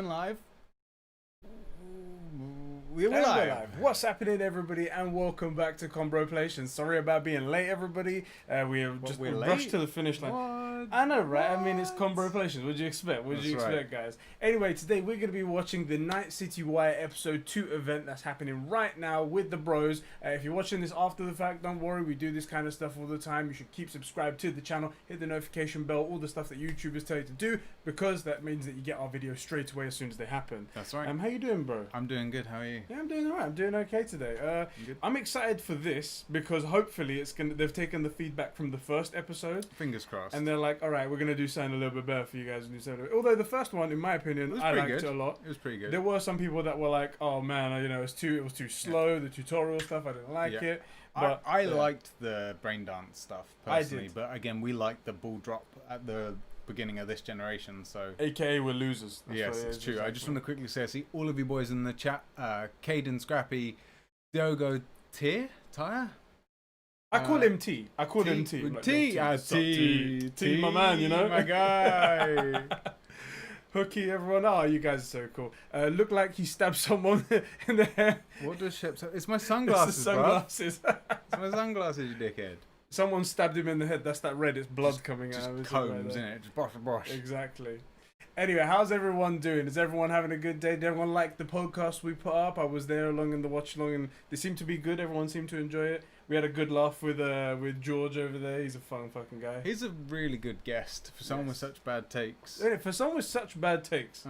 Live. We're live. What's happening, everybody, and welcome back to Combroplations. Sorry about being late, everybody. We have just rushed to the finish line. What? I know, right? I mean, it's Combroplations. What do you expect? What do you expect, right. guys? Anyway, today we're going to be watching the Night City Wire Episode 2 event that's happening right now with the bros. If you're watching this after the fact, don't worry. We do this kind of stuff all the time. You should keep subscribed to the channel, hit the notification bell, all the stuff that YouTubers tell you to do, because that means that you get our videos straight away as soon as they happen. That's right. How you doing, bro? I'm doing good. How are you? Yeah, I'm doing alright. I'm doing okay today. I'm excited for this because hopefully they've taken the feedback from the first episode Fingers crossed. and they're like, all right, we're gonna do something a little bit better for you guys. Although the first one, in my opinion, I liked it a lot. It was pretty good. There were some people that were like, oh man, it was too slow. Yeah. The tutorial stuff, I didn't like it. But I liked the brain dance stuff personally, I did. But again, we liked the ball drop at the beginning of this generation, so AKA we're losers. That's yes, it's true. I just want to quickly say, I see all of you boys in the chat. Caden, Scrappy, Diogo, Tyre. I call him T. I call him T. T, my man, you know, my guy. Hooky, everyone. Oh, you guys are so cool. Look like he stabbed someone in the head. What does Shep say? It's my sunglasses, It's the sunglasses. It's my sunglasses, you dickhead. Someone stabbed him in the head. That's that red. It's blood just, coming just out. Just combs, in it. Just brush. Exactly. Anyway, how's everyone doing? Is everyone having a good day? Did everyone like the podcast we put up? I was there along in the watch along, and they seemed to be good. Everyone seemed to enjoy it. We had a good laugh with George over there. He's a fun fucking guy. He's a really good guest for someone with such bad takes. For someone with such bad takes,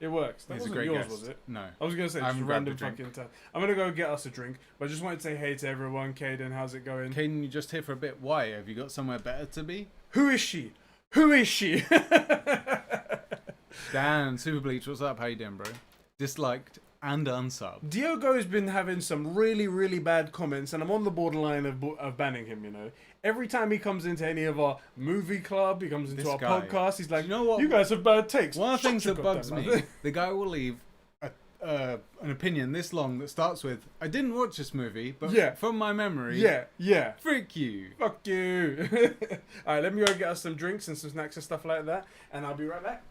it works. That wasn't yours, was it? No. I was going to say, just random fucking time. I'm going to go get us a drink, but I just wanted to say hey to everyone. Caden, how's it going? Caden, you just here for a bit. Why? Have you got somewhere better to be? Who is she? Who is she? Dan, Super Bleach, what's up? How you doing, bro? Disliked and unsubbed. Diogo's been having some really, really bad comments, and I'm on the borderline of banning him, you know. Every time he comes into any of our movie club, he comes into our podcast, he's like, you know what? You guys have bad takes. One of the things that bugs me, the guy will leave an opinion this long that starts with, I didn't watch this movie, but from my memory, yeah. Freak you. Fuck you. Alright, let me go get us some drinks and some snacks and stuff like that, and I'll be right back.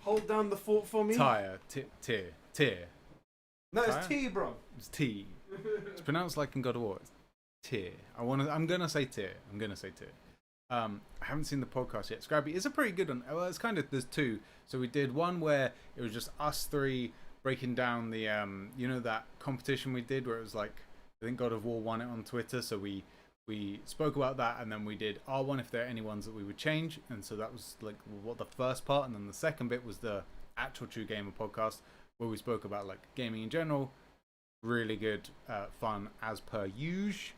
Hold down the fort for me. Tyre, tear. No, it's T, bro. It's T. It's pronounced like in God of War. It's tear. I'm gonna say tear. I haven't seen the podcast yet. Scrappy is a pretty good one. Well, it's kind of, there's two. So we did one where it was just us three breaking down the that competition we did where it was like, I think God of War won it on Twitter. So we spoke about that, and then we did our one if there are any ones that we would change. And so that was like what the first part, and then the second bit was the actual True Gamer podcast, where we spoke about like gaming in general. Really good, fun as per usual.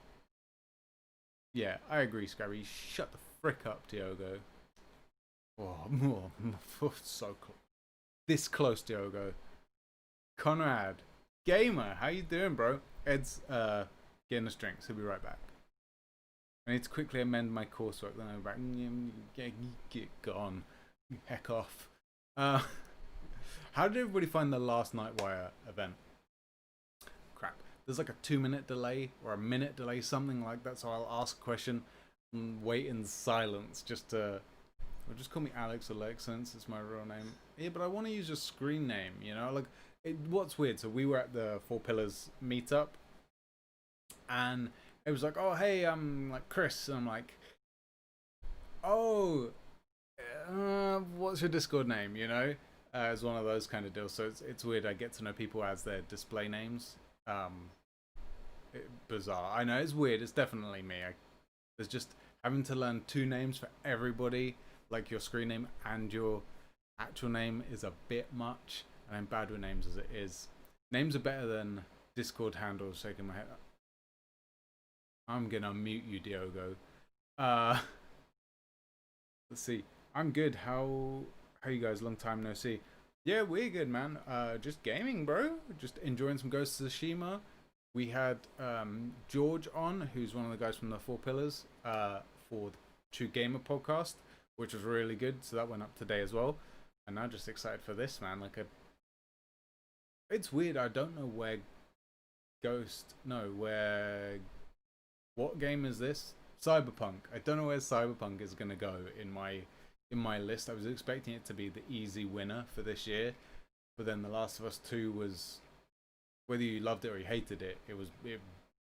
Yeah, I agree, Scary. Shut the frick up, Diogo. Oh, so close. This close, Diogo. Conrad, gamer, how you doing, bro? Ed's getting us drinks. He'll be right back. I need to quickly amend my coursework. Then I'll be back. Get gone. Heck off. How did everybody find the last Nightwire event? Crap. There's like a 2-minute delay or a minute delay, something like that. So I'll ask a question and wait in silence just to... Or just call me Alex or Lex, since it's my real name. Yeah, but I want to use your screen name, you know? Like, what's weird, so we were at the Four Pillars meetup, and it was like, oh, hey, I'm like Chris. And I'm like, oh, what's your Discord name, you know? It's one of those kind of deals. So it's weird. I get to know people as their display names. Bizarre. I know, it's weird. It's definitely me. There's just having to learn 2 names for everybody, like your screen name and your actual name, is a bit much. And I'm bad with names as it is. Names are better than Discord handles. Shaking my head. I'm gonna mute you, Diogo. Let's see. I'm good. How you guys? Long time no see. Yeah, we're good, man. Just gaming, bro. Just enjoying some Ghost of Tsushima. We had George on, who's one of the guys from the Four Pillars, for the True Gamer podcast, which was really good. So that went up today as well. And I'm just excited for this, man. It's weird. I don't know where what game is this? Cyberpunk. I don't know where Cyberpunk is gonna go in my list. I was expecting it to be the easy winner for this year, But then The Last of Us 2 was, whether you loved it or you hated it, it was a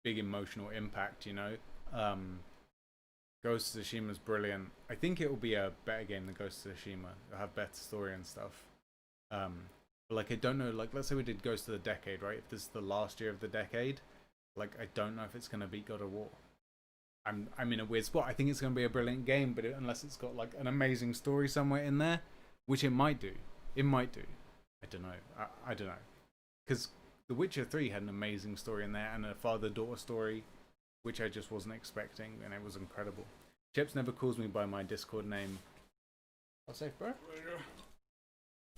big emotional impact, you know. Ghost of Tsushima's brilliant. I think it will be a better game than Ghost of Tsushima. It'll have better story and stuff. But like, I don't know, like, let's say we did Ghost of the Decade, right? If this is the last year of the decade, like, I don't know if it's going to beat God of War. I'm in a weird spot. I think it's going to be a brilliant game, but unless it's got like an amazing story somewhere in there, which it might do. It might do. I don't know. I don't know. Because The Witcher 3 had an amazing story in there and a father-daughter story, which I just wasn't expecting, and it was incredible. Chips never calls me by my Discord name. What's safe, bro?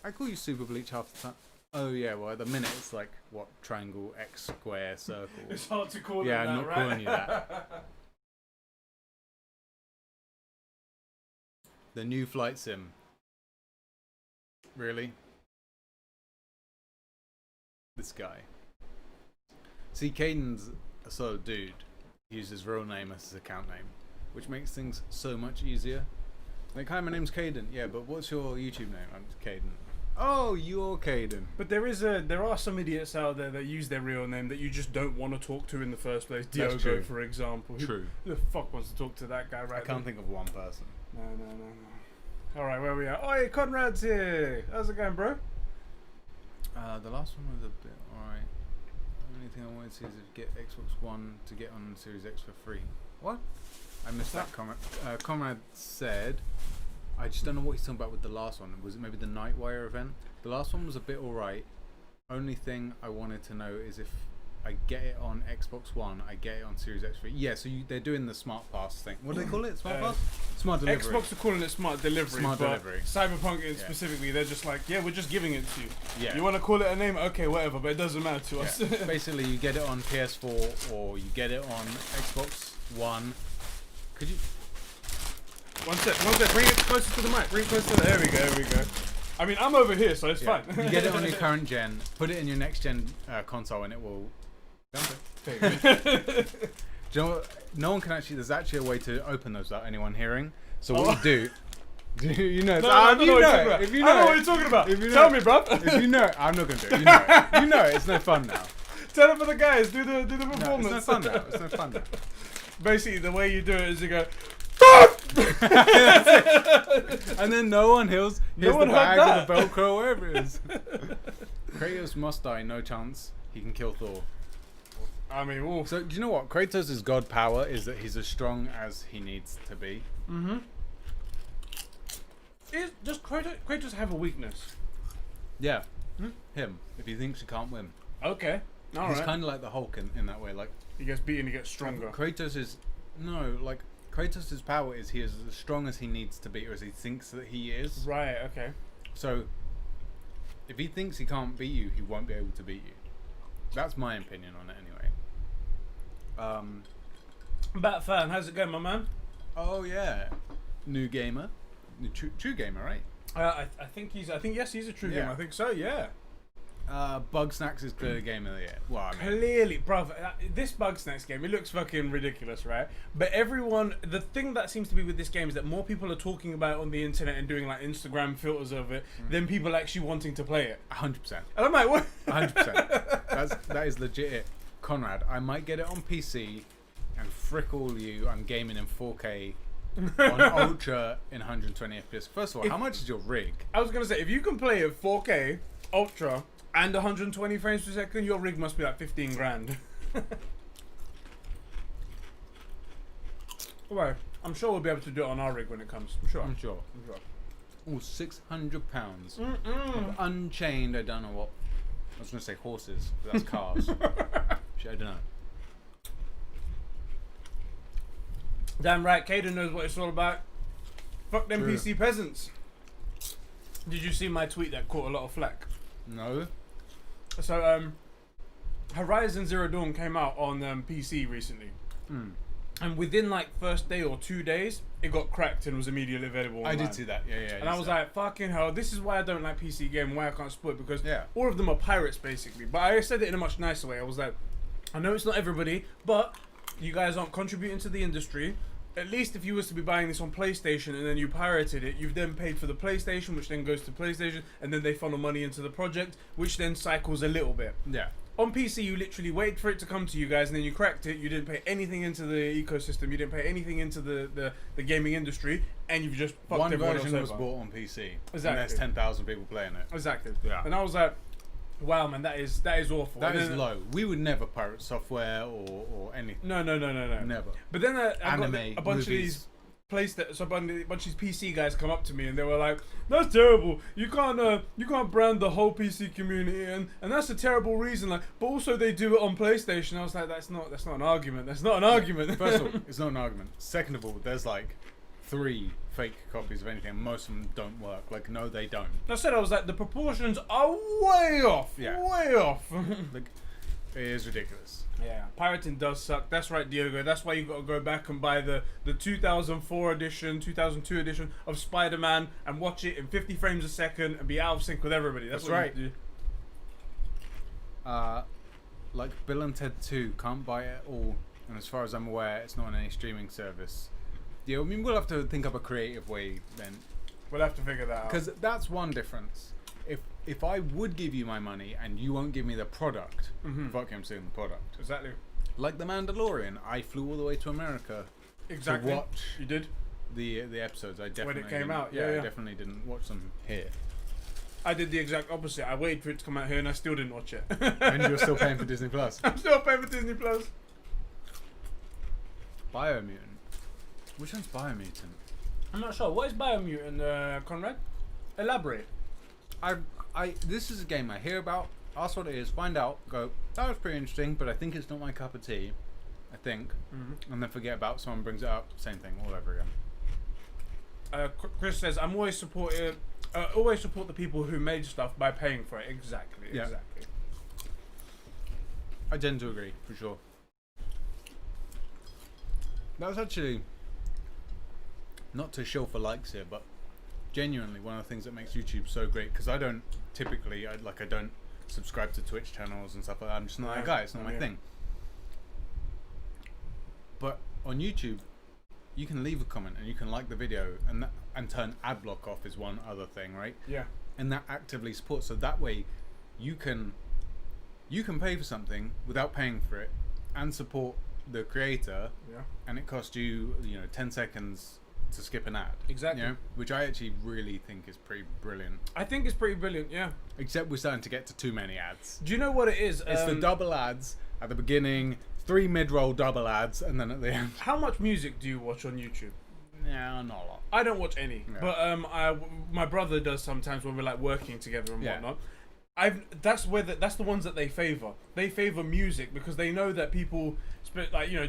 I call you Super Bleach half the time. Oh yeah, well at the minute it's like, what, triangle, X, square, circle. It's hard to call yeah, it that, I'm not right? calling you that. The new flight sim. Really? This guy. See, Caden's a sort of dude. He uses his real name as his account name, which makes things so much easier. Like, hi, my name's Caden. Yeah, but what's your YouTube name? I'm Caden. Oh, you're Caden. But there are some idiots out there that use their real name that you just don't want to talk to in the first place. That's Diogo, true. for example. True. Who the fuck wants to talk to that guy right I can't think of one person. No. Alright, where we are? Oh, hey, Conrad's here. How's it going, bro? The last one was a bit alright. The only thing I wanted to see is get Xbox One to get on Series X for free. What? I missed that comment. Conrad said, I just don't know what he's talking about with the last one. Was it maybe the Nightwire event? The last one was a bit alright. Only thing I wanted to know is if I get it on Xbox One, I get it on Series X for yeah, so they're doing the Smart Pass thing. What do they call it? Smart Pass? Smart Delivery. Xbox are calling it Smart Delivery. Smart but Delivery. Cyberpunk specifically, they're just like, yeah, we're just giving it to you. Yeah. You want to call it a name? Okay, whatever, but it doesn't matter to us. Basically, you get it on PS4 or you get it on Xbox One. Could you... One sec. Bring it closer to the mic. Bring it closer to the... There we go. I mean, I'm over here, so it's fine. You get it on your current gen, put it in your next gen console, and it will... Do you know what? No one can actually... There's actually a way to open those without anyone hearing. So what you do... you know... I know what you're talking about. Tell me, bro. If you know... I'm not going to do it. You know it. You know it. It's no fun now. Tell it for the guys. Do the performance. No, it's no fun now. It's no fun now. Basically, the way you do it is you go... And then no one hears the bag or the Velcro, wherever it is. Kratos must die. No chance. He can kill Thor. I mean, oof. So, do you know what? Kratos' god power is that he's as strong as he needs to be. Mm-hmm. Does Kratos have a weakness? Yeah. Him. If he thinks he can't win. Okay. All He's right. kind of like the Hulk in that way. Like, He gets beaten, he gets stronger. Kratos is... No, like, Kratos' power is he is as strong as he needs to be, or as he thinks that he is. Right, okay. So, if he thinks he can't beat you, he won't be able to beat you. That's my opinion on it, anyway. Bat fan, how's it going, my man? Oh yeah, new gamer, true gamer, right? I think yes, he's a true gamer. I think so, yeah. Bug Snacks is clearly game of the year. Well, I mean, Clearly, bruv, this Bug Snacks game, it looks fucking ridiculous, right? But everyone, the thing that seems to be with this game is that more people are talking about it on the internet and doing like Instagram filters of it than people actually wanting to play it. 100%. And I'm like, what? 100%. That is legit it. Conrad, I might get it on PC and frick all you. I'm gaming in 4K on Ultra in 120 FPS. First of all, how much is your rig? I was gonna say, if you can play it 4K, Ultra, and 120 frames per second, your rig must be like 15 grand. Well, I'm sure we'll be able to do it on our rig when it comes. I'm sure. Oh, £600. Unchained, I don't know what. I was going to say horses, but that's cars. Shit, I don't know. Damn right, Caden knows what it's all about. Fuck them True. PC peasants. Did you see my tweet that caught a lot of flack? No. So, Horizon Zero Dawn came out on PC recently. And within like first day or 2 days, it got cracked and was immediately available online. I did see that, yeah. And I was like, fucking hell, this is why I don't like PC game, why I can't support it, because Yeah. all of them are pirates basically. But I said it in a much nicer way. I was like, I know it's not everybody, but you guys aren't contributing to the industry. at least if you was to be buying this on PlayStation and then you pirated it, you've then paid for the PlayStation, which then goes to PlayStation, and then they funnel money into the project, which then cycles a little bit. Yeah. On PC, you literally wait for it to come to you guys, and then you cracked it. You didn't pay anything into the ecosystem. You didn't pay anything into the gaming industry, and you've just fucked One everyone version else was over. bought on PC. Exactly. And there's 10,000 people playing it. Exactly. Yeah. And I was like, wow, man, that is awful. That and is then, low. We would never pirate software or anything. No. Never. But then I got Anime, a bunch of movies. these a bunch of these PC guys come up to me and they were like, "That's terrible. You can't brand the whole PC community, and that's a terrible reason." Like, but also they do it on PlayStation. I was like, "That's not an argument. That's not an argument." First of all, it's not an argument. Second of all, there's like 3 fake copies of anything. Most of them don't work. Like, no, they don't. I said, I was like, the proportions are way off. Yeah. Way off. Like, it is ridiculous. Yeah, pirating does suck. That's right, Diogo. That's why you got to go back and buy the 2004 edition, 2002 edition of Spider-Man and watch it in 50 frames a second and be out of sync with everybody. That's what right. You Like Bill and Ted 2 can't buy it all, and as far as I'm aware, it's not on any streaming service. Yeah, I mean, we'll have to think up a creative way then, We'll have to figure that out. because that's one difference. If I would give you my money and you won't give me the product, fuck him seeing the product. Exactly. Like The Mandalorian, I flew all the way to America Exactly. to watch You did? the episodes. I definitely When it came didn't- out, Yeah, yeah. I definitely didn't watch them here. I did the exact opposite. I waited for it to come out here and I still didn't watch it. And you're still paying for Disney Plus. I'm still paying for Disney Plus. Biomutant. Which one's Biomutant? I'm not sure. What is Biomutant, Conrad? Elaborate. This is a game I hear about, ask what it is, find out, go, that was pretty interesting, but I think it's not my cup of tea. I think. And then forget about, someone brings it up, same thing all over again. Chris says, always support the people who made stuff by paying for it. Exactly. Yeah. Exactly. I tend to agree, for sure. That was actually, not to shill for likes here, but genuinely one of the things that makes YouTube so great, because I don't typically, I don't subscribe to Twitch channels and stuff like that. I'm just not that guy. It's not my thing. But on YouTube, you can leave a comment and you can like the video, and turn ad block off is one other thing, right? Yeah. And that actively supports. So that way, you can pay for something without paying for it, and support the creator. Yeah. And it costs you, 10 seconds to skip an ad. Exactly. Which I actually really think is pretty brilliant. I think it's pretty brilliant. Yeah. Except we're starting to get to too many ads. Do you know what it is? It's the double ads at the beginning, 3 mid-roll double ads, and then at the end. How much music do you watch on YouTube? Yeah, not a lot. I don't watch any, Yeah. but my brother does sometimes when we're like working together and Yeah. whatnot. That's the ones that they favor. They favor music because they know that people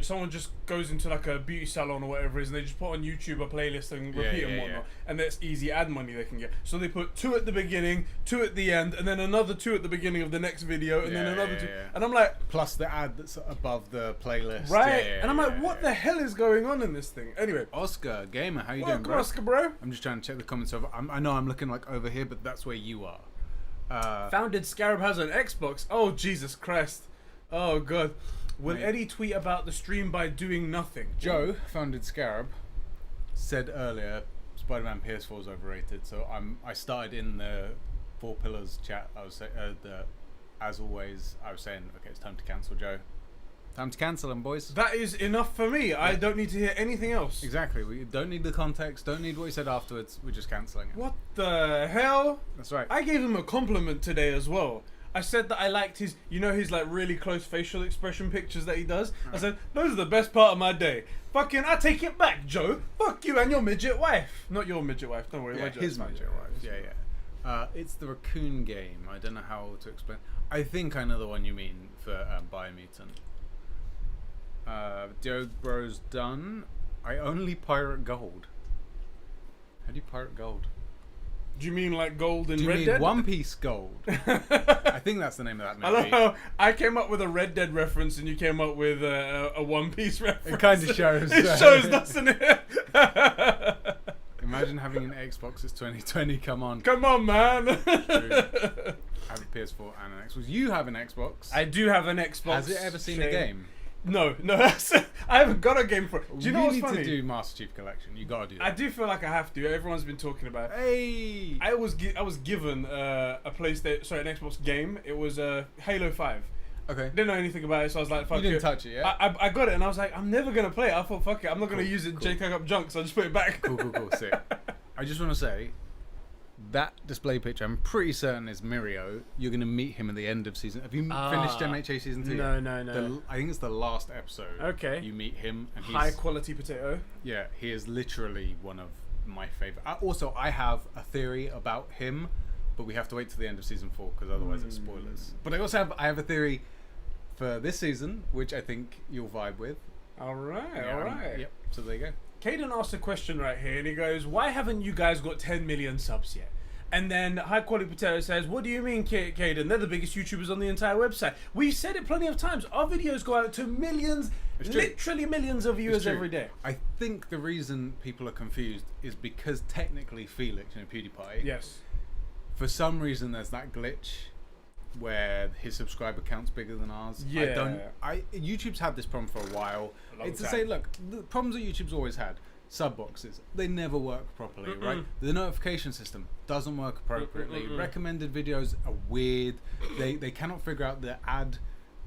someone just goes into like a beauty salon or whatever it is, and they just put on YouTube a playlist and repeat and whatnot, and that's easy ad money they can get. So they put 2 at the beginning, 2 at the end, and then another 2 at the beginning of the next video, and then another 2. Yeah. And I'm like, Plus the ad that's above the playlist. right? Yeah, and I'm like, what the hell is going on in this thing? Anyway, Oscar Gamer, how you doing, welcome, bro? Oscar, bro. I'm just trying to check the comments over. I know I'm looking like over here, but that's where you are. Founded Scarab has an Xbox. Oh, Jesus Christ. Oh, God. Will Mate. Eddie tweet about the stream by doing nothing? Joe, Founded Scarab, said earlier Spider-Man PS4 is overrated. So I started in the 4 Pillars chat. I was saying, as always, I was saying, okay, it's time to cancel Joe. Time to cancel him, boys. That is enough for me. I don't need to hear anything else. Exactly. We don't need the context. Don't need what he said afterwards. We're just cancelling it. What the hell? That's right. I gave him a compliment today as well. I said that I liked his like really close facial expression pictures that he does. I said, those are the best part of my day. Fucking, I take it back, Joe. Fuck you and your midget wife. Not your midget wife, don't worry. Yeah, his midget wife. Yeah. It's the raccoon game. I don't know how to explain. I think I know the one you mean for Biomutant. Joe Bro's done. I only pirate gold. How do you pirate gold? Do you mean like gold in Do you Red mean Dead? One Piece gold? I think that's the name of that I movie. don't know. I came up with a Red Dead reference and you came up with a One Piece reference. It kind of shows. It shows, doesn't it? Imagine having an Xbox. It's 2020. Come on. Come on, man. I have a PS4 and an Xbox. You have an Xbox. I do have an Xbox. Has it ever seen a Shame. game? No, I haven't got a game for it. Do you know what's funny? You need to do Master Chief Collection. You gotta do that. I do feel like I have to. Everyone's been talking about it. Hey! I was given an Xbox game. It was Halo 5. Okay. Didn't know anything about it, so I was like, fuck it. You didn't touch it, yeah? I got it, and I was like, I'm never going to play it. I thought, fuck it, I'm not going to use it, cool. JK up junk, so I just put it back. Cool, sick. I just want to say, that display picture, I'm pretty certain is Mirio. You're going to meet him at the end of season. Have you finished MHA season 2? No. I think it's the last episode. Okay. You meet him, and he's... High quality potato. Yeah, he is literally one of my favorite. Also, I have a theory about him, but we have to wait till the end of season 4 because otherwise it's spoilers. But I have a theory for this season, which I think you'll vibe with. All right. Yep. So there you go. Caden asked a question right here, and he goes, "Why haven't you guys got 10 million subs yet?" And then High Quality Potato says, "What do you mean, Caden? They're the biggest YouTubers on the entire website. We've said it plenty of times. Our videos go out to millions, literally millions of viewers every day." I think the reason people are confused is because technically Felix, PewDiePie. Yes. For some reason, there's that glitch where his subscriber count's bigger than ours. Yeah. YouTube's had this problem for a while. It's to say, look, the problems that YouTube's always had. Sub boxes, they never work properly, right? The notification system doesn't work appropriately. Recommended videos are weird. They cannot figure out the ad,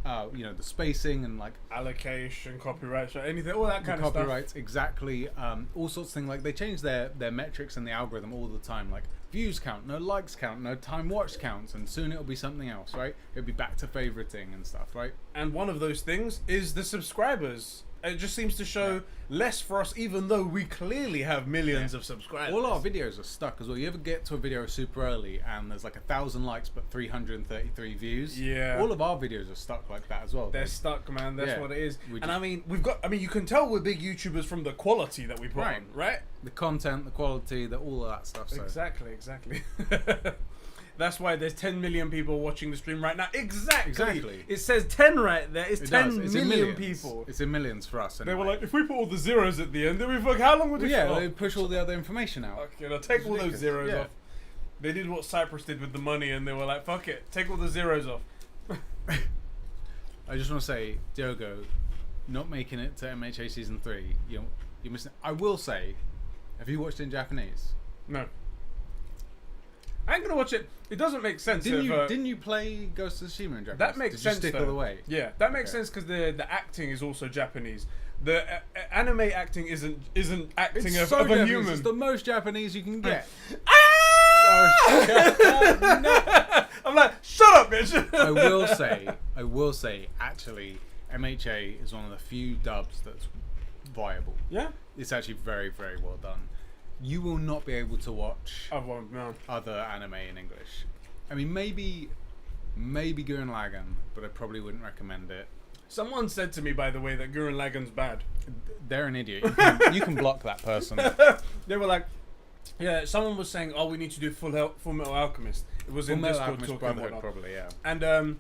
the spacing and like allocation, copyrights, anything, all that kind of stuff. Copyrights, exactly. All sorts of things. Like they change their metrics and the algorithm all the time. Like views count, no likes count, no time watched counts, and soon it'll be something else, right? It'll be back to favoriting and stuff, right? And one of those things is the subscribers. It just seems to show less for us, even though we clearly have millions of subscribers. All our videos are stuck as well. You ever get to a video super early and there's like 1,000 likes but 333 views? Yeah. All of our videos are stuck like that as well. They're stuck, man. That's what it is. And I mean, you can tell we're big YouTubers from the quality that we put on, right? The content, the quality, all of that stuff. So. Exactly. That's why there's 10 million people watching the stream right now. Exactly. It says 10 right there. It's 10 million people. It's in millions for us. Anyway. They were like, if we put all the zeros at the end, then how long would we? Yeah, they push all the other information out. Okay, now take all those zeros off. They did what Cyprus did with the money, and they were like, fuck it, take all the zeros off. I just want to say, Diogo, not making it to MHA season 3. You're missing. I will say, have you watched it in Japanese? No. I ain't gonna watch it. It doesn't make sense. Didn't you play Ghost of Tsushima in Japanese? That makes sense. Did you stick all the way? Yeah, that makes sense because the acting is also Japanese. The anime acting isn't acting of a human. It's the most Japanese you can get. No. I'm like, shut up, bitch. I will say, actually, MHA is one of the few dubs that's viable. Yeah, it's actually very, very well done. You will not be able to watch other anime in English. I mean, maybe Gurren Lagann, but I probably wouldn't recommend it. Someone said to me, by the way, that Gurren Lagann's bad. They're an idiot. You can block that person. They were like, yeah, someone was saying, oh, we need to do Full Metal Alchemist. It was in Discord talking about probably, yeah. And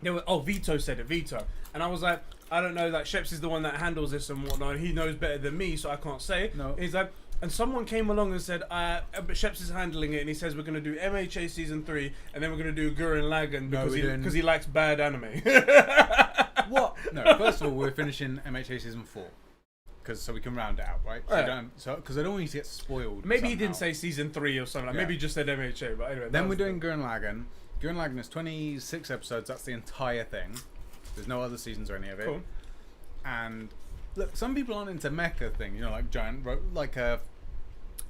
they were, Vito said it, Vito. And I was like, I don't know, like, Sheps is the one that handles this and whatnot, and he knows better than me, so I can't say. No. He's like, and someone came along and said, but Sheps is handling it, and he says we're going to do MHA season 3, and then we're going to do Gurren Lagann because he likes bad anime. What? No, first of all, we're finishing MHA season 4. So we can round it out, right? Because I don't want you to get spoiled. Maybe he didn't say season 3 or something. Maybe he just said MHA, but anyway. Then we're doing Gurren Lagann. Gurren Lagann is 26 episodes. That's the entire thing. There's no other seasons or any of it. Cool. And look, some people aren't into mecha thing, like giant, like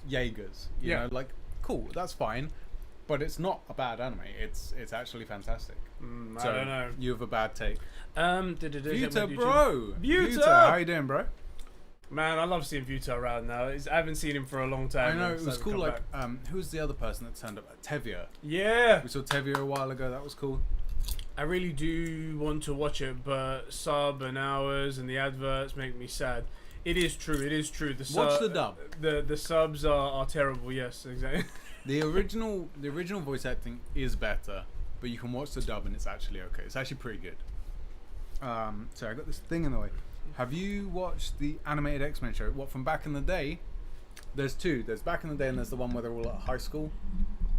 Jaegers. You know, like cool, that's fine, but it's not a bad anime. It's actually fantastic. I don't know. You have a bad take. Vuta, bro. Vuta, how you doing, bro? Man, I love seeing Vuta around now. I haven't seen him for a long time. I know, it was cool. Like, who's the other person that turned up? Tevia. Yeah. We saw Tevia a while ago. That was cool. I really do want to watch it, but sub and hours and the adverts make me sad. It is true. Watch the dub. The subs are terrible. Yes, exactly. The original voice acting is better, but you can watch the dub and it's actually okay. It's actually pretty good. Sorry, I got this thing in the way. Have you watched the animated X-Men show? What, from back in the day? There's two. There's back in the day and there's the one where they're all at high school.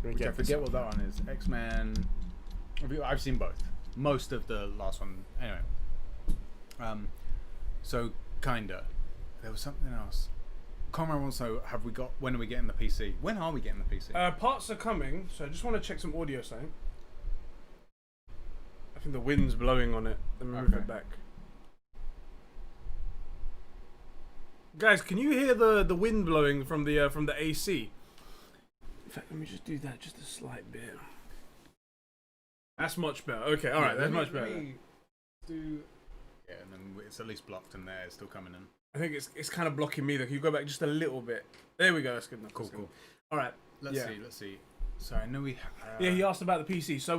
Which I forget what that one is. X-Men. I've seen both. Most of the last one. Anyway. So kinda. There was something else. Conrad wants to know, when are we getting the PC? When are we getting the PC? Parts are coming, so I just want to check some audio something. I think the wind's blowing on it. Let me move it back. Guys, can you hear the wind blowing from the AC? In fact, let me just do that just a slight bit. That's much better. Okay, all right, that's much better. Yeah, and then it's at least blocked and there, it's still coming in. I think it's kind of blocking me though. Can you go back just a little bit? There we go. That's good enough. Cool. All right. Let's see. So I know we. Yeah, he asked about the PC. So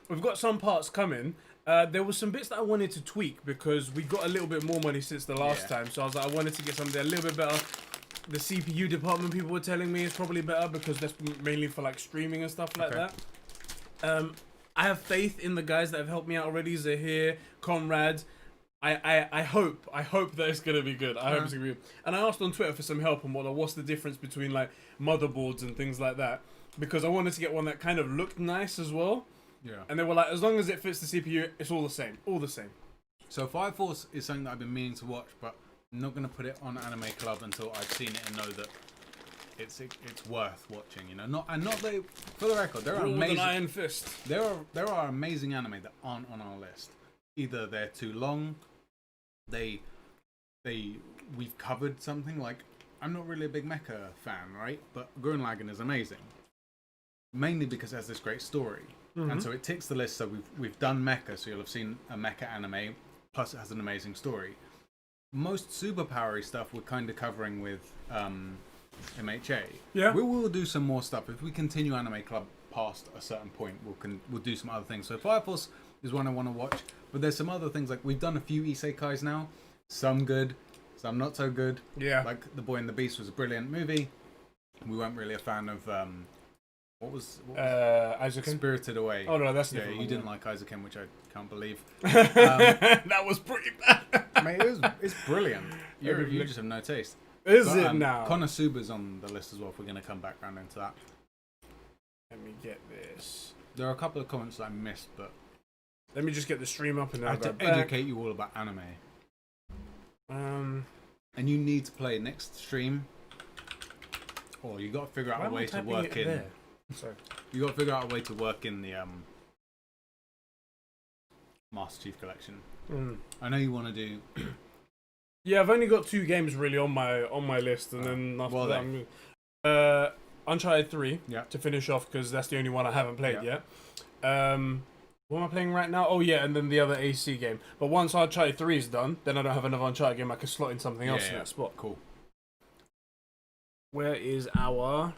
we've got some parts coming. There was some bits that I wanted to tweak because we got a little bit more money since the last time. So I was like, I wanted to get something a little bit better. The CPU department, people were telling me, is probably better because that's mainly for like streaming and stuff like that. I have faith in the guys that have helped me out already. Zahir, Conrad. I hope that it's gonna be good. I hope it's gonna be good. And I asked on Twitter for some help on what's the difference between like motherboards and things like that, because I wanted to get one that kind of looked nice as well. Yeah. And they were like, as long as it fits the CPU, it's all the same. All the same. So Fire Force is something that I've been meaning to watch, but I'm not gonna put it on Anime Club until I've seen it and know that it's worth watching. You know, not that for the record, there are amazing Iron Fist. There are amazing anime that aren't on our list. Either they're too long, we've covered something like, I'm not really a big mecha fan, right? But Gurren Lagann is amazing, mainly because it has this great story, and so it ticks the list. So we've done mecha, so you'll have seen a mecha anime. Plus, it has an amazing story. Most superpowery stuff we're kind of covering with MHA. Yeah, we will do some more stuff if we continue Anime Club past a certain point. We'll do some other things. So Fire Force is one I want to watch, but there's some other things, like we've done a few isekais now, some good, some not so good. Yeah, like The Boy and the Beast was a brilliant movie. We weren't really a fan of what was Isaac Spirited Away. Oh no, that's you didn't like Isaac, which I can't believe. That was pretty bad. Mate, it's brilliant. You just have no taste. Is it now? Konosuba's on the list as well, if we're going to come back round into that. Let me get this. There are a couple of comments that I missed, but let me just get the stream up and then I have to educate you all about anime. And you need to play next stream. Or you got to figure out a way to work in. Sorry. You got to figure out a way to work in the Master Chief Collection. I know you want to do. Yeah, I've only got 2 games really on my list, and then after that, Uncharted 3 to finish off because that's the only one I haven't played yet. What am I playing right now? Oh yeah, and then the other AC game. But once Uncharted 3 is done, then I don't have another Uncharted game. I can slot in something else in that spot. Cool. Where is our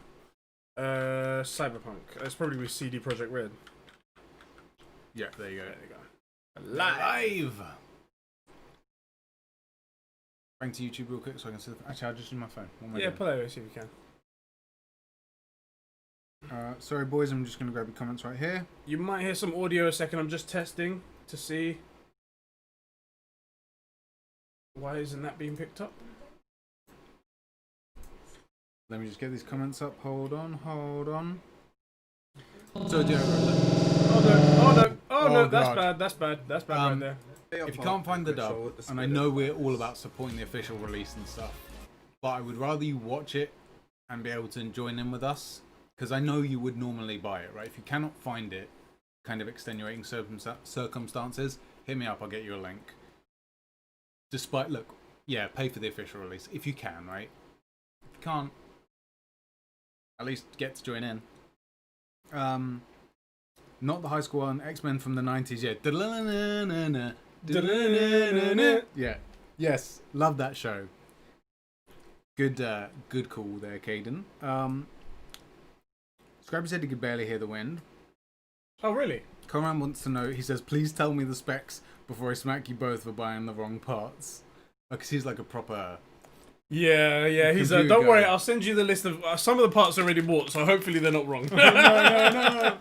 Cyberpunk? It's probably with CD Projekt Red. Yeah, there you go. Live. Bring to YouTube real quick so I can see. Actually, I'll just use my phone. Pull over, see if you can. Sorry, boys. I'm just going to grab your comments right here. You might hear some audio a second. I'm just testing to see. Why isn't that being picked up? Let me just get these comments up. Hold on. So, Oh no! That's bad right there. If you can't find the dub, and I know we're all about supporting the official release and stuff, but I would rather you watch it and be able to join in with us, because I know you would normally buy it, right? If you cannot find it, kind of extenuating circumstances, hit me up. I'll get you a link. Pay for the official release if you can, right? If you can't, at least get to join in. Not the high school one, X-Men from the 90s, yeah. Yes, love that show. Good call there, Caden. Scrappy said he could barely hear the wind. Oh, really? Conrad wants to know, he says, please tell me the specs before I smack you both for buying the wrong parts. Because he's like a proper... Yeah, he's don't worry, I'll send you the list of... some of the parts already bought, so hopefully they're not wrong. No.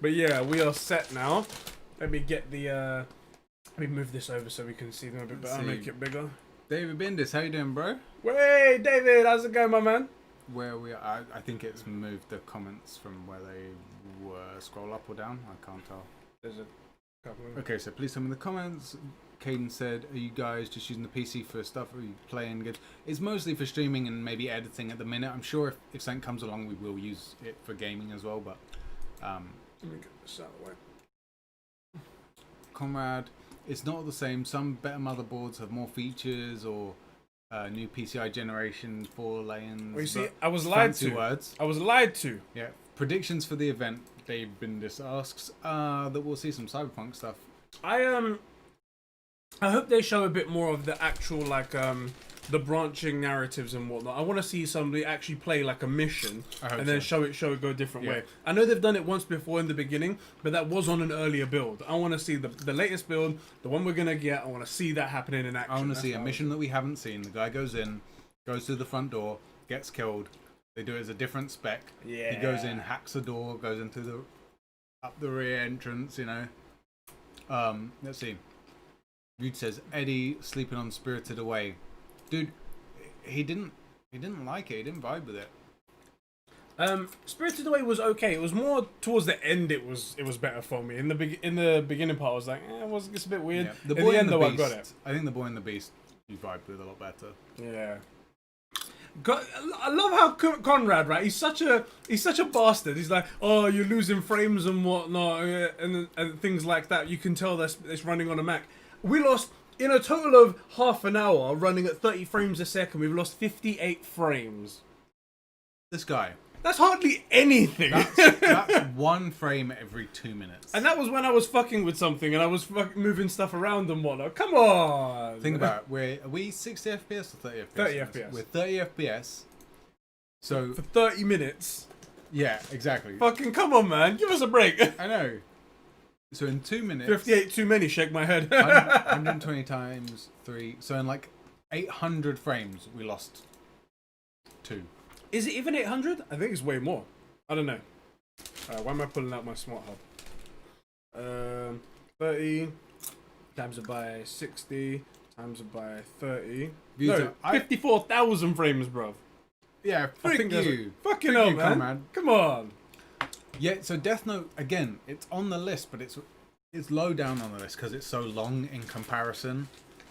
But yeah, we are set now. Let me get the... let me move this over so we can see them a bit better. Make it bigger. David Bindis, how you doing, bro? Hey, David, how's it going, my man? Where we are, I think it's moved the comments from where they were. Scroll up or down? I can't tell. There's a Okay, so please tell me in the comments. Caden said, are you guys just using the PC for stuff, or are you playing games? It's mostly for streaming and maybe editing at the minute. I'm sure if something comes along, we will use it for gaming as well, but... Let me get this out of the way. Conrad, it's not the same. Some better motherboards have more features, or new PCI generation, 4 lanes. Well, you see, I was lied to. Words. I was lied to. Yeah. Predictions for the event. Dave Bindis asks that we'll see some Cyberpunk stuff. I hope they show a bit more of the actual, like, the branching narratives and whatnot. I want to see somebody actually play, like, a mission and then show it go a different way. I know they've done it once before in the beginning, but that was on an earlier build. I want to see the latest build, the one we're going to get. I want to see that happening in action. I want to see a mission that we haven't seen. The guy goes in, goes through the front door, gets killed. They do it as a different spec. Yeah. He goes in, hacks the door, goes into up the rear entrance, you know. Let's see. Rude says Eddie sleeping on Spirited Away. Dude, he didn't like it. He didn't vibe with it. Spirited Away was okay. It was more towards the end. It was better for me. In the beginning part, I was like, it's a bit weird. Yeah. The in Boy the and end, the though, Beast. I got it. I think the Boy and the Beast you vibed with a lot better. Yeah. I love how Conrad, right? He's such a bastard. He's like, oh, you're losing frames and whatnot, and things like that. You can tell that it's running on a Mac. We lost, in a total of half an hour, running at 30 frames a second, we've lost 58 frames. This guy. That's hardly anything. That's 1 frame every 2 minutes. And that was when I was fucking with something and I was moving stuff around and whatnot. Come on! Think about it. Are we 60 FPS or 30 FPS? 30 FPS. We're 30 FPS. So for 30 minutes. Yeah, exactly. Fucking come on, man. Give us a break. I know. So in 2 minutes... 58 too many, shake my head. 120 times 3. So in like 800 frames, we lost 2. Is it even 800? I think it's way more. I don't know. Why am I pulling out my smart hub? 30 times it by 60 times it by 30. No, 54,000 frames, bruv. Yeah, frick you. Fucking hell, man. Come on. Yeah, so Death Note, again, it's on the list, but it's low down on the list because it's so long in comparison.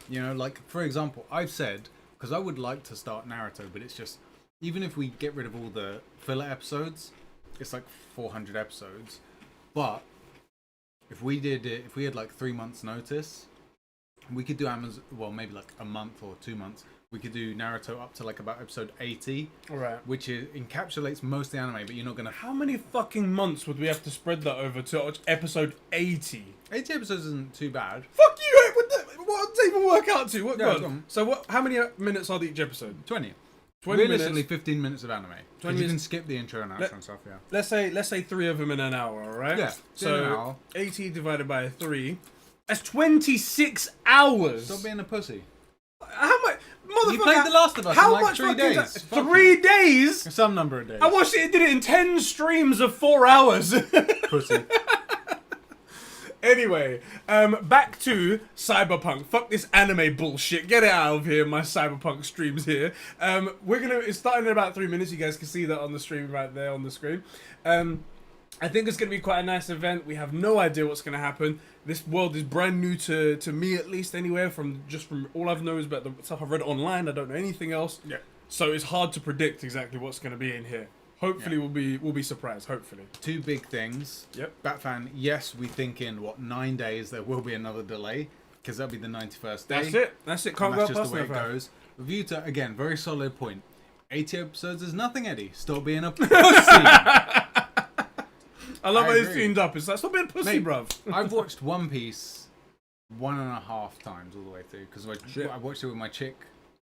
You know, like, for example, I've said, because I would like to start Naruto, but it's just... Even if we get rid of all the filler episodes, it's like 400 episodes. But if we had like 3 months notice, we could do Amazon, well, maybe like a month or 2 months. We could do Naruto up to like about episode 80. Alright. Which encapsulates most of the anime, but you're not going to... How many fucking months would we have to spread that over to episode 80? 80 episodes isn't too bad. Fuck you! What does it even work out to? What, yeah, so how many minutes are each episode? 20. 20 Realistically, minutes. 15 minutes of anime. 20 you can skip the intro and outro and stuff, yeah. Let's say 3 of them in an hour, alright? Yeah. So 80 divided by 3. That's 26 hours. Stop being a pussy. How much? Motherfucker, you played The Last of Us in like 3 days. 3 days? Some number of days. I watched it, did it in 10 streams of 4 hours. Pussy. Anyway, back to Cyberpunk. Fuck this anime bullshit. Get it out of here, my Cyberpunk streams here. It's starting in about 3 minutes. You guys can see that on the stream right there on the screen. I think it's going to be quite a nice event. We have no idea what's going to happen. This world is brand new to me, at least, anywhere. From all I've known is about the stuff I've read online. I don't know anything else. Yeah. So it's hard to predict exactly what's going to be in here. Hopefully, we'll be surprised. Hopefully. 2 big things. Yep. Batfan, yes, we think in 9 days there will be another delay because that'll be the 91st day. That's it. Can't go that's just past the way it goes. Reviewta, again, very solid point. 80 episodes is nothing, Eddie. Stop being a pussy. I love how he's tuned up. It's like, stop being a pussy, bruv. I've watched One Piece 1.5 times all the way through because I watched it with my chick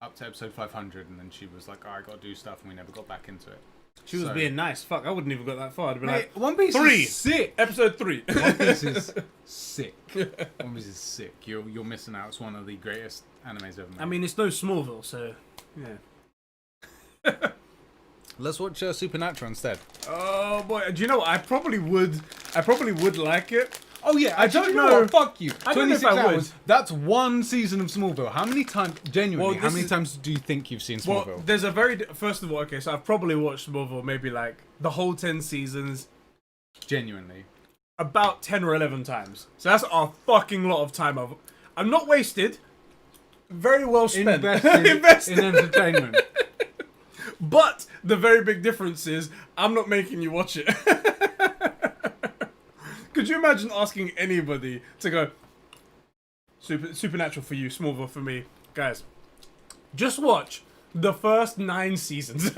up to episode 500, and then she was like, "Oh, I got to do stuff," and we never got back into it. She was being nice. Fuck, I wouldn't even got that far. I'd be like, One Piece 3. is sick. Episode 3. One Piece is sick. One Piece is sick. You're missing out. It's one of the greatest animes ever made. I mean, it's no Smallville, so yeah. Let's watch Supernatural instead. Oh boy, do you know what? I probably would like it. Oh yeah, I don't know. Fuck you. I don't know if 26 I would. hours. That's 1 season of Smallville. How many times, genuinely, how many times do you think you've seen Smallville? Well, there's first of all, okay, so I've probably watched Smallville maybe like the whole 10 seasons. Genuinely. about 10 or 11 times. So that's a fucking lot of time. I'm not wasted. Very well spent. Invested in entertainment. But the very big difference is I'm not making you watch it. Could you imagine asking anybody to go, Supernatural for you, Smallville for me? Guys, just watch the first 9 seasons.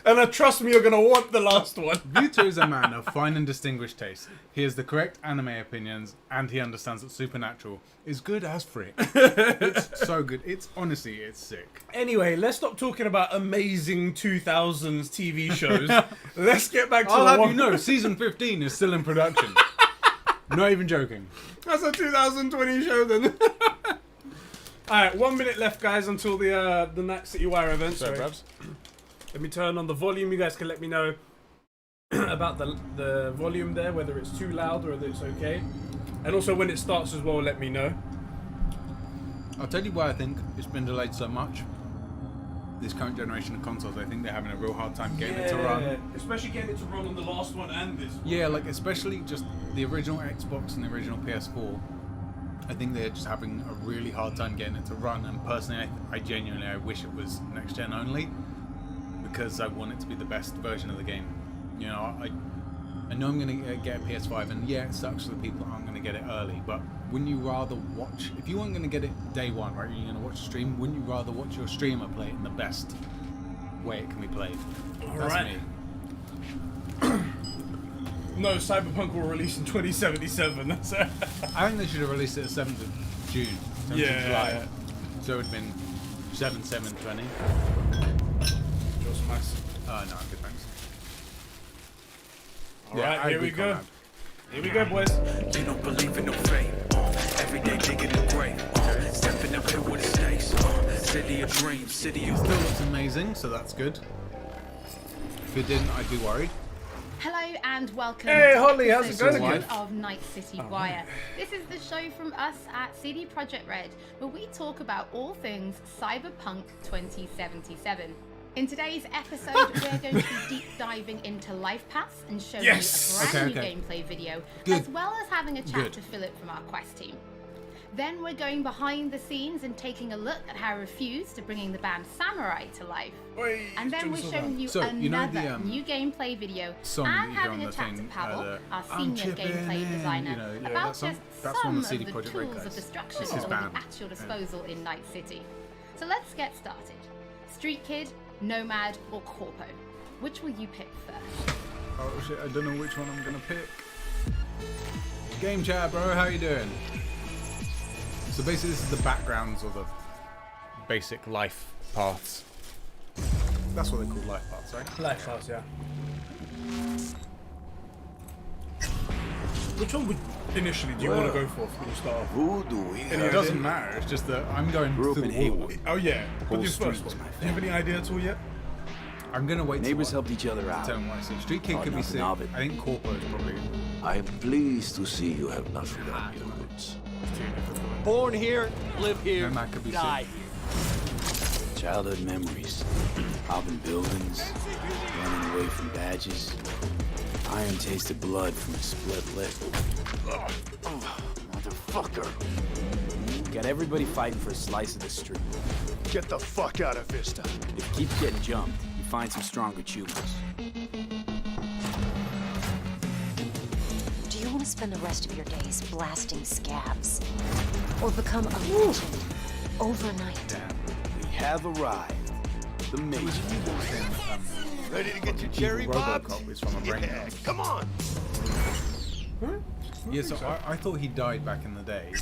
And trust me, you're going to want the last one. Vuto is a man of fine and distinguished taste. He has the correct anime opinions, and he understands that Supernatural is good as frick. It's so good. It's honestly, it's sick. Anyway, let's stop talking about amazing 2000s TV shows. Let's get back to I'll the have one. you know, season 15 is still in production. Not even joking. That's a 2020 show then. Alright, 1 minute left, guys, until the Night City Wire event. Sorry. Let me turn on the volume. You guys can let me know about the volume there, whether it's too loud or whether it's okay. And also when it starts as well, let me know. I'll tell you why I think it's been delayed so much. This current generation of consoles, I think they're having a real hard time getting it to run. Especially getting it to run on the last one and this one. Yeah, like especially just the original Xbox and the original PS4. I think they're just having a really hard time getting it to run. And personally, I genuinely wish it was next gen only, because I want it to be the best version of the game. You know, I know I'm going to get a PS5, and yeah, it sucks for the people that aren't going to get it early, but wouldn't you rather watch, if you weren't going to get it day one, right, you're going to watch a stream, wouldn't you rather watch your streamer play it in the best way it can be played? That's Alright. me. No, Cyberpunk will release in 2077. That's it. I think they should have released it the 7th of June, 7th of July. So it would have been 7/7/20. Just nice. No, I'm good, thanks. Alright, I here we agree, go. Conrad. Here we go, boys. You don't believe in no fate. Every day digging the grave. Stepping up here with the stakes. City of dreams, city of Still looks amazing, so that's good. If it didn't, I'd be worried. Hello and welcome Hey, to Holly, how's it episode going two again? of Night City Wire. This is the show from us at CD Projekt Red, where we talk about all things Cyberpunk 2077. In today's episode, we're going to be deep diving into Life Paths and showing Yes! you a brand new Okay. gameplay video, Good. as well as having a chat Good. to Philip from our quest team. Then we're going behind the scenes and taking a look at how Refused to bringing the band Samurai to life. Oi, And then we're showing you So, another you know the, new gameplay video song and that you hear having on a the chat to thing, Pavel, the our I'm senior chipping gameplay in, designer, you know, yeah, about that song? just That's some one of of the CD the Projekt Red tools of guys. destruction It's that his are band. at your disposal in Night City. So let's get started. Street Kid, Nomad, or Corpo? Which will you pick first? Oh shit, I don't know which one I'm gonna pick. Game chat, bro, how you doing? So basically this is the backgrounds or the basic life paths. That's what they're called, life paths, right? Life Paths, yeah. Which one would initially do you want to go for when you start off? Who do we And it doesn't matter, it's just that I'm going Grew up through in the wall. Haywood. Oh yeah, but Whole this first street was one. my Do you have any idea at all yet? I'm gonna wait Neighbors till helped each other out. tell them what I see. Street Kid Oh, could be nothing sick. of it. I think Corpo is probably I am pleased to see you have not forgotten your roots. Born here, live here, Nomad could be die sick. here. Childhood memories, hopping buildings, running away from badges, iron tasted blood from a split lip. Motherfucker. Got everybody fighting for a slice of the street. Get the fuck out of Vista. If you keep getting jumped, you find some stronger choosers. Do you want to spend the rest of your days blasting scabs? Or become a legend overnight? We have arrived. The Major. Ready to get your Evil cherry popped? Robocop is from a brain Yeah, dance. come on. Yeah, so I thought he died back in the day,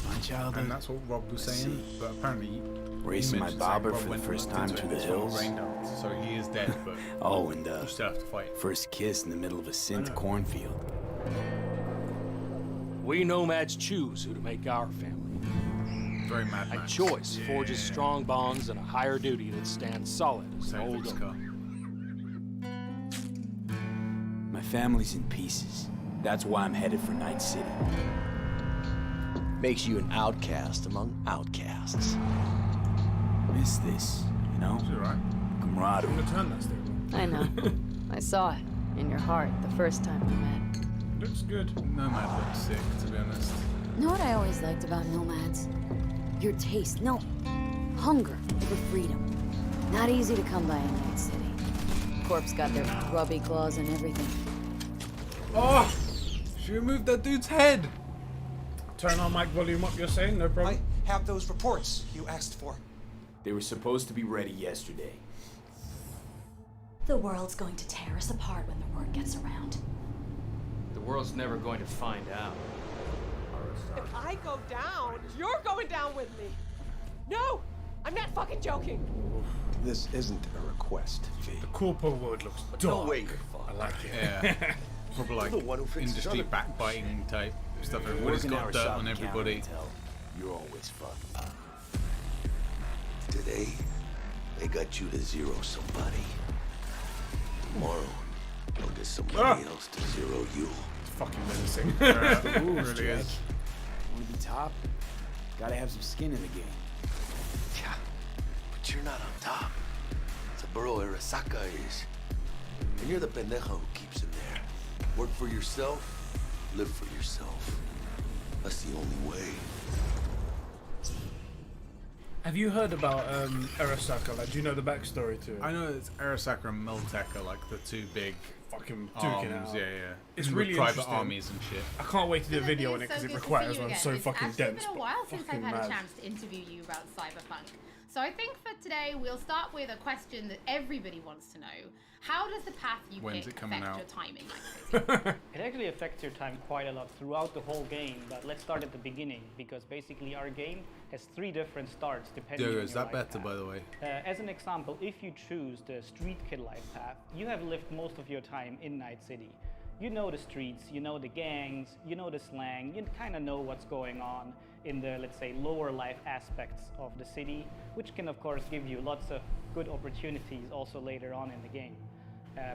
My childhood. and that's what Rob was saying, but apparently he Racing my mentioned saying bobber Rob for the went first into time it through the as well, hills. rain dance, so he is dead, but Oh, and you still have to fight. first kiss in the middle of a synth cornfield. We nomads choose who to make our family. Very Mad A Max. choice forges strong bonds and a higher duty that stands solid as an Same old thing's oak. car. My family's in pieces. That's why I'm headed for Night City. Makes you an outcast among outcasts. Miss this, you know? It's alright. Camaraderie. I'm gonna turn that stable. I know. I saw it in your heart the first time we met. Looks good. Nomad looks sick, to be honest. Know what I always liked about nomads? Your taste, no, hunger for freedom. Not easy to come by in Night City. Corpse got their grubby claws and everything. Oh! She removed that dude's head! Turn on mic volume up, you're saying? No problem. I have those reports you asked for. They were supposed to be ready yesterday. The world's going to tear us apart when the word gets around. The world's never going to find out. If I go down, you're going down with me. No! I'm not fucking joking. This isn't a request, V. The corpo word looks dark. Don't wait. I like it. Yeah. Probably like industry backbiting type stuff. Everybody's got dirt on everybody. You're always fun. Today, they got you to zero somebody. Tomorrow, they'll get somebody else to zero you. It's fucking menacing. Ooh, it really is. Want to be top? Gotta have some skin in the game. Yeah, but you're not on top. Saburo Arasaka is. And you're the pendejo who keeps him there. Work for yourself, live for yourself. That's the only way. Have you heard about Arasaka? Like, do you know the backstory to it? I know it's Arasaka and Melteka, like the two big fucking duking arms. out. Yeah. It's With really private interesting. armies and shit. I can't wait to do a video on It it because is it so good to requires see you one again. so It's fucking actually dense. been a while since I've fucking had mad. a chance to interview you about Cyberpunk. So I think for today we'll start with a question that everybody wants to know. How does the path you When's pick it coming affect out? your time in Night City? It actually affects your time quite a lot throughout the whole game, but let's start at the beginning, because basically our game has 3 different starts depending on Yo, your is that life better, path. by the way? As an example, if you choose the street kid life path, you have lived most of your time in Night City. You know the streets, you know the gangs, you know the slang, you kind of know what's going on in the, let's say, lower life aspects of the city, which can of course give you lots of good opportunities also later on in the game.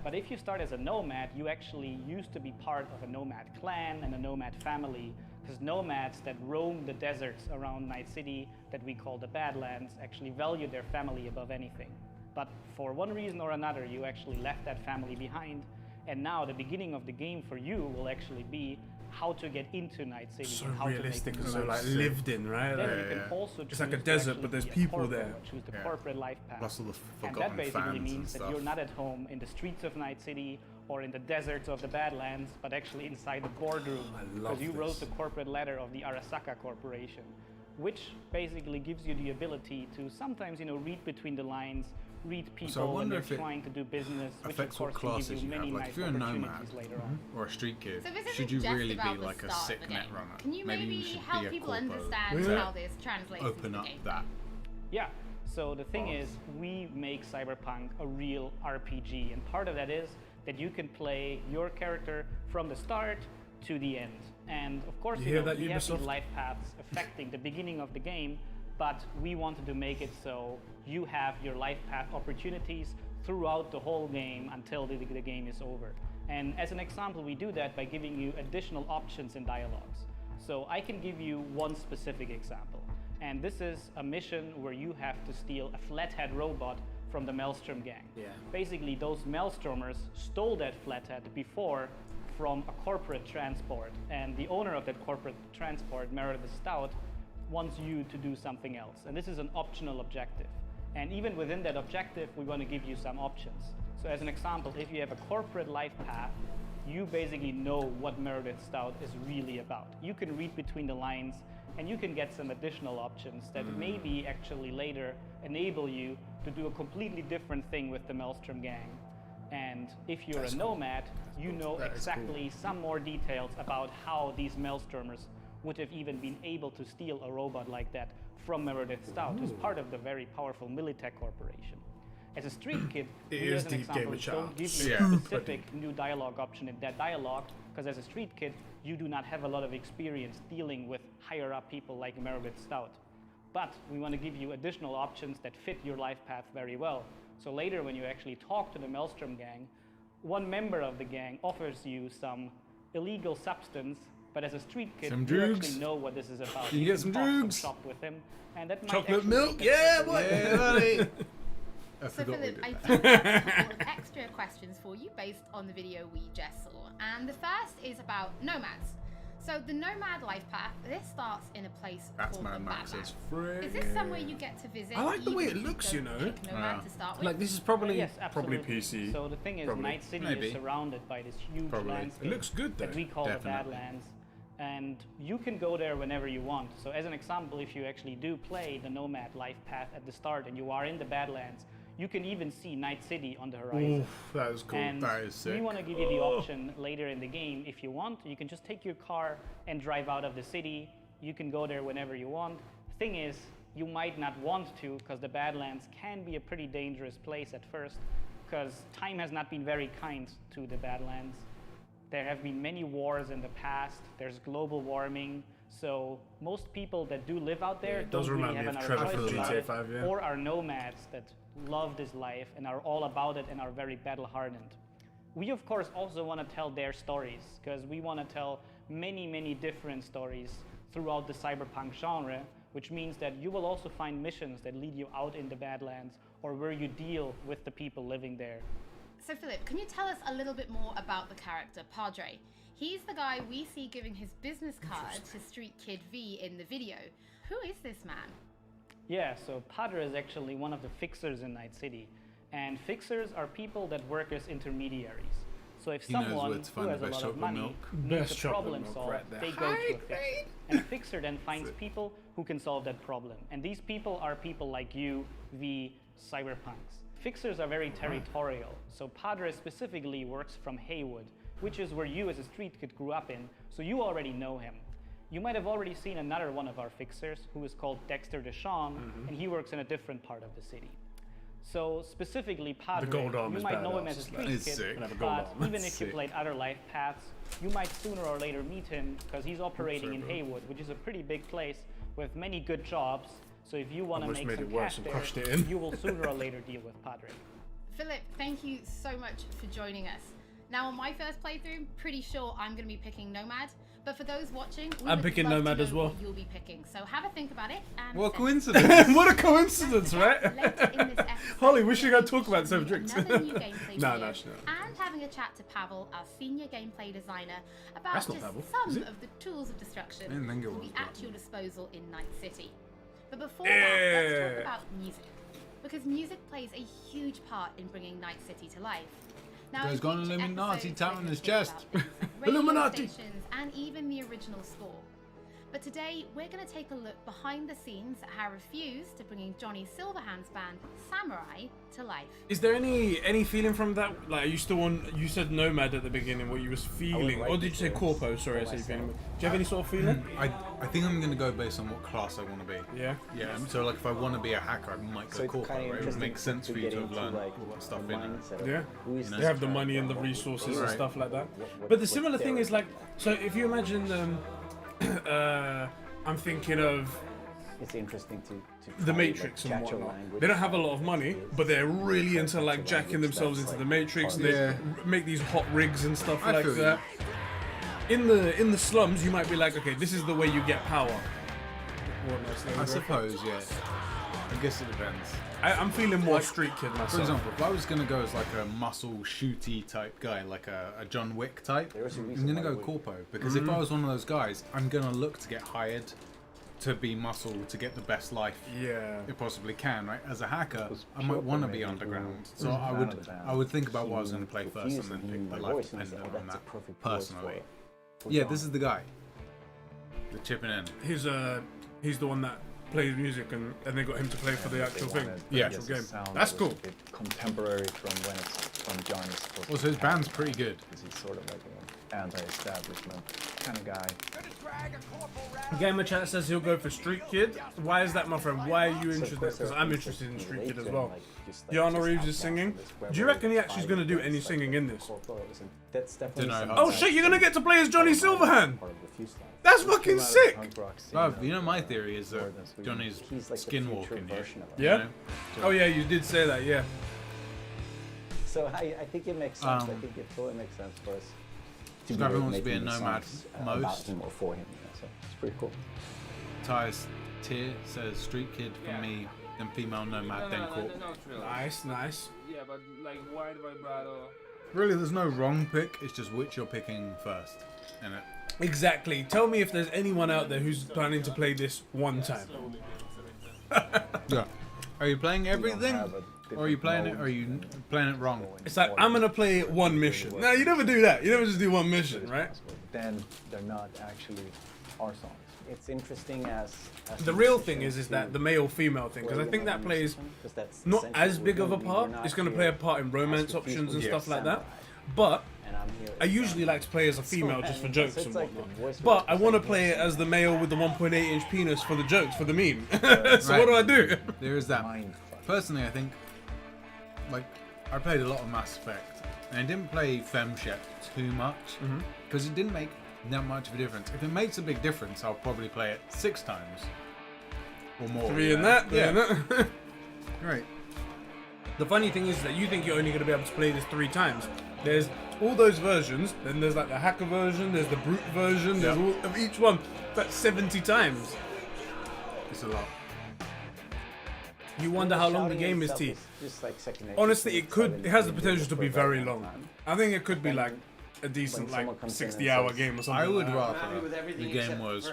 But if you start as a nomad, you actually used to be part of a nomad clan and a nomad family, because nomads that roam the deserts around Night City that we call the Badlands actually value their family above anything. But for one reason or another, you actually left that family behind, and now the beginning of the game for you will actually be how to get into Night City. So and how realistic to make and so moves. like lived in, right? Then Like, you can also it's like a choose to desert, actually but there's be a people corporate, there. Choose the Yeah. corporate life path. Plus all the And forgotten that basically fans and means that stuff. you're not at home in the streets of Night City or in the deserts of the Badlands, but actually inside the boardroom, because you wrote the corporate ladder of the Arasaka Corporation, which basically gives you the ability to sometimes, read between the lines, read people So I when wonder they're if it trying to do business, which of affects what course will give classes you you have. many Like nice if you're a nomad opportunities later on. or a street kid, So this should isn't you just really about be the like a start sick of the net game. runner? Can you Maybe maybe you should help be a people corpo. understand Yeah. how this translates Open into up the game? that. Yeah, so the thing is, we make Cyberpunk a real RPG, and part of that is that you can play your character from the start to the end. And of course, You hear that, we have these Ubisoft? life paths affecting the beginning of the game, but we wanted to make it so you have your life path opportunities throughout the whole game until the game is over. And as an example, we do that by giving you additional options in dialogues. So I can give you one specific example. And this is a mission where you have to steal a flathead robot from the Maelstrom gang. Yeah. Basically, those Maelstromers stole that flathead before from a corporate transport. And the owner of that corporate transport, Meredith Stout, wants you to do something else. And this is an optional objective. And even within that objective, we want to give you some options. So as an example, if you have a corporate life path, you basically know what Meredith Stout is really about. You can read between the lines, and you can get some additional options that maybe actually later enable you to do a completely different thing with the Maelstrom gang. And if you're a nomad, you know exactly some more details about how these Maelstromers would have even been able to steal a robot like that from Meredith Stout, who's part of the very powerful Militech Corporation. As a street kid, It we is as an deep game example of child. don't give you Yeah. a specific new dialogue option in that dialogue, because as a street kid, you do not have a lot of experience dealing with higher up people like Meredith Stout. But we want to give you additional options that fit your life path very well. So later when you actually talk to the Maelstrom gang, one member of the gang offers you some illegal substance, but as a street kid, Some you drugs. actually know what this is about. Can you get some talk, drugs? Shop with him, and that might Chocolate actually milk? make it Yeah, better boy. than Yeah, buddy. I So forgot we Philip, did I that. do have a couple of extra questions for you based on the video we just saw. And the first is about nomads. So the nomad life path, this starts in a place That's called Mad the Max's Badlands. Is this somewhere you get to visit? I like the way even it if looks, don't you know. pick nomad to start with? Like this is probably Yes, probably absolutely. PC. So the thing is, Probably. Night City Maybe. is surrounded by this huge Probably. landscape It looks good, though. that we call Definitely. the Badlands. And you can go there whenever you want. So as an example, if you actually do play the Nomad life path at the start and you are in the Badlands, you can even see Night City on the horizon. Oof, that is cool. And That is sick. we want to give you the option later in the game, if you want, you can just take your car and drive out of the city. You can go there whenever you want. Thing is, you might not want to, because the Badlands can be a pretty dangerous place at first, because time has not been very kind to the Badlands. There have been many wars in the past. There's global warming. So most people that do live out there it does don't really remind me have of another Trevor choice from about GTA it, 5, yeah. or are nomads that love this life and are all about it and are very battle hardened. We of course also want to tell their stories, because we want to tell many different stories throughout the cyberpunk genre, which means that you will also find missions that lead you out in the Badlands or where you deal with the people living there. So Philip, can you tell us a little bit more about the character Padre? He's the guy we see giving his business card to Street Kid V in the video. Who is this man? Yeah, so Padre is actually one of the fixers in Night City. And fixers are people that work as intermediaries. So if He knows someone where to find who the has a best lot of chocolate money milk. needs Best a chocolate problem milk solved, right there. they go to a fixer. And a fixer then finds people who can solve that problem. And these people are people like you, the cyberpunks. Fixers are very territorial. So Padre specifically works from Haywood, which is where you as a street kid grew up in, so you already know him. You might have already seen another one of our fixers who is called Dexter Deshawn, and he works in a different part of the city. So specifically Padre, gold arm you is might know him badass. as a street It's kid, sick. Have a gold but arm. even It's if you sick. played other life paths, you might sooner or later meet him because he's operating in Haywood, which is a pretty big place with many good jobs. So if you want to Almost make made some it worse cash and there, crushed it in. you will sooner or later deal with Padre. Philip, thank you so much for joining us. Now, on my first playthrough, pretty sure I'm going to be picking Nomad. But for those watching, we I'm would picking love to Nomad know as well. what you'll be picking. So have a think about it. And What send coincidence! What a coincidence, right? Later in this episode, Holly, we should go we'll talk about be some showing drinks. another new gameplay No, video she's not. and having a chat to Pavel, our senior gameplay designer, about That's not just Pavel, is some it? of the tools of destruction I didn't think it that will was, be but- at your disposal in Night City. But before that, let's talk about music. Because music plays a huge part in bringing Night City to life. Now, Guy's in got an future Illuminati episodes, tat we're on his gonna talk chest. about things like radio Illuminati. stations and even the original score. But today, we're going to take a look behind the scenes at how Refuse to bringing Johnny Silverhand's band Samurai to life. Is there any feeling from that? Like, are you still on? You said Nomad at the beginning. What you was feeling, or did you say Corpo? Sorry, I said feeling. Do you have any sort of feeling? I think I'm gonna go based on what class I want to be. Yeah. Yeah. So like, if I want to be a hacker, I might go So it's corpo. kinda Right? It would interesting make sense to for you get to have into, learned like, all that stuff the in it. mindset of Yeah, who is they this have the character money and the and resources and Right. stuff like that. what- But the what's similar thing their- is like, so if you imagine I'm thinking of It's interesting to the try, Matrix like, and chat your whatnot. language. They don't have a lot of money, but they're really into like jacking themselves into the Matrix. And they make these hot rigs and stuff I like feel you. that. In the slums, you might be like, okay, this is the way you get power. I suppose, yeah. I guess it depends. I'm feeling more Like, street kid myself. For example, if I was gonna go as like a muscle shooty type guy, like a John Wick type, I'm gonna go corpo because if I was one of those guys, I'm gonna look to get hired to be muscle to get the best life it possibly can, right? As a hacker, I might want to be underground, so I would think about what I was going to play first and then pick the life dependent on that personally. Yeah, this is the guy. The chipping in. He's the one that plays music and they got him to play for the actual thing, the actual game. That's cool. Contemporary from when it's from Johnny's. Also, his band's pretty good. He's sort of like an anti-establishment kind of guy. Gamer chat says he'll go for Street Kid. Why is that, my friend? Why are you interested? Because I'm interested in Street Kid as well. Keanu Reeves is singing. Do you reckon he actually is going to do any singing in this? Oh shit, you're going to get to play as Johnny Silverhand! That's fucking sick! Bruv, you know my theory is that Johnny's skinwalking here. Yeah? You know? Oh yeah, you did say that, yeah. So I think it makes sense. I think it totally makes sense for us. So everyone wants to be a making these nomad songs, most. about him or for him, so it's pretty cool. Ty's Tier says Street Kid for me then female nomad, then corp. Nice. Yeah, but like, why vibrato? Really, there's no wrong pick. It's just which you're picking first. Innit? Exactly. Tell me if there's anyone out there who's planning to play this one time. Yeah. Are you playing everything? Or are you playing it? Or are you playing it wrong? It's like, I'm gonna play one mission. No, you never do that. You never just do one mission, right? Then they're not actually our songs. It's interesting as the real thing is that the male-female thing, because I think that plays not as big of a part. It's going to play a part in romance options and stuff like that. But I usually like to play as a female just for jokes and whatnot. But I want to play it as the male with the 1.8-inch penis for the jokes, for the meme. So what do I do? There is that. Personally, I think, like, I played a lot of Mass Effect, and I didn't play FemShep too much, because it didn't make that much of a difference. If it makes a big difference, I'll probably play it 6 times or more. 3 in that, yeah. Right. The funny thing is that you think you're only going to be able to play this 3 times. There's all those versions, then there's like the hacker version, there's the brute version, there's all of each one. That's 70 times. It's a lot. You wonder how long the game is, T. Honestly, it has the potential to be very long. I think it could be like a decent, like, 60-hour game or something. I would like rather the game was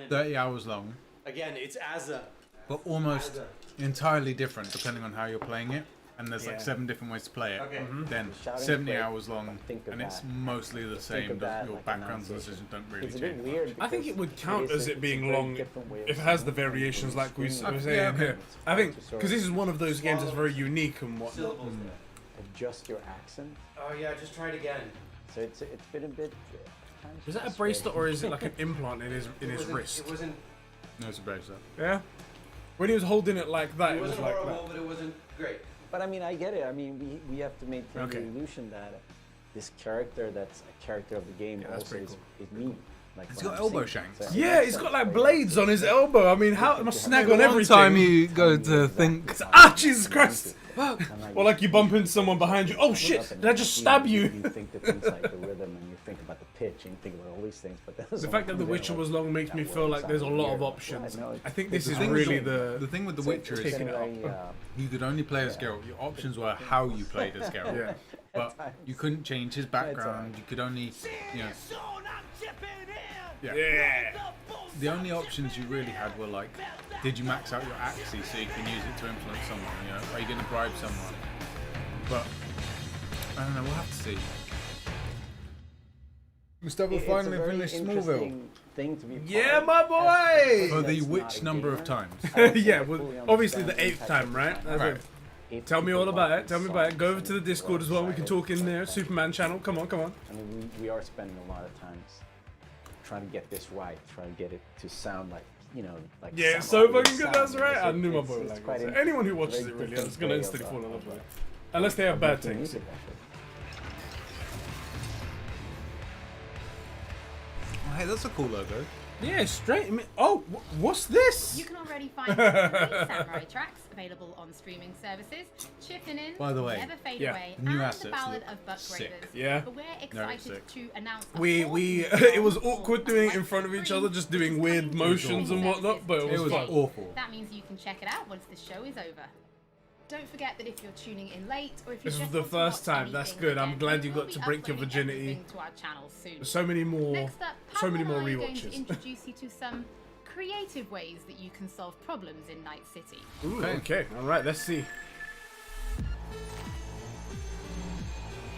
30 hours long. Again, it's Azza. But almost entirely different depending on how you're playing it. And there's like 7 different ways to play it. Okay. Then 70 hours long, and it's mostly the same. Your backgrounds and decisions don't really change. I think it would count as it being long if it has the variations like we were saying here. I think, because this is one of those games that's very unique and whatnot. Adjust your accent. Oh yeah, just try it again. So it's been a bit. Is that a bracelet or is it like an implant in his wrist? It wasn't. No, it's a bracelet. Yeah. When he was holding it like that, It it was wasn't like horrible, that. but it wasn't great. But I mean, I get it. I mean, we have to maintain Okay. the illusion that this character that's a character of the game also is me. Like It's when got I'm elbow singing. shanks. So Yeah, he's got like blades on his elbow. I mean, how must snag on everything. One time you go to think, Jesus Christ! Or like you bump into someone behind you. Oh shit! Did I just stab you? You think the things like the rhythm, and you think about the pitch, and you think about all these things. But The fact that The Witcher was long makes me feel like there's a lot of options. I think this is really the thing with The Witcher is taking it up. you could only play as Geralt. Your options were how you played as Geralt. Yeah. But you couldn't change his background. You could only, you know. Yeah. The only options you really had were like, did you max out your axes so you can use it to influence someone? You know, are you going to bribe someone? But I don't know. We'll have to see. Mustafa finally finished Smallville. Thing to be Yeah, my boy! For the which number of times? Yeah, well, obviously the 8th time, right? That's Right. it. Tell me all about it. Tell me about it. Go over to the Discord as well. We can talk in there. Superman channel. Come on, come on. I mean, we are spending a lot of times trying to get this right, trying to get it to sound like, you know, like. Yeah, it's so fucking good. That's right. I knew my boy would like it. Anyone who watches it really is gonna instantly fall in love with it, unless they have bad things. Oh, hey, that's a cool logo. Yeah, straight. Oh, what's this? You can already find Samurai tracks available on streaming services. Chipping in, By the way, Never Fade yeah, Away, the new and assets The Ballad look of Buck sick. Raiders. Yeah. But we're Very excited sick. to announce a We it was awkward doing it in front of each other, just doing weird motions and whatnot, but it was fun. awful. That means you can check it out once the show is over. Don't forget that if you're tuning in late or if you This was just the want to first watch time. That's anything good. I'm again, glad you we'll got be to break your uploading virginity. everything to our channel soon. There's so many more, Next up, so many Pablo more and I are going to rewatches. introduce you to some creative ways that you can solve problems in Night City. Ooh, okay, all right, let's see.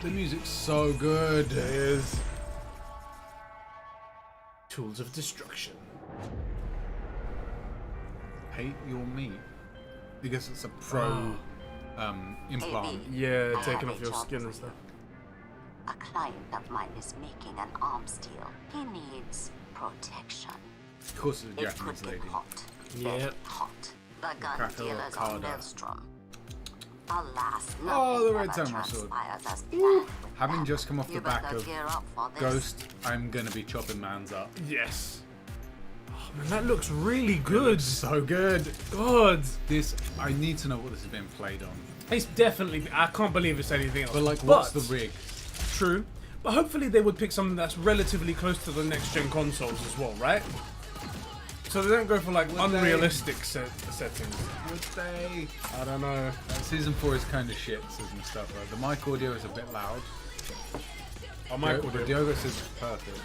The music's so good. It is. Tools of destruction. Hate your meat. Because it's a pro implant. Yeah, taking off your skin and stuff. A client of mine is making an arms deal. He needs protection. Of course, it's a Japanese lady. Yeah. Hot. The gun Kratos dealers Okada. on Maelstrom. Alas, Oh, the nothing red ever samurai sword. transpires as planned. Having just come off the You back better of gear up for this. Ghost, I'm gonna be chopping mans up. Yes. Oh man, that looks really good. So good. God. This, I need to know what this is being played on. It's definitely. I can't believe it's anything else. But like, what's the rig? True. But hopefully they would pick something that's relatively close to the next gen consoles as well, right? So they don't go for like Would they? unrealistic settings. Would they? I don't know. Season 4 is kind of shit, says and stuff. Right? The mic audio is a bit loud. Oh, mic audio. But Diogo says it's perfect.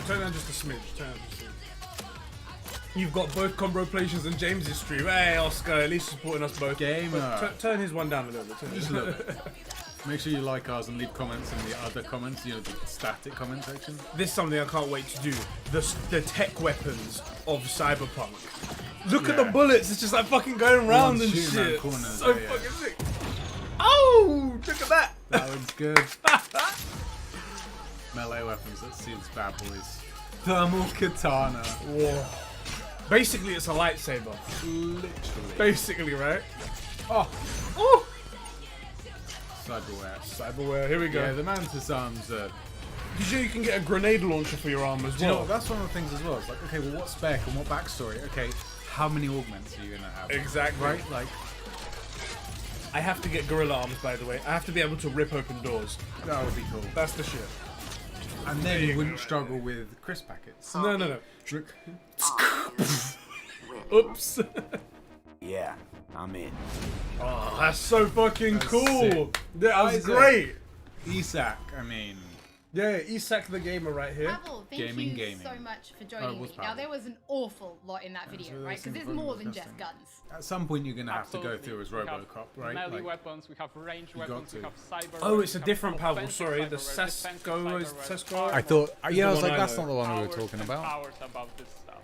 Turn down just a smidge. Turn down just a smidge. You've got both Combroplations and James's stream. Hey, Oscar, at least supporting us both. Gamer. Turn his one down a little bit. Just a little bit. Make sure you like ours and leave comments in the other comments, you know, the static comment section. This is something I can't wait to do. The tech weapons of Cyberpunk. Look at the bullets. It's just like fucking going around and shit. So fucking sick. Oh, look at that. That looks good. Melee weapons. Let's see these bad boys. Thermal katana. Whoa. Basically, it's a lightsaber. Literally. Basically, right? Oh. Cyberware. Here we go. Yeah, the Mantis arms are... Did you can get a grenade launcher for your arm as well? Do you know what? That's one of the things as well. It's like, okay, well, what spec and what backstory? Okay, how many augments are you going to have? Exactly. Right? Like... I have to get gorilla arms, by the way. I have to be able to rip open doors. That would be cool. That's the shit. And then you wouldn't struggle with crisp packets. No. Oops. Yeah, I'm in. Oh, that's so fucking cool. Sick. That was Isaac. great. Isak, I mean... Yeah, Isak the gamer right here. Pavel, thank you so much for joining me. Now, there was an awful lot in that video, right? Because there's more than just guns. At some point, you're going to have to go through as Robocop, right? Melee weapons, we have range weapons, we have cyber. Oh, it's a different Pavel. Sorry, the Sesko. I thought... Yeah, I was like, that's not the one we were talking about. About this stuff.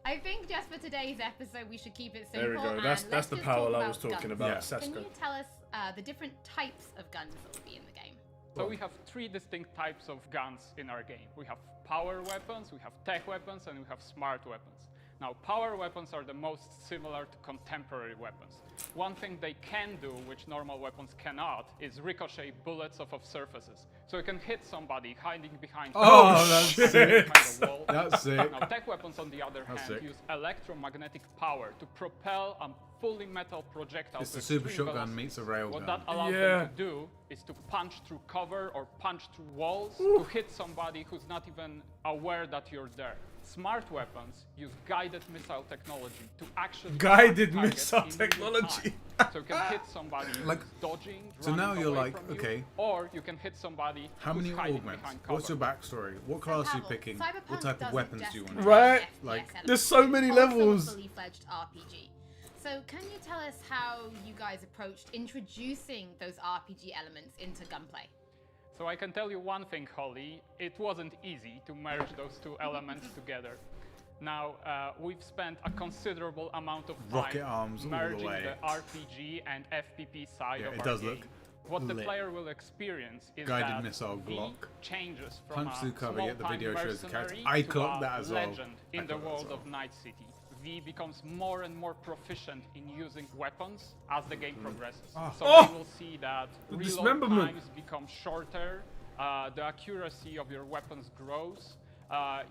I think just for today's episode, we should keep it simple. There we go. And That's let's the just Pavel talk I was talking about. Yeah. Sesko. Can you tell us the different types of guns that will be in the game? So we have 3 distinct types of guns in our game. We have power weapons, we have tech weapons, and we have smart weapons. Now, power weapons are the most similar to contemporary weapons. One thing they can do, which normal weapons cannot, is ricochet bullets off of surfaces. So you can hit somebody hiding behind that's sick. behind a wall. That's sick. Now, tech weapons, on the other hand, use electromagnetic power to propel a fully metal projectile. It's to the super extreme shotgun velocity. meets a railgun. What that allows them to do is to punch through cover or punch through walls to hit somebody who's not even aware that you're there. Smart weapons use guided missile technology to actually Guided target missile in real technology. time. So you can hit somebody Like, who's dodging, so now running you're away like, from you, okay, or you can hit somebody how who's many hiding augments? behind cover. What's your backstory? What class are you Pavel, picking? Cyberpunk What type of doesn't weapons just do you want? contain Right? FPS Like, elements. There's so many It's also levels. a fully fledged RPG. So can you tell us how you guys approached introducing those RPG elements into gunplay? So I can tell you one thing, Holly. It wasn't easy to merge those 2 elements together. Now, we've spent a considerable amount of time Rocket arms all the merging way. the RPG and FPP side of it our does game. look What the lit. player will experience is Guided that missile V Glock. changes from Punch a through cover, yet the small-time video shows the character. mercenary I to clocked a that as well. legend I in the clocked that as world well. of Night City. V becomes more and more proficient in using weapons as the game progresses. So you will see that The reload dismemberment. times become shorter, the accuracy of your weapons grows,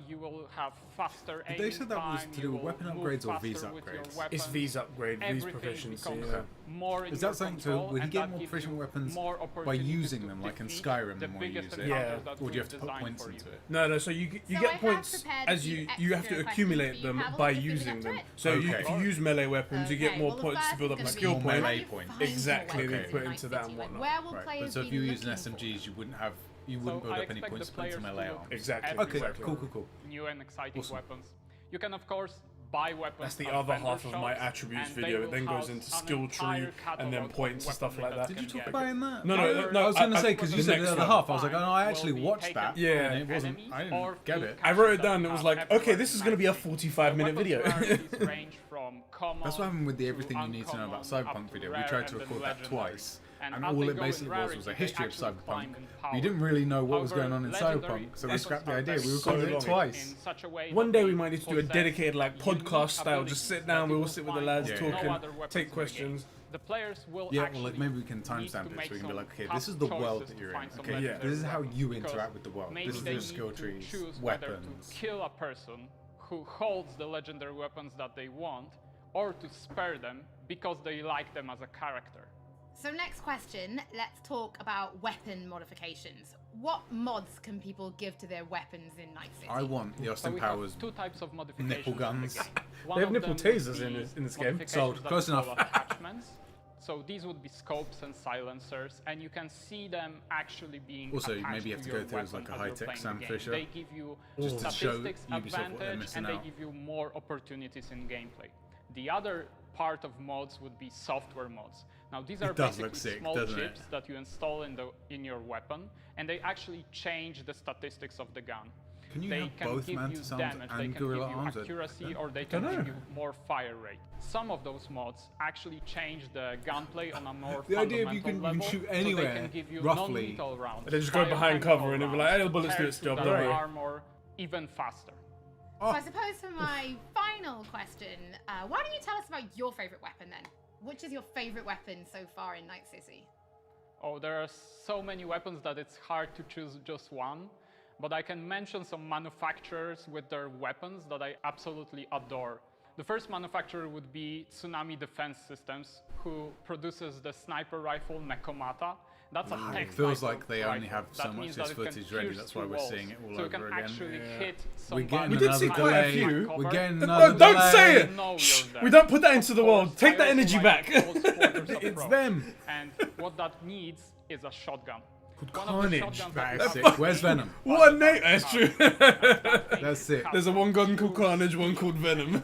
you will have faster aiming They said that was time, to you do with will weapon move upgrades or faster V's with your upgrades? weapons. It's V's upgrade, V's Everything proficiency. becomes Yeah. more in Is your that something to, control, will you and get that more gives proficient you weapons more by opportunities using to them, like in defeat Skyrim, the the more you biggest use it? encounters that Or do you have we've to put designed points for you. into it? No, so you So I get have points prepared as a you few have to extra accumulate questions for you, them Pavel, by just to using build up them. to it. So if you use melee weapons, you get Okay, more well, the points to first build up is a gonna skill be point. how melee you points. find Exactly, your they weapons put in into Night that City. and Like, whatnot. where will Right, players but so if be you use an looking for? SMGs, you wouldn't So build I up any expect points the to put into players melee to arms. Exactly. Okay, exactly. cool. New and exciting Awesome. weapons. You can, of course, buy weapons. That's the at other vendor half of my shops, attributes and they video. It will then goes house into an skill tree entire and then catalog of points and stuff like weaponry that. Did you can talk get. about in that? No, I was going to say, because you the said the next other one. half. I was like, oh, no, I actually will be watched taken that. Yeah. And it wasn't, Enemies I or didn't get field it. I wrote it caches down. that It was have like, okay, everywhere this is in going to be a Night City. 45-minute The video. weapons varieties range from common That's what happened with the to everything you need to know about uncommon, up Cyberpunk to video. We rare tried to and then record that legendary. twice. And And as all they it go in basically was a rarity, history they of actually Cyberpunk. climb in power. We didn't really know what was However, going on in legendary Cyberpunk, so we weapons scrapped the are idea. We very recorded so it long. twice. in such a way One that day we they might need to do a possess dedicated like unique podcast style. Just abilities sit that down. you We all will sit with the find lads, with talk no and other weapons take in the game. questions. The players will Yeah, actually well, like maybe we can need timestamp to it make so we can be some like, okay, tough this is the world choices that to you're in. find some Okay, legendary this is how you weapons, interact with the world. maybe This is they your need skill to trees, choose whether weapons. to kill a person who holds the legendary weapons that they want, or to spare them because they like them as a character. So next question, let's talk about weapon modifications. What mods can people give to their weapons in Night City? I want the Austin we Powers have two types of modifications nipple guns. in the game. They One have of nipple them would tasers in be this game. modifications Sold. that Close we enough. call attachments. So these would be scopes and silencers, and you can see them actually being Also, attached maybe you have to your go through as weapon like a you're high-tech playing Sam the game. Fisher. They give you Just to show statistics Ubisoft what they're advantage, missing and they out. give you more opportunities in gameplay. The other part of mods would be software mods. Now these are does look basically sick, small doesn't chips it? that you install in your weapon, and they actually change the statistics of the gun. Can you They have can both give you Mantis arms damage, they and can give gorilla you arms? accuracy, or they can Dunno. give you more fire rate. Some of those mods actually change the gunplay on a more The idea fundamental of you can level, shoot so they anywhere, can give you roughly. non-lethal rounds, They just go behind cover and they'll be like, "Hey, the bullets do its job, don't worry." Armor even faster. So I suppose for my final question, why don't you tell us about your favorite weapon then? Which is your favorite weapon so far in Night City? Oh, there are so many weapons that it's hard to choose just one. But I can mention some manufacturers with their weapons that I absolutely adore. The first manufacturer would be Tsunami Defense Systems, who produces the sniper rifle Nekomata. That's a tech It feels sniper like they rifle. only have so That much means this that it can footage ready. pierce That's why through we're walls. seeing it all so over it can again. actually hit We're somebody. getting We did see another quite a delay. few. We're getting No, another don't delay. say it. No, Shh, you're we there. don't put that into the Of world. course, Take I that also energy like back. close quarters It's approach. them. And what that needs is a shotgun. One of the Carnage. shotguns That that is we sick. have Where's Venom? What a name! That's true. That's it. There's a one gun called Carnage, one called Venom.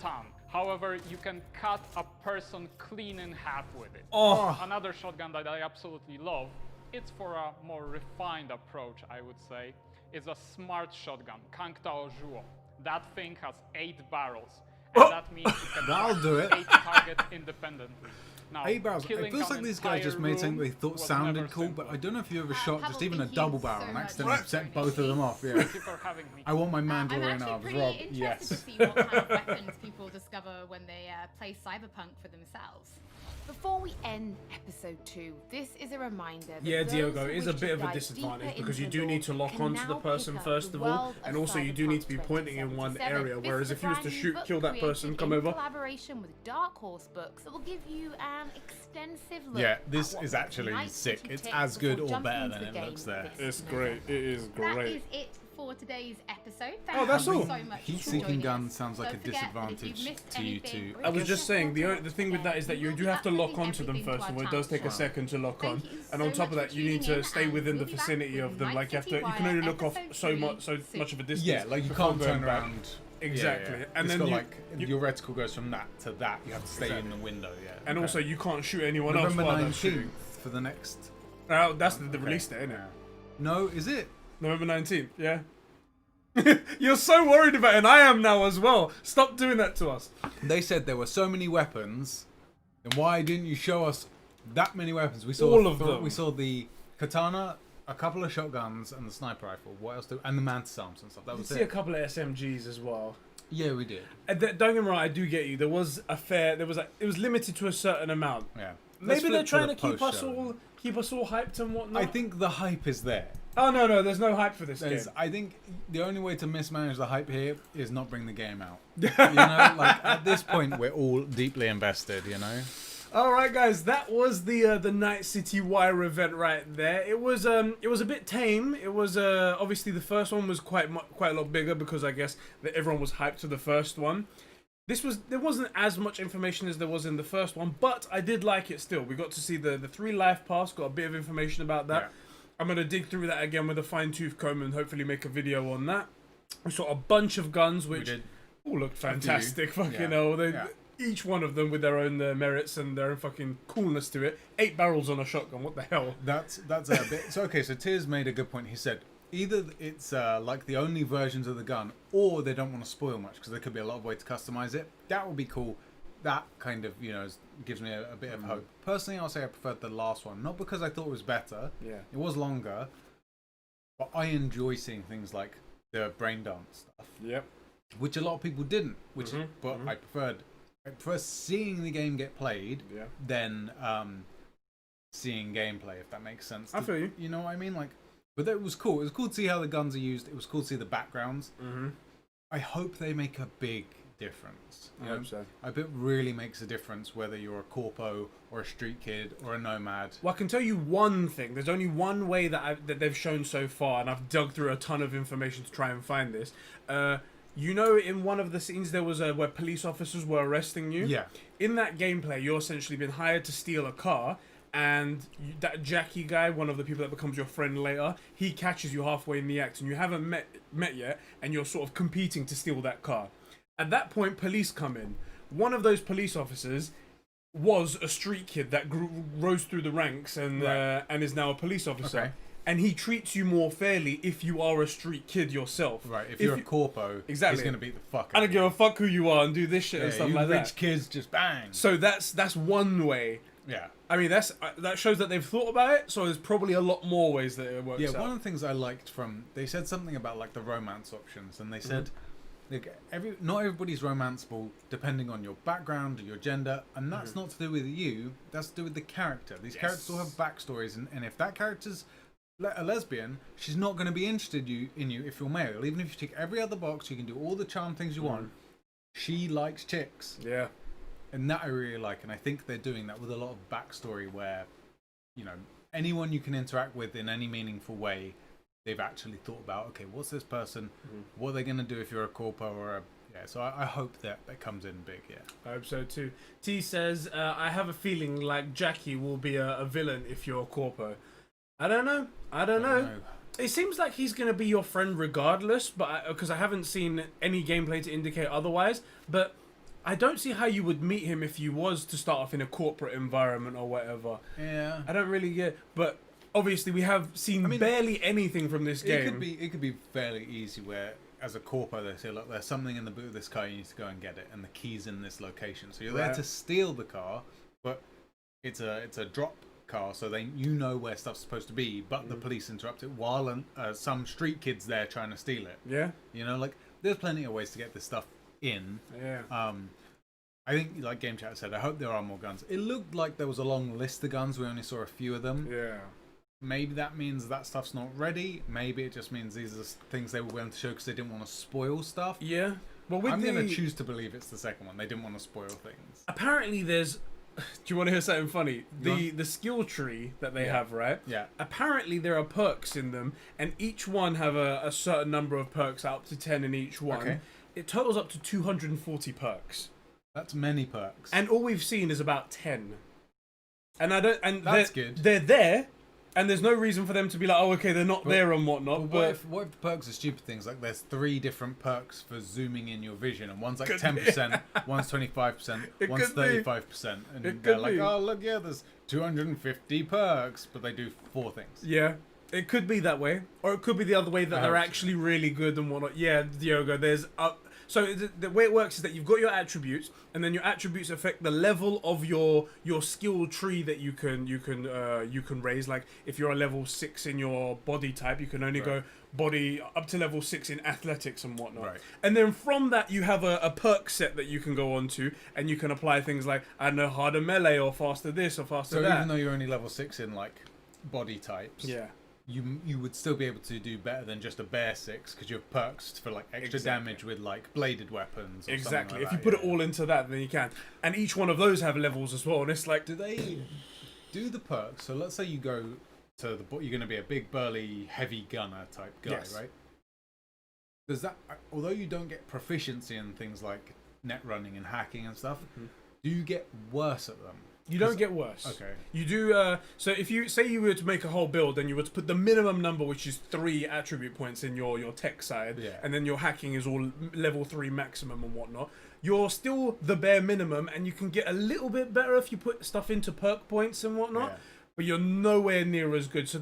ton. However, you can cut a person clean in half with it. Oh. Another shotgun that I absolutely love, it's for a more refined approach, I would say, is a smart shotgun, Kangtao Zhuo. That thing has 8 barrels, and that means you can That'll do it. 8 targets independently. Now, 8 barrels. It killing feels an like these guys just entire made something room they thought was sounded never cool, simple. but I don't know if you ever shot just Pavel, even a thank double you barrel so and much accidentally for set joining both of them me. off. Yeah. Thank you for having me. I want my I'm Mandalorian actually arms, pretty Rob. interested Yes. to see what kind of weapons people discover when they play Cyberpunk for themselves. Before we end episode 2, this is a reminder that Yeah, those Diogo, who it is a wish bit to of a dive disadvantage deeper because you into do the need to lore lock can onto the now person pick up first the of all, world and of also you do need to be Cyberpunk pointing in one 2077. area, This whereas is a if you was to brand new shoot, book kill that person, created come in over. collaboration with Dark Horse Books that will give you an extensive look Yeah, this at what is makes actually Night sick. City It's tick as good before or jumping better into than the it game looks there. It's November. great. It is That great. is it for today's episode. Oh, Thank that's you all. so much for Heat-seeking joining gun us. sounds like a Don't forget that if you've disadvantage missed to you anything, two. I was just saying, the Once thing with that is that you do have to lock onto them first of all. It does take a second to lock on, and on top of that, you need to stay within the vicinity of them. Like you have to, you can only look off so much of a distance. Yeah, like you before can't going turn back. around. Exactly, Yeah. and It's then got you, like your reticle goes from that to that. You have to stay in the window. Yeah. and also you can't shoot anyone November else while they're 19th shooting. for the next. That's the release date, isn't it? No, is it? November 19th. Yeah. You're so worried about it, and I am now as well. Stop doing that to us. They said there were so many weapons, then why didn't you show us that many weapons? We saw All of them. We saw the katana, a couple of shotguns, and the sniper rifle. What else? And the mantis arms and stuff. That You was see it. a couple of SMGs as well. Yeah, we did. Don't get me wrong, I do get you. There was a fair. It was limited to a certain amount. Yeah. Maybe they're Let's flip trying to to the keep us post-show. all hyped and whatnot. I think the hype is there. Oh no, there's no hype for this game. I think the only way to mismanage the hype here is not bring the game out. You know, like at this point we're all deeply invested. You know. All right, guys, that was the Night City Wire event right there. It was a bit tame. It was obviously the first one was quite a lot bigger because I guess that everyone was hyped to the first one. There wasn't as much information as there was in the first one, but I did like it still. We got to see the 3 life paths, got a bit of information about that. Yeah. I'm gonna dig through that again with a fine-tooth comb and hopefully make a video on that. We saw a bunch of guns which all looked fantastic. Fucking hell, each one of them with their own merits and their own fucking coolness to it. 8 barrels on a shotgun. What the hell? That's a bit. So okay, so Tiers made a good point. He said either it's like the only versions of the gun, or they don't want to spoil much because there could be a lot of way to customize it. That would be cool. That kind of gives me a bit of hope. Personally, I'll say I preferred the last one, not because I thought it was better. Yeah, it was longer, but I enjoy seeing things like the brain dance stuff. Yep. Which a lot of people didn't. I prefer seeing the game get played than seeing gameplay, if that makes sense. I feel you. You know what I mean? Like, but it was cool. It was cool to see how the guns are used. It was cool to see the backgrounds. I hope they make a big difference. I hope so. I bet really makes a difference whether you're a corpo or a street kid or a nomad. Well, I can tell you one thing. There's only one way that they've shown so far, and I've dug through a ton of information to try and find this. In one of the scenes there was where police officers were arresting you. Yeah. In that gameplay, you're essentially been hired to steal a car, and that Jackie guy, one of the people that becomes your friend later, he catches you halfway in the act, and you haven't met yet, and you're sort of competing to steal that car. At that point, police come in. One of those police officers was a street kid that rose through the ranks and is now a police officer. Okay. And he treats you more fairly if you are a street kid yourself. Right, if you're a corpo, exactly, he's going to beat the fuck out I don't give a fuck who you are and do this shit and stuff like that. Rich kids just bang. So that's one way. Yeah. I mean, that shows that they've thought about it, so there's probably a lot more ways that it works out. Yeah, one of the things I liked they said something about like the romance options, and they said not everybody's romanceable depending on your background or your gender, and that's not to do with you, that's to do with the character. These characters all have backstories, and if that character's a lesbian, she's not going to be interested in you if you're male. Even if you tick every other box, you can do all the charm things you want, she likes chicks. Yeah. And that I really like, and I think they're doing that with a lot of backstory where, anyone you can interact with in any meaningful way, they've actually thought about, okay, what's this person? What are they going to do if you're a corpo or a... Yeah, so I hope that comes in big, yeah. I hope so too. T says, I have a feeling like Jackie will be a villain if you're a corpo. I don't know. It seems like he's going to be your friend regardless, but because I haven't seen any gameplay to indicate otherwise, but I don't see how you would meet him if you was to start off in a corporate environment or whatever. Yeah. I don't really get, but obviously we have seen barely anything from this game. It could be fairly easy where, as a corpo, they say, look, there's something in the boot of this car, you need to go and get it, and the key's in this location. So you're there to steal the car, but it's a drop car, so you know where stuff's supposed to be, but the police interrupt it while some street kid's there trying to steal it. Yeah. There's plenty of ways to get this stuff in. Yeah. I think, like Game Chat said, I hope there are more guns. It looked like there was a long list of guns. We only saw a few of them. Yeah. Maybe that means that stuff's not ready. Maybe it just means these are things they were willing to show because they didn't want to spoil stuff. Yeah. Well, I'm going to choose to believe it's the second one. They didn't want to spoil things. Apparently there's... Do you want to hear something funny? The skill tree that they have, right? Yeah. Apparently there are perks in them, and each one have a certain number of perks, up to 10 in each one. Okay. It totals up to 240 perks. That's many perks. And all we've seen is about 10. And that's good. They're there, and there's no reason for them to be like, oh, okay, they're not there and whatnot. But what if the perks are stupid things? Like there's 3 different perks for zooming in your vision, and one's like 10%, one's 25%, one's 35%, and they're like, oh look, yeah, there's 250 perks, but they do 4 things. Yeah. It could be that way, or it could be the other way that they're actually really good and whatnot. Yeah, Diogo, there's... So the way it works is that you've got your attributes, and then your attributes affect the level of your skill tree that you can raise. Like if you're a level 6 in your body type, you can only go body up to level 6 in athletics and whatnot. Right. And then from that you have a perk set that you can go on to, and you can apply things like, I don't know, harder melee or faster this or faster that. So even though you're only level 6 in like body types, yeah, you would still be able to do better than just a bare 6 because you have perks for like extra damage with like bladed weapons. Or exactly. Like if you put it all into that, then you can. And each one of those have levels as well. And it's like, do they do the perks? So let's say you go to you're going to be a big burly heavy gunner type guy, right? Does that, although you don't get proficiency in things like net running and hacking and stuff, do you get worse at them? You don't get worse. Okay. You do. So if you say you were to make a whole build, then you were to put the minimum number, which is 3 attribute points in your tech side, and then your hacking is all level 3 maximum and whatnot. You're still the bare minimum, and you can get a little bit better if you put stuff into perk points and whatnot. Yeah. But you're nowhere near as good. So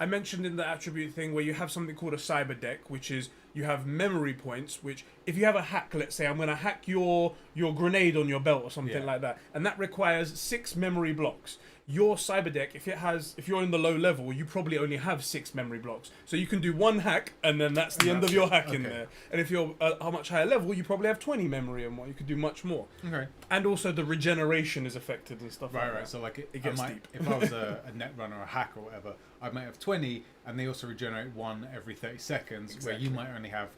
I mentioned in the attribute thing where you have something called a cyber deck, which is you have memory points, which if you have a hack, let's say I'm going to hack your grenade on your belt or something like that, and that requires 6 memory blocks. Your cyber deck, if you're in the low level, you probably only have 6 memory blocks. So you can do 1 hack, and then that's the end of your hack in there. And if you're a much higher level, you probably have 20 memory and what you could do much more. Okay. And also the regeneration is affected and stuff like that. Right. So like it gets deep. If I was a net runner or a hack or whatever, I might have 20, and they also regenerate 1 every 30 seconds, where you might only have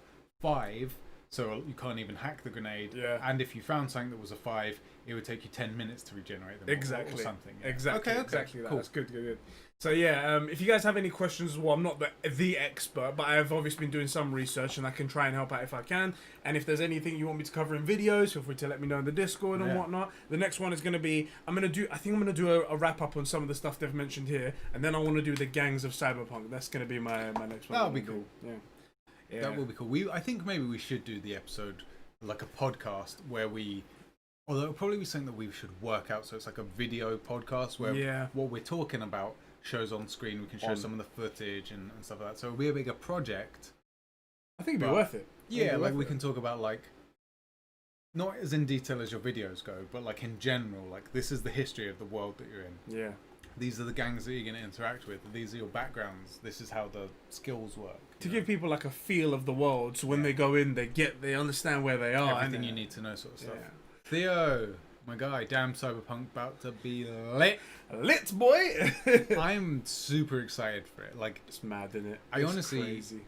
5. so you can't even hack the grenade. Yeah. And if you found something that was a 5, it would take you 10 minutes to regenerate them. Exactly. Or something. Yeah. Exactly. Okay. Exactly. That. Cool. That's good. So yeah, if you guys have any questions, well, I'm not the expert, but I've obviously been doing some research, and I can try and help out if I can. And if there's anything you want me to cover in videos, feel free to let me know in the Discord and whatnot. The next one is going to be, I think I'm going to do a wrap up on some of the stuff they've mentioned here, and then I want to do the gangs of Cyberpunk. That's going to be my next one. That'll be cool. Yeah. That will be cool. I think maybe we should do the episode like a podcast where we, although it'll probably be something that we should work out. So it's like a video podcast where what we're talking about shows on screen. We can show some of the footage and stuff like that. So it'll be a bigger project. I think it'd be worth it. Yeah, like we can talk about like, not as in detail as your videos go, but like in general, like this is the history of the world that you're in. Yeah. These are the gangs that you're going to interact with. These are your backgrounds. This is how the skills work. To give people like a feel of the world, so when they go in, they understand where they are. Everything you need to know, sort of stuff. Theo, my guy, damn Cyberpunk about to be lit. Lit, boy! I'm super excited for it. Like, it's mad, isn't it? I It's honestly, crazy.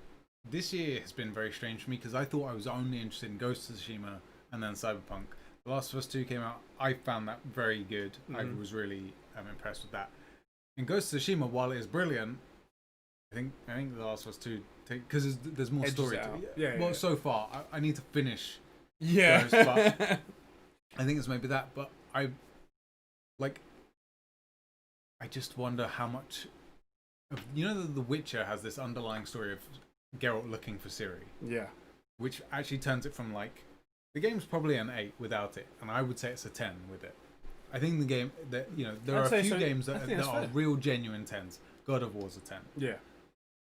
This year has been very strange for me because I thought I was only interested in Ghost of Tsushima and then Cyberpunk. The Last of Us 2 came out. I found that very good. I was really impressed with that. In Ghost of Tsushima, while it is brilliant, I think The Last of Us 2, because there's more Edges story it to out. it. Yeah, well, yeah. so far, I need to finish. Yeah. Ghost, but I think it's maybe that. But I just wonder how much. The Witcher has this underlying story of Geralt looking for Ciri. Yeah. Which actually turns it from like, the game's probably an 8 without it, and I would say it's a 10 with it. I think the game that there are a few games that are real genuine 10s. God of War's a 10. Yeah.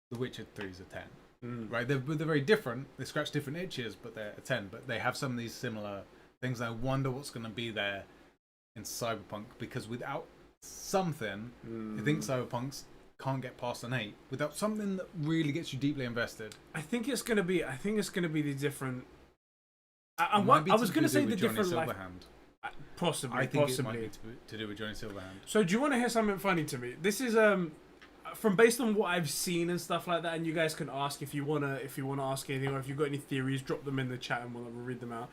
The Witcher 3's a 10. Right? They're very different. They scratch different itches, but they're a 10. But they have some of these similar things. I wonder what's going to be there in Cyberpunk, because without something, I think Cyberpunk's can't get past an 8 without something that really gets you deeply invested. I think it's gonna be the different. I It might be was gonna to say do the with Johnny different like, Silverhand. possibly. I think possibly. it might be to do with Johnny Silverhand. So do you want to hear something funny to me? This is from based on what I've seen and stuff like that, and you guys can ask if you wanna ask anything, or if you've got any theories, drop them in the chat and we'll read them out.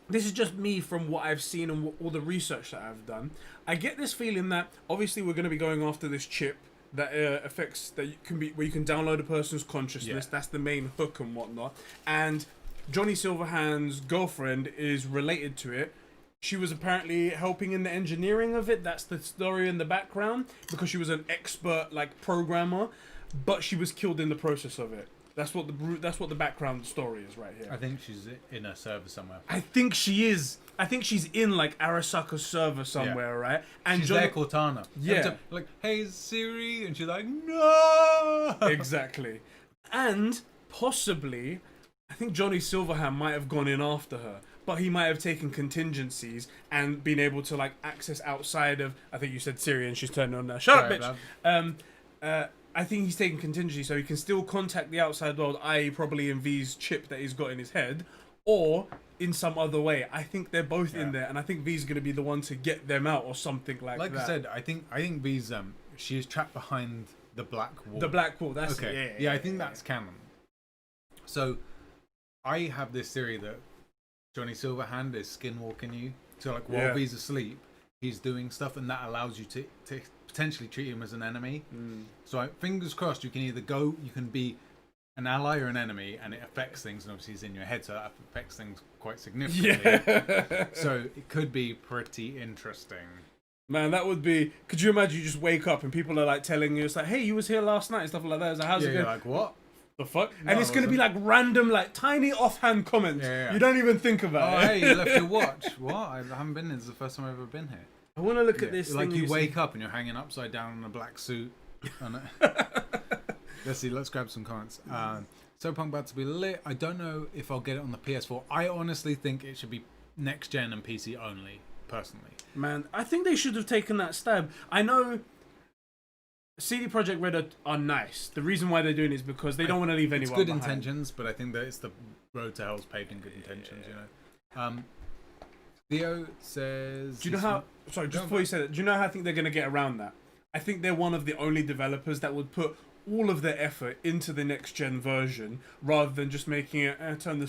This is just me from what I've seen and all the research that I've done. I get this feeling that obviously we're going to be going after this chip that affects where you can download a person's consciousness. Yeah. That's the main hook and whatnot. And Johnny Silverhand's girlfriend is related to it. She was apparently helping in the engineering of it. That's the story in the background, because she was an expert like programmer, but she was killed in the process of it. That's what the background story is right here. I think she's in a server somewhere. I think she is. I think she's in like Arasaka's server somewhere, right? And she's there, Cortana. Yeah. Like, hey Siri, and she's like, no. Exactly. And possibly, I think Johnny Silverhand might have gone in after her, but he might have taken contingencies and been able to like access outside of. I think you said Siri, and she's turned on now. Shut up, bitch. I think he's taking contingency, so he can still contact the outside world, i.e. probably in V's chip that he's got in his head, or in some other way. I think they're both in there, and I think V's going to be the one to get them out or something like that. Like I said, I think V's she is trapped behind the black wall. The black wall, that's okay. it. Yeah, I think that's canon. So I have this theory that Johnny Silverhand is skinwalking you. So like while V's asleep, he's doing stuff, and that allows you to potentially treat him as an enemy. So fingers crossed, you can be an ally or an enemy, and it affects things, and obviously he's in your head, so that affects things quite significantly. Yeah. So it could be pretty interesting. Man, that would be. Could you imagine you just wake up and people are like telling you, it's like, hey, you was here last night and stuff like that. It's like, how's it going? You're like, what? The fuck? No, and it's going to be like random, like tiny offhand comments. You don't even think about it. Oh, hey, you left your watch. What? I haven't been here. This is the first time I've ever been here. I want to look at this. Like you wake up and you're hanging upside down in a black suit. Let's see. Let's grab some comments. Cyberpunk about to be lit. I don't know if I'll get it on the PS4. I honestly think it should be next gen and PC only. Personally, man, I think they should have taken that stab. I know CD Projekt Red are nice. The reason why they're doing it is because they don't want to leave anyone good behind. intentions, but I think that it's the road to hell's paved in good intentions. You know. Theo says, do you know how? Sorry, just before you say that, do you know how I think they're going to get around that? I think they're one of the only developers that would put all of their effort into the next gen version rather than just making it turn the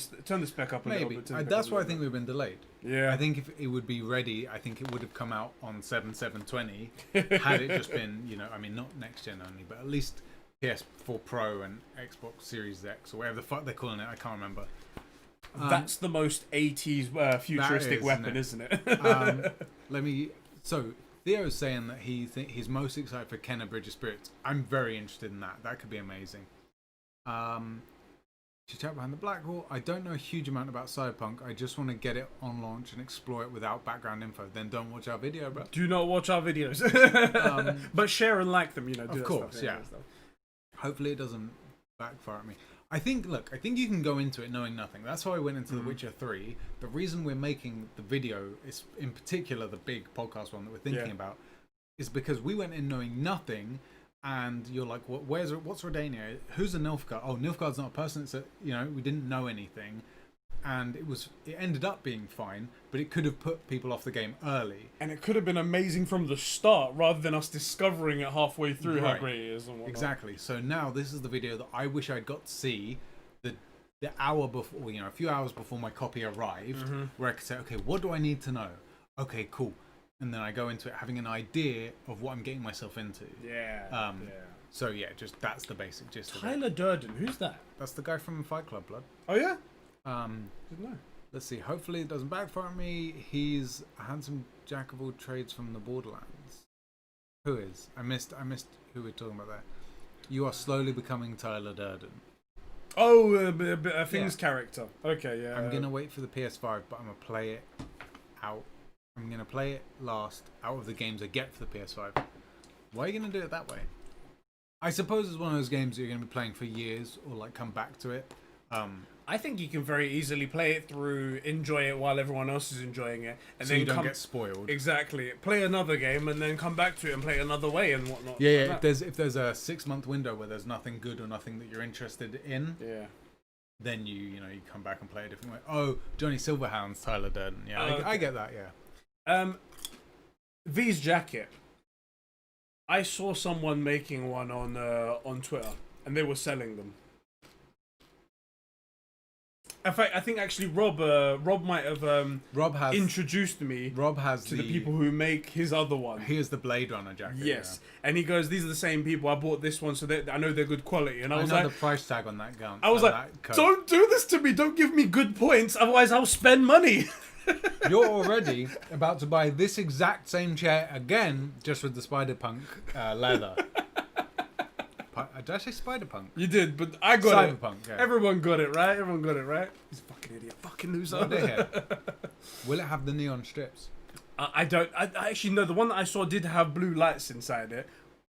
spec up a little bit. That's why I think we've been delayed. Yeah. I think if it would be ready, I think it would have come out on 7/7/20 had it just been, you know, I mean, not next gen only, but at least PS4 Pro and Xbox Series X or whatever the fuck they're calling it. I can't remember. That's the most 80s futuristic weapon, isn't it? So Theo's saying that he's most excited for Kenna Bridge of Spirits. I'm very interested in that. That could be amazing. To chat behind the black wall. I don't know a huge amount about Cyberpunk. I just want to get it on launch and explore it without background info. Then don't watch our video, bro. Do not watch our videos. But share and like them, you know. Do of course, yeah. Hopefully it doesn't backfire at me. I think you can go into it knowing nothing. That's why I went into The Witcher 3. The reason we're making the video, is in particular the big podcast one that we're thinking about, is because we went in knowing nothing. And you're like, what's Redania? Who's a Nilfgaard? Oh, Nilfgaard's not a person. It's we didn't know anything, and it ended up being fine, but it could have put people off the game early. And it could have been amazing from the start, rather than us discovering it halfway through how great it is and whatnot. Exactly. So now this is the video that I wish I'd got to see the hour before, a few hours before my copy arrived, where I could say, okay, what do I need to know? Okay, cool. And then I go into it having an idea of what I'm getting myself into. Yeah. So yeah, just that's the basic gist of it. Tyler Durden, who's that? That's the guy from Fight Club, blood. Oh yeah. Didn't know. Let's see. Hopefully it doesn't backfire on me. He's a handsome jack of all trades from the Borderlands. Who is? I missed who we're talking about there. You are slowly becoming Tyler Durden. Oh, a Things character. Okay, yeah. I'm gonna wait for the PS5, but I'm gonna play it out. I'm going to play it last out of the games I get for the PS5. Why are you going to do it that way? I suppose it's one of those games that you're going to be playing for years or like come back to it. I think you can very easily play it through, enjoy it while everyone else is enjoying it. And so then you don't get spoiled. Exactly. Play another game and then come back to it and play another way and whatnot. Yeah, like if there's a 6-month window where there's nothing good or nothing that you're interested in, then you come back and play a different way. Oh, Johnny Silverhound's Tyler Durden. Yeah, I get that, yeah. V's jacket. I saw someone making one on Twitter, and they were selling them. In fact, I think actually Rob might have introduced me. Rob has to the people who make his other one. Here's the Blade Runner jacket. Yes, and he goes, "These are the same people. I bought this one, so I know they're good quality." And I was know like, the price tag on that gun. I was like, "Don't do this to me. Don't give me good points. Otherwise, I'll spend money." You're already about to buy this exact same chair again, just with the Cyberpunk leather. Did I say Cyberpunk? You did, but I got Cyberpunk, it. Everyone got it, right? Everyone got it, right? He's a fucking idiot. Fucking loser. Will it have the neon strips? I actually know the one that I saw did have blue lights inside it,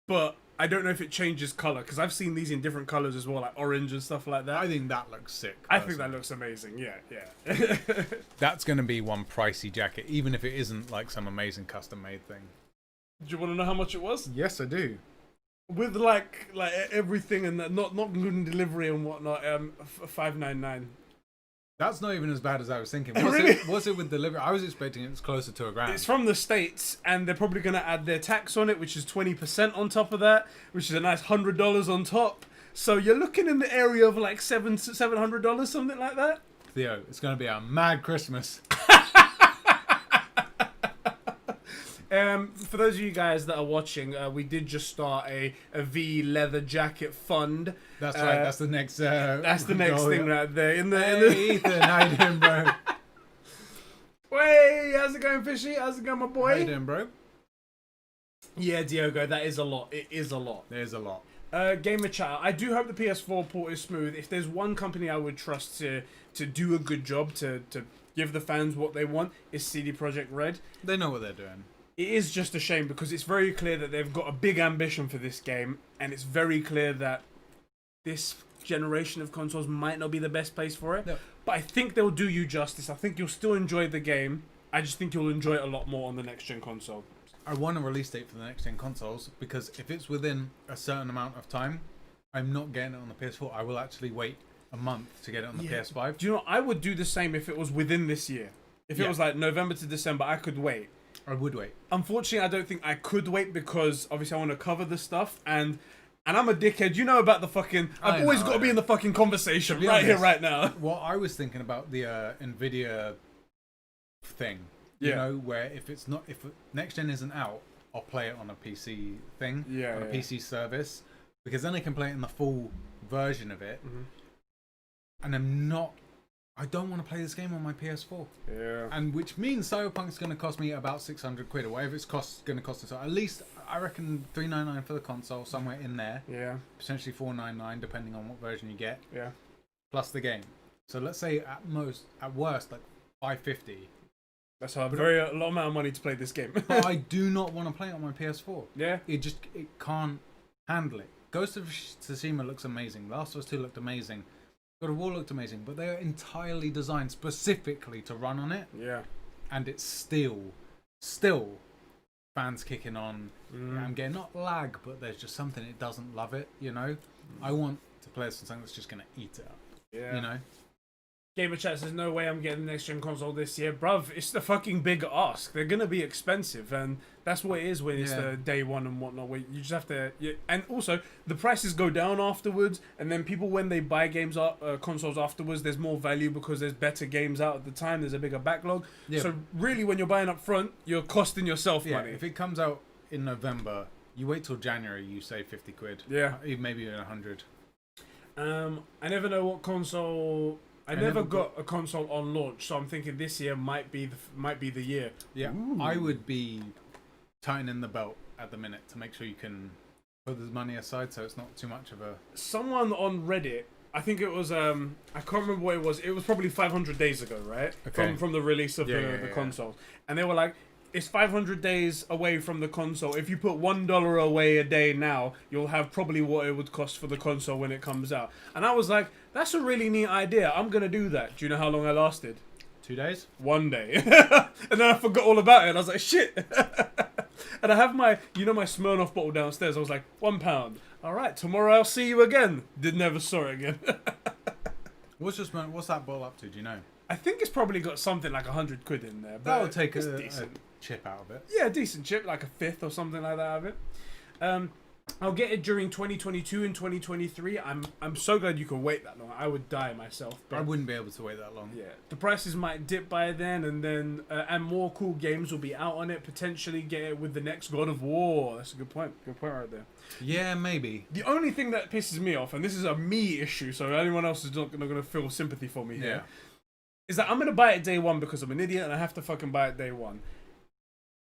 but I don't know if it changes color because I've seen these in different colors as well, like orange and stuff like that. I think that looks sick. I think that looks amazing. Yeah. That's going to be one pricey jacket, even if it isn't like some amazing custom made thing. Do you want to know how much it was? Yes, I do. With like everything and that, not including delivery and whatnot, $599. That's not even as bad as I was thinking. What's it with delivery? I was expecting it was closer to $1,000. It's from the States, and they're probably going to add their tax on it, which is 20% on top of that, which is a nice $100 on top. So you're looking in the area of like $700, something like that. Theo, it's going to be a mad Christmas. For those of you guys that are watching, we did just start a V leather jacket fund. That's right. That's the next. That's the next thing right there. Ethan, how you doing, bro? Hey, how's it going, Fishy? How's it going, my boy? How you doing, bro? Yeah, Diogo, that is a lot. It is a lot. There's a lot. Gamer chat. I do hope the PS4 port is smooth. If there's one company I would trust to do a good job to give the fans what they want, is CD Projekt Red. They know what they're doing. It is just a shame because it's very clear that they've got a big ambition for this game, and it's very clear that this generation of consoles might not be the best place for it. No. But I think they'll do you justice. I think you'll still enjoy the game. I just think you'll enjoy it a lot more on the next gen console. I want a release date for the next gen consoles because if it's within a certain amount of time, I'm not getting it on the PS4. I will actually wait a month to get it on the PS5. Do you know, I would do the same if it was within this year. If it was like November to December, I could wait. I would wait. Unfortunately, I don't think I could wait because obviously I want to cover the stuff, and And I'm a dickhead. You know about the fucking... I've always got to be in the fucking conversation right here, right now. What I was thinking about the NVIDIA thing, you know, where if next gen isn't out, I'll play it on a PC thing, on a PC service, because then I can play it in the full version of it. And I don't want to play this game on my PS4. Yeah. And which means Cyberpunk's going to cost me about 600 quid or whatever it's going to cost us. At least, I reckon $399 for the console, somewhere in there. Yeah. Potentially $499, depending on what version you get. Yeah. Plus the game. So let's say at worst, like $550. That's a lot amount of money to play this game. But I do not want to play it on my PS4. Yeah. It can't handle it. Ghost of Tsushima looks amazing. Last of Us 2 looked amazing. God of War looked amazing, but they are entirely designed specifically to run on it. Yeah. And it's still fans kicking on. I'm getting not lag, but there's just something it doesn't love it, you know? I want to play something that's just going to eat it up. Yeah. You know? Gamer Chat says, no way I'm getting the next gen console this year. Bruv, it's the fucking big ask. They're going to be expensive, and that's what it is when it's the day one and whatnot. Where you just have to... and also, the prices go down afterwards, and then people, when they buy consoles afterwards, there's more value because there's better games out at the time. There's a bigger backlog. Yeah. So really, when you're buying up front, you're costing yourself money. If it comes out in November, you wait till January, you save 50 quid. Yeah. Maybe even 100. I never know what console... I never got a console on launch, so I'm thinking this year might be the year. Yeah, ooh. I would be tightening the belt at the minute to make sure you can put the money aside, so it's not too much of a... Someone on Reddit, I think it was I can't remember what it was. It was probably 500 days ago, right? Okay. From the release of the console, and they were like, it's 500 days away from the console. If you put $1 away a day now, you'll have probably what it would cost for the console when it comes out. And I was like, that's a really neat idea. I'm going to do that. Do you know how long I lasted? 2 days? 1 day. And then I forgot all about it. And I was like, shit. And I have my Smirnoff bottle downstairs. I was like, £1. All right, tomorrow I'll see you again. Never saw it again. What's that bottle up to? Do you know? I think it's probably got something like 100 quid in there. That would take a chip out of it. Yeah, a decent chip, like a fifth or something like that out of it. I'll get it during 2022 and 2023. I'm so glad you can wait that long. I would die myself. But I wouldn't be able to wait that long. Yeah, the prices might dip by then, and then and more cool games will be out on it. Potentially get it with the next God of War. That's a good point. Good point right there. Yeah, maybe. The only thing that pisses me off, and this is a me issue, so anyone else is not going to feel sympathy for me here, is that I'm going to buy it day one because I'm an idiot and I have to fucking buy it day one.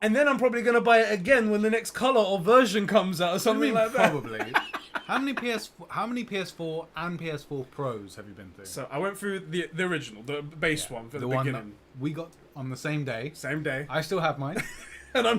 And then I'm probably going to buy it again when the next color or version comes out or something like that. Probably. How many PS4 and PS4 Pros have you been through? So I went through the original, the base one for the one beginning. That we got on the same day. Same day. I still have mine. And I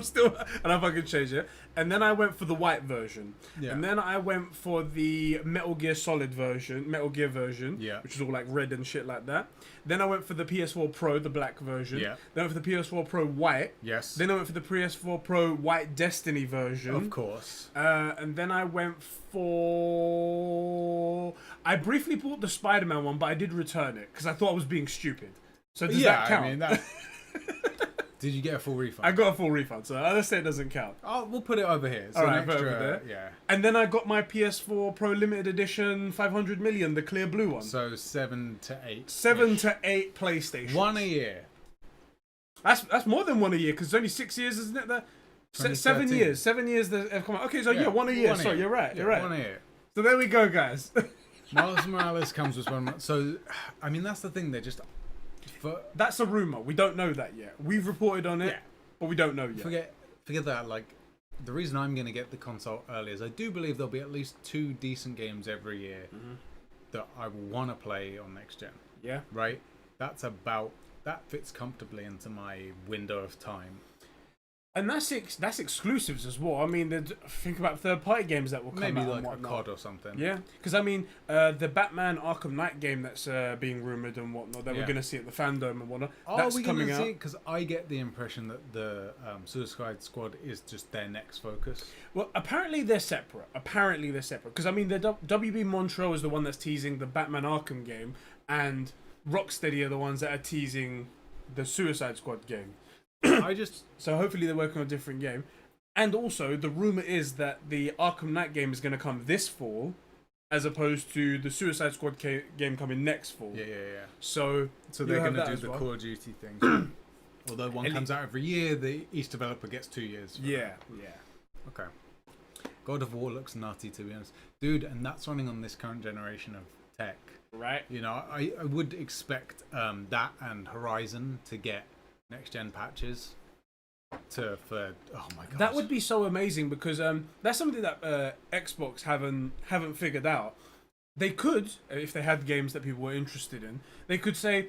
fucking changed it. And then I went for the white version. Yeah. And then I went for the Metal Gear version. Yeah. Which is all like red and shit like that. Then I went for the PS4 Pro, the black version. Yeah. Then I went for the PS4 Pro white. Yes. Then I went for the PS4 Pro white Destiny version. Of course. And then I went for... I briefly bought the Spider-Man one, but I did return it because I thought I was being stupid. So does that count? I mean, that... Did you get a full refund? I got a full refund, so let's say it doesn't count. Oh, we'll put it over here. So Alright, over there. Yeah. And then I got my PS4 Pro Limited Edition 500 million, the clear blue one. So 7 to 8. 7 to 8 PlayStations. 1 a year. That's more than 1 a year, because it's only 6 years, isn't it? 7 years. 7 years they've come out. Okay, so 1 a year. Sorry, you're right. You're right. 1 a year. So there we go, guys. Miles Morales comes with 1 month. So, I mean, that's the thing. They're just... That's a rumor. We don't know that yet. We've reported on it. Yeah. But we don't know yet. Forget that. Like, the reason I'm going to get the console early is I do believe there'll be at least 2 decent games every year that I will want to play on next gen. Yeah. Right? That fits comfortably into my window of time. And that's exclusives as well. I mean, think about third-party games that will come Maybe out. Maybe like and a COD or something. Yeah, because I mean, the Batman Arkham Knight game that's being rumored and whatnot that we're going to see at the Fandom and whatnot. That's we coming going to out. see it? Because I get the impression that the Suicide Squad is just their next focus. Well, apparently they're separate. Because I mean, the WB Montreal is the one that's teasing the Batman Arkham game, and Rocksteady are the ones that are teasing the Suicide Squad game. So hopefully they're working on a different game. And also, the rumor is that the Arkham Knight game is going to come this fall, as opposed to the Suicide Squad game coming next fall. Yeah. So they're going to do the well. Call of Duty thing. Although one comes out every year, each developer gets 2 years. Yeah. Okay. God of War looks nutty, to be honest. Dude, and that's running on this current generation of tech. Right. You know, I would expect that and Horizon to get next-gen patches oh my god. That would be so amazing because that's something that Xbox haven't figured out. They could, if they had games that people were interested in, they could say,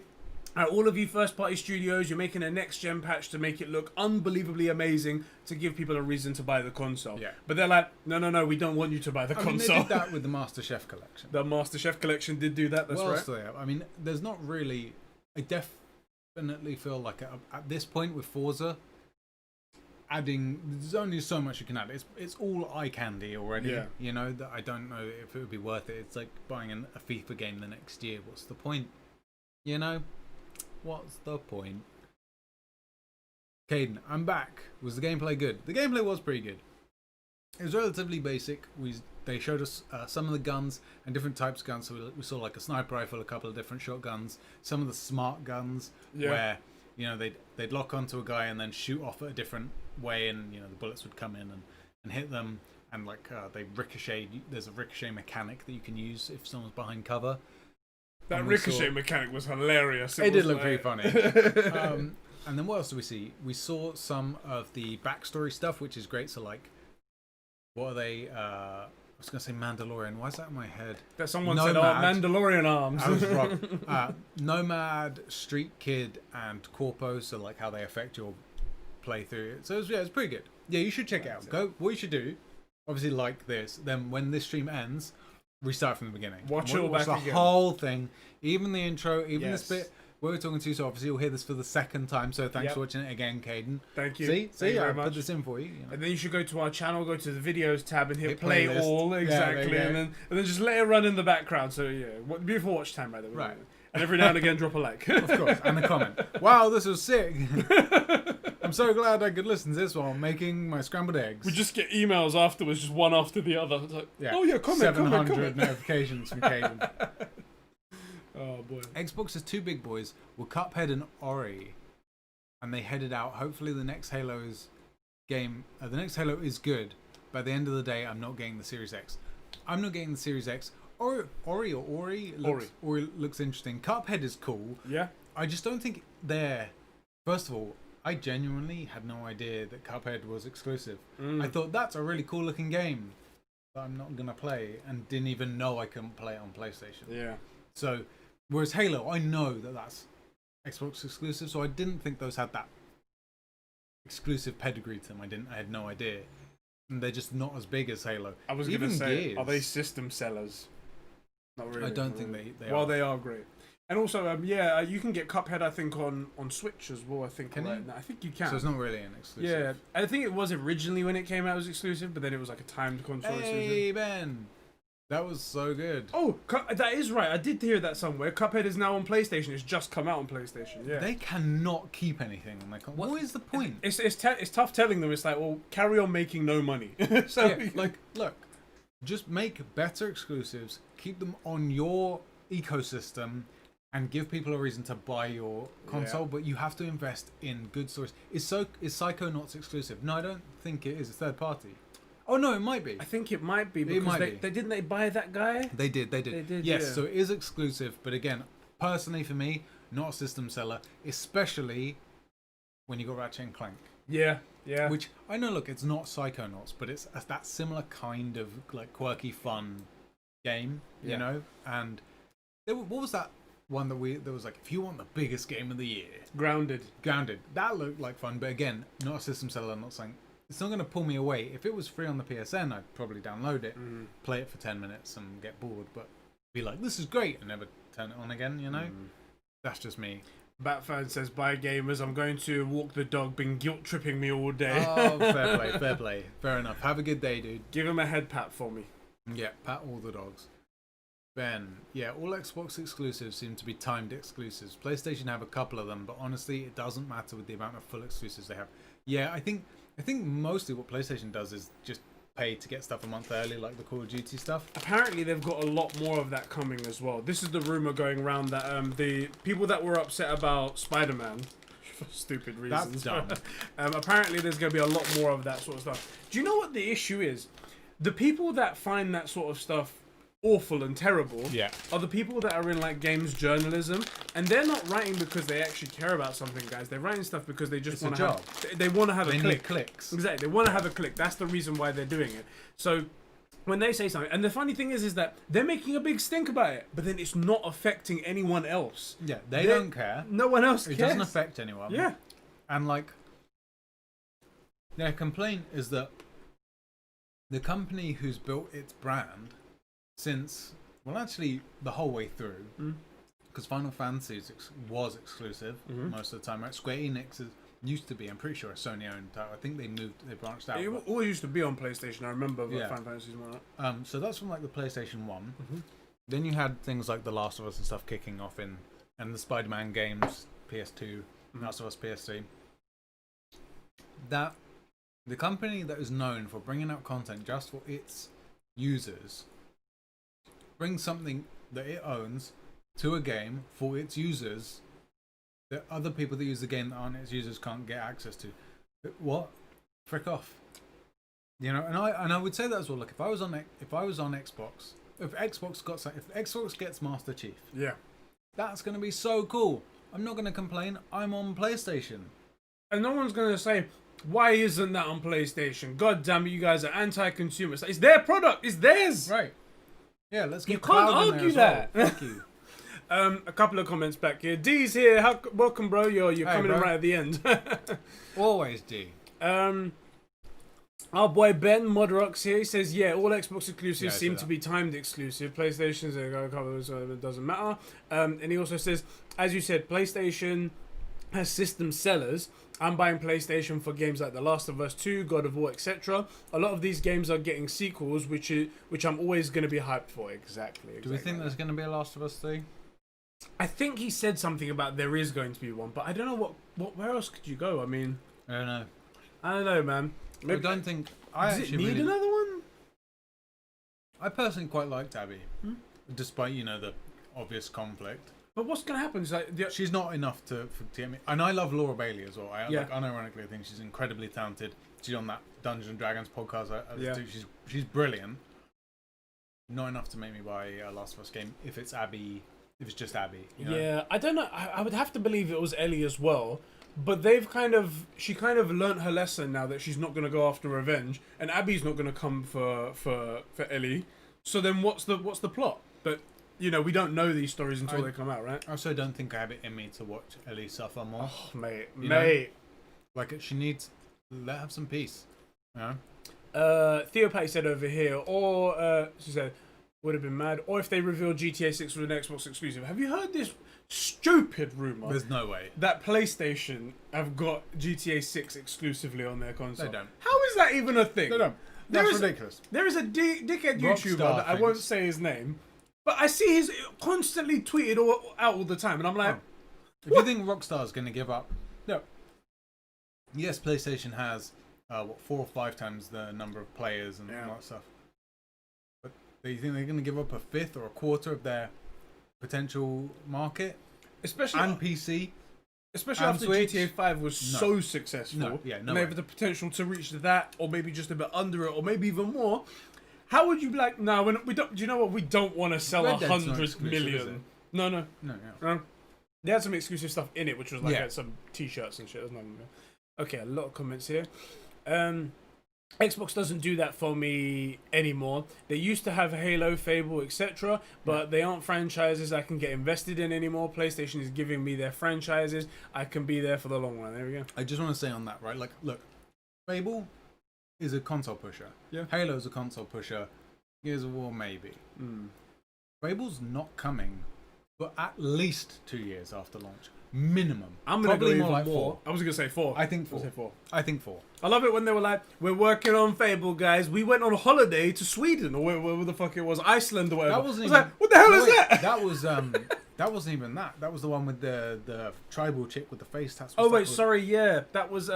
all of you first-party studios, you're making a next-gen patch to make it look unbelievably amazing to give people a reason to buy the console. Yeah. But they're like, no, we don't want you to buy the console. They did that with the Master Chef collection. The Master Chef collection did do that, that's right. So, yeah, I mean, there's not really... I definitely feel like at this point with Forza, there's only so much you can add. It's all eye candy already. Yeah. You know, that I don't know if it would be worth it. It's like buying a FIFA game the next year. What's the point? You know? What's the point? Caden, I'm back. Was the gameplay good? The gameplay was pretty good. It was relatively basic. They showed us some of the guns and different types of guns. So we saw like a sniper rifle, a couple of different shotguns, some of the smart guns where, you know, they'd lock onto a guy and then shoot off at a different way, and you know the bullets would come in and hit them, and like they ricochet. There's a ricochet mechanic that you can use if someone's behind cover. That ricochet mechanic was hilarious. It did look pretty funny. And then what else do we see? We saw some of the backstory stuff, which is great. So like, what are they? I was going to say Mandalorian. Why is that in my head? That someone said, Mandalorian arms. I was wrong. Nomad, Street Kid, and Corpo. So like how they affect your playthrough. So it's pretty good. Yeah, you should check it out. Go. What you should do, obviously like this. Then when this stream ends, restart from the beginning. Watch it all back the again. Whole thing, even the intro, even this bit. We're talking to you, so obviously you'll hear this for the second time. So thanks for watching it again, Caden. Thank you. See, Thank you very I much. put this in for you. You know. And then you should go to our channel, go to the videos tab, and hit play playlist. all. Exactly, Yeah, and then just let it run in the background. So yeah, beautiful watch time, by the way. Right. And every now and again, drop a like. Of course, and a comment. Wow, this was sick. I'm so glad I could listen to this while making my scrambled eggs. We just get emails afterwards, just one after the other. It's like, oh yeah, comment, 700 comment. notifications from Caden. Oh boy. Xbox's two big boys were Cuphead and Ori, and they headed out. Hopefully, the next Halo is good. By the end of the day, I'm not getting the Series X. I'm not getting the Series X. Ori looks interesting. Cuphead is cool. Yeah. I just don't think they're... First of all, I genuinely had no idea that Cuphead was exclusive. I thought that's a really cool looking game that I'm not going to play, and didn't even know I couldn't play it on PlayStation. Yeah. So, whereas Halo, I know that that's Xbox exclusive, so I didn't think those had that exclusive pedigree to them. I had no idea. And they're just not as big as Halo. I was going to say, are they system sellers? Not really. I don't think they are. Well, they are great. And also, you can get Cuphead, I think, on Switch as well. I think Can you? I think you can. So it's not really an exclusive. Yeah, I think it was originally when it came out as exclusive, but then it was like a timed console exclusive. Hey, Ben! That was so good. Oh, that is right. I did hear that somewhere. Cuphead is now on PlayStation. It's just come out on PlayStation. Yeah. They cannot keep anything on their console. What is the point? It's tough telling them. It's like, well, carry on making no money. So yeah, like, look, just make better exclusives, keep them on your ecosystem, and give people a reason to buy your console. But you have to invest in good stories. Is Psychonauts exclusive? No, I don't think it is. It's third party. Oh no, it might be. I think it might be because they didn't buy that guy. They did. Yes, yeah. So it is exclusive, but again, personally for me, not a system seller, especially when you got Ratchet and Clank. Yeah. Which I know, look, it's not Psychonauts, but it's that similar kind of like quirky, fun game, you know. And what was that one that was like, if you want the biggest game of the year, Grounded. That looked like fun, but again, not a system seller. Not saying. It's not going to pull me away. If it was free on the PSN, I'd probably download it, play it for 10 minutes and get bored, but be like, this is great, and never turn it on again, you know? That's just me. Batfan says, bye gamers, I'm going to walk the dog, been guilt tripping me all day. Oh, fair play. Fair enough. Have a good day, dude. Give him a head pat for me. Yeah, pat all the dogs. Ben, yeah, all Xbox exclusives seem to be timed exclusives. PlayStation have a couple of them, but honestly, it doesn't matter with the amount of full exclusives they have. Yeah, I think mostly what PlayStation does is just pay to get stuff a month early, like the Call of Duty stuff. Apparently, they've got a lot more of that coming as well. This is the rumor going around that the people that were upset about Spider-Man, for stupid reasons, that's dumb. Apparently, there's going to be a lot more of that sort of stuff. Do you know what the issue is? The people that find that sort of stuff awful and terrible are the people that are in like games journalism, and they're not writing because they actually care about something, guys. They're writing stuff because they just want to have they want to have a click. Need clicks. Exactly, they want to have a click. That's the reason why they're doing it. So when they say something, and the funny thing is that they're making a big stink about it, but then it's not affecting anyone else. Yeah, they don't care. No one else cares. It doesn't affect anyone. Yeah, and like their complaint is that the company who's built its brand since, well, actually the whole way through, because Final Fantasy was exclusive most of the time, right? Square Enix used to be, I'm pretty sure, a Sony-owned title. I think they branched out. It always used to be on PlayStation. I remember Final Fantasy one. So that's from like the PlayStation 1. Then you had things like The Last of Us and stuff kicking off and the Spider-Man games, PS2, Last of Us PS3. That the company that is known for bringing out content just for its users brings something that it owns to a game for its users that other people that use the game that aren't its users can't get access to. What? Frick off. You know, and I would say that as well. Like if I was on Xbox, if Xbox gets Master Chief, that's gonna be so cool. I'm not gonna complain. I'm on PlayStation, and no one's gonna say, why isn't that on PlayStation? God damn it, you guys are anti-consumer. It's their product. It's theirs. Right. Yeah, let's get You can't argue that. Well. Thank you. A couple of comments back here. D's here. Welcome, bro. You're coming in right at the end. Always D. Our boy Ben Modrox here. He says, yeah, all Xbox exclusives seem to be timed exclusive. PlayStation's a couple, so it doesn't matter. And he also says, as you said, PlayStation has system sellers. I'm buying PlayStation for games like The Last of Us 2, God of War, etc. A lot of these games are getting sequels, which I'm always going to be hyped for. Exactly. Do we think there's going to be a Last of Us 3? I think he said something about there is going to be one, but I don't know where else could you go? I mean, I don't know. I don't know, man. Maybe, I don't think. Does it need another one? I personally quite liked Abby, despite the obvious conflict. But what's going to happen is like she's not enough to get me. And I love Laura Bailey as well. Like, unironically, I think she's incredibly talented. She's on that Dungeons and Dragons podcast. She's brilliant. Not enough to make me buy a Last of Us game if it's Abby. If it's just Abby. Yeah, I don't know. I would have to believe it was Ellie as well. But she kind of learnt her lesson now that she's not going to go after revenge, and Abby's not going to come for Ellie. So then what's the plot? But we don't know these stories until they come out, right? I also don't think I have it in me to watch Ellie suffer more. Oh, mate. Like she needs let her have some peace. Theopathy said over here, or she said would have been mad, or if they reveal GTA 6 with an Xbox exclusive. Have you heard this stupid rumor? There's no way that PlayStation have got GTA 6 exclusively on their console. They don't. How is that even a thing? They don't. That's ridiculous. There is a dickhead YouTuber that I won't say his name, but I see his constantly tweeted out all the time, and I'm like, if you think Rockstar's going to give up, no. Yes, PlayStation has 4 or 5 times the number of players and all that stuff. But do you think they're going to give up a fifth or a quarter of their potential market, especially and PC? Especially after Switch? GTA 5 was so successful. No and they have the potential to reach that, or maybe just a bit under it, or maybe even more. How would you be like, no, we don't. Do you know what? We don't want to sell 100 million. No. They had some exclusive stuff in it, which was like some T-shirts and shit. Okay, a lot of comments here. Xbox doesn't do that for me anymore. They used to have Halo, Fable, etc., but they aren't franchises I can get invested in anymore. PlayStation is giving me their franchises. I can be there for the long run. There we go. I just want to say on that, right? Like, look, Fable is a console pusher. Yeah. Halo's a console pusher. Gears of War, maybe. Fable's not coming for at least 2 years after launch. minimum. I'm gonna Probably go more even like more. 4. I was gonna say 4. I think I was 4. gonna say 4. I think 4. I love it when they were like, "We're working on Fable, guys. We went on holiday to Sweden or where the fuck it was, Iceland or whatever." That wasn't I was even, like, "What the hell no, is wait, that?" That was that wasn't even that. That was the one with the tribal chick with the face tats. Oh What's that wait, called? sorry. Yeah, that was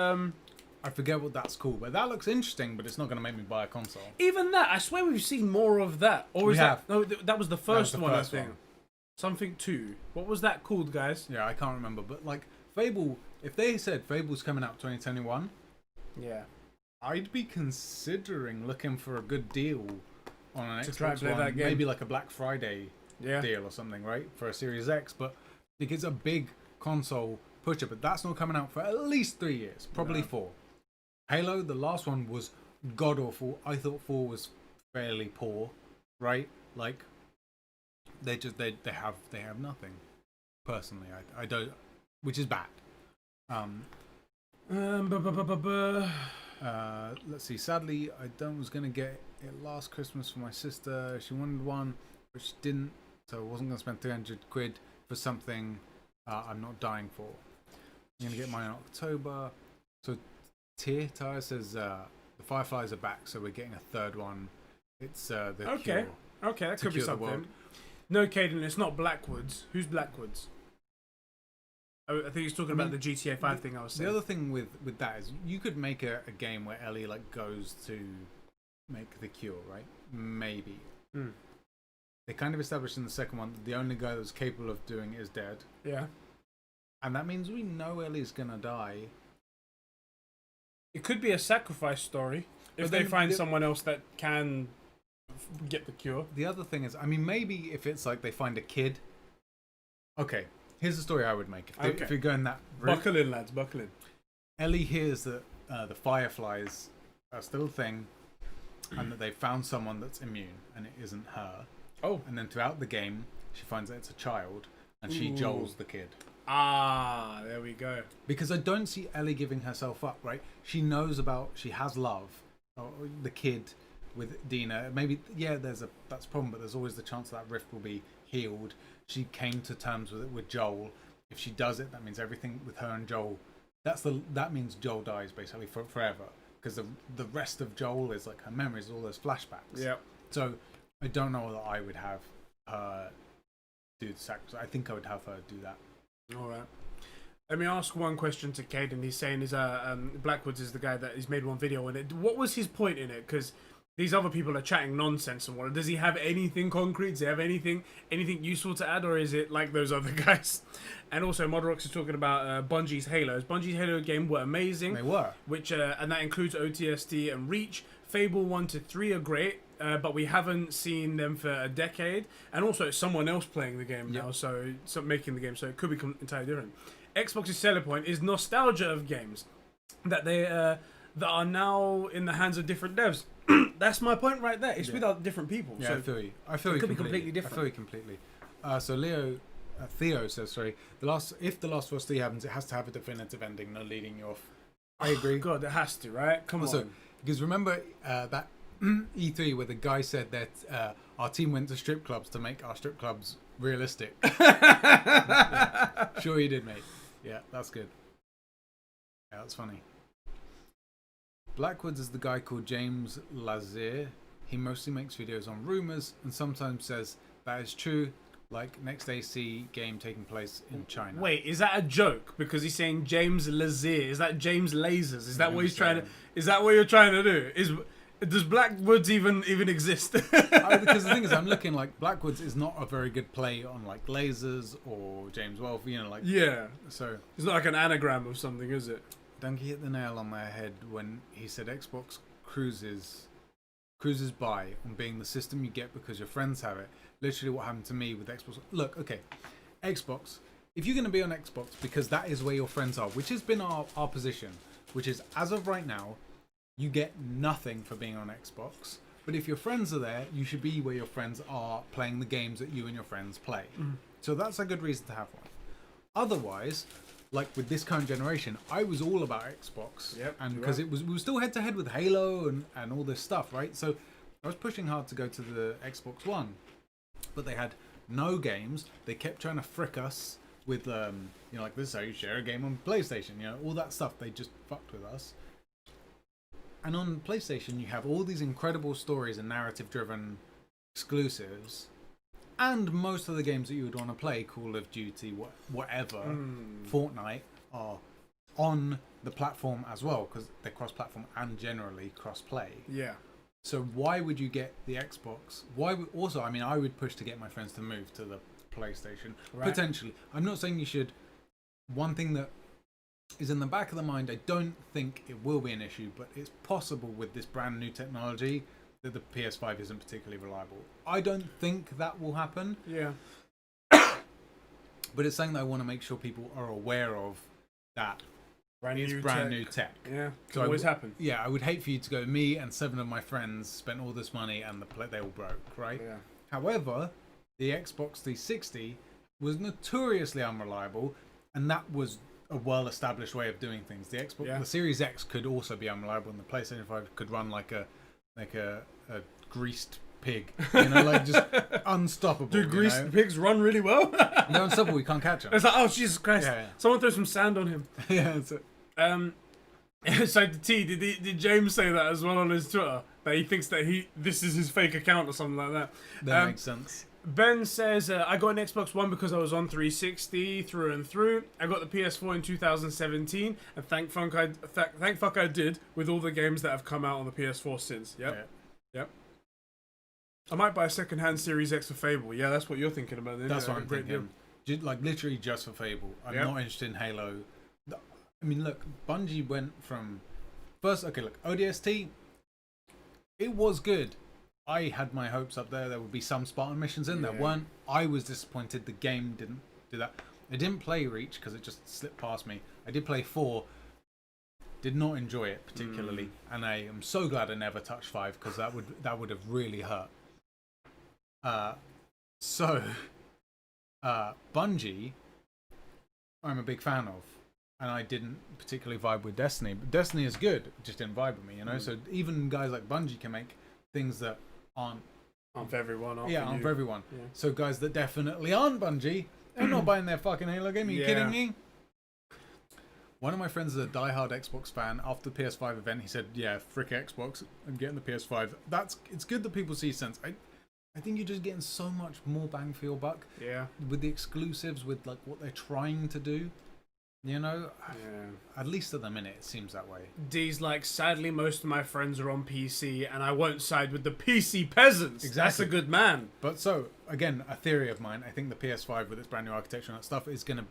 I forget what that's called, but that looks interesting. But it's not going to make me buy a console. even that. I swear we've seen more of that. Or We is have. that no? That was the first the one. first I think one. Something 2. What was that called, guys? Yeah, I can't remember. But like Fable, if they said Fable's coming out 2021, Yeah. I'd be considering looking for a good deal on an To try and Xbox play One, that game. maybe like a Black Friday Yeah. deal or something, right? For a Series X, but because it's a big console pusher, but that's not coming out for at least 3 years, probably No. 4. Halo, the last one was god awful. I thought 4 was fairly poor, right? Like they have nothing. Personally, I don't, which is bad. Let's see. Sadly, was gonna get it last Christmas for my sister. She wanted one, but she didn't, so I wasn't gonna spend 300 quid for something I'm not dying for. I'm gonna get mine in October. So Tyre says the Fireflies are back, so we're getting a third one. It's the Okay. Cure. Okay, that To could be cure the world. something. No, Caden, it's not Blackwoods. Who's Blackwoods? Oh, I think he's talking about the GTA 5 thing I was saying. The other thing with that is you could make a game where Ellie like goes to make the cure, right? Maybe. Hmm. They kind of established in the second one that the only guy that's capable of doing it is dead. Yeah. And that means we know Ellie's gonna die. It could be a sacrifice story if But they then find the- someone else that can get the cure. The other thing is, I mean, maybe if it's like they find a kid. Okay, here's the story I would make. If you're going that route. Buckle in, lads, buckle in. Ellie hears that the Fireflies are still a thing, and that they found someone that's immune, and it isn't her. Oh. And then throughout the game, she finds that it's a child, and she Ooh. Joel's the kid. Ah, there we go. Because I don't see Ellie giving herself up, right? She knows she has love, or the kid with Dina. Maybe, yeah, that's a problem, but there's always the chance that rift will be healed. She came to terms with it with Joel. If she does it, that means everything with her and Joel. That means Joel dies basically forever. Because the rest of Joel is like her memories, all those flashbacks. Yeah. So I don't know that I would have her do the sacrifice. I think I would have her do that. All right. Let me ask one question to Caden. He's saying Blackwoods is the guy that he's made one video on it. What was his point in it? Because these other people are chatting nonsense and what. Does he have anything concrete? Does he have anything useful to add, or is it like those other guys? And also, Modrox is talking about Bungie's Halos. Bungie's Halo game were amazing. They were. Which and that includes OTST and Reach. Fable 1 to 3 are great, but we haven't seen them for a decade. And also, it's someone else playing the game now, so making the game, so it could be entirely different. Xbox's selling point is nostalgia of games that that are now in the hands of different devs. That's my point right there. It's with different people. Yeah, so I feel you. I feel it you could be completely. completely different. I feel you completely. So Theo says, sorry, if The Last of Us 3 happens, it has to have a definitive ending, no leading you off. I agree. God, it has to, right? Come also, on. Because remember that E3 where the guy said that our team went to strip clubs to make our strip clubs realistic. Yeah. Sure you did, mate. Yeah, that's good. Yeah, that's funny. Blackwoods is the guy called James Lazier. He mostly makes videos on rumors and sometimes says that is true, like next AC game taking place in China. Wait, is that a joke? Because he's saying James Lazier. Is that James Lasers? Is that what he's trying to? Is that what you're trying to do? Does Blackwoods even exist? Because the thing is, I'm looking like Blackwoods is not a very good play on like lasers or James Wolfe. Yeah. So it's not like an anagram of something, is it? Donkey hit the nail on the head when he said Xbox cruises by on being the system you get because your friends have it. Literally what happened to me with Xbox. Look, okay, Xbox, if you're going to be on Xbox because that is where your friends are, which has been our position, which is as of right now, you get nothing for being on Xbox. But if your friends are there, you should be where your friends are playing the games that you and your friends play. So that's a good reason to have one. Otherwise, like with this current generation, I was all about Xbox. Yep, and because we were still head to head with Halo and all this stuff, right? So I was pushing hard to go to the Xbox One. But they had no games. They kept trying to frick us with like this is how you share a game on PlayStation. All that stuff. They just fucked with us. And on PlayStation, you have all these incredible stories and narrative-driven exclusives, and most of the games that you would want to play, Call of Duty, whatever, Fortnite, are on the platform as well, because they're cross-platform and generally cross-play. Yeah. So why would you get the Xbox? I would push to get my friends to move to the PlayStation. Right. Potentially. I'm not saying you should. One thing that is in the back of the mind, I don't think it will be an issue, but it's possible with this brand new technology that the PS5 isn't particularly reliable. I don't think that will happen. Yeah. But it's something that I want to make sure people are aware of, that brand new tech. Yeah, so always happen. Yeah, I would hate for you to go, me and 7 of my friends spent all this money and they all broke, right? Yeah. However, the Xbox 360 was notoriously unreliable, and that was a well-established way of doing things. The Xbox, the Series X could also be unreliable, and the PlayStation 5 could run like a greased pig, just unstoppable. Do greased pigs run really well? They're unstoppable. We can't catch them. It's like, oh Jesus Christ! Yeah. Someone throw some sand on him. Yeah, that's it. So did James say that as well on his Twitter, that he thinks that this is his fake account or something like that? That makes sense. Ben says, I got an Xbox One because I was on 360 through and through. I got the PS4 in 2017, and thank fuck I did, with all the games that have come out on the PS4 since. Yep. I might buy a second-hand Series X for Fable. Yeah, that's what you're thinking about. That's what I'm thinking. Like literally just for Fable. I'm not interested in Halo. I mean, look, Bungie went from ODST. It was good. I had my hopes up there. There would be some Spartan missions in there. Weren't. I was disappointed the game didn't do that. I didn't play Reach because it just slipped past me. I did play 4. Did not enjoy it particularly, and I am so glad I never touched 5 because that would have really hurt. Bungie, I'm a big fan of, and I didn't particularly vibe with Destiny. But Destiny is good, it just didn't vibe with me, So even guys like Bungie can make things that aren't for everyone. Aren't for everyone. Yeah. So guys that definitely aren't Bungie, they're not buying their fucking Halo game. Are you kidding me? One of my friends is a diehard Xbox fan. After the PS5 event, he said, "Yeah, frick Xbox, I'm getting the PS5." It's good that people see sense. I think you're just getting so much more bang for your buck. Yeah. With the exclusives, with like what they're trying to do. At least at the minute, it seems that way. D's like, sadly, most of my friends are on PC, and I won't side with the PC peasants. Exactly. That's a good man. But so, again, a theory of mine, I think the PS5 with its brand new architecture and that stuff is going to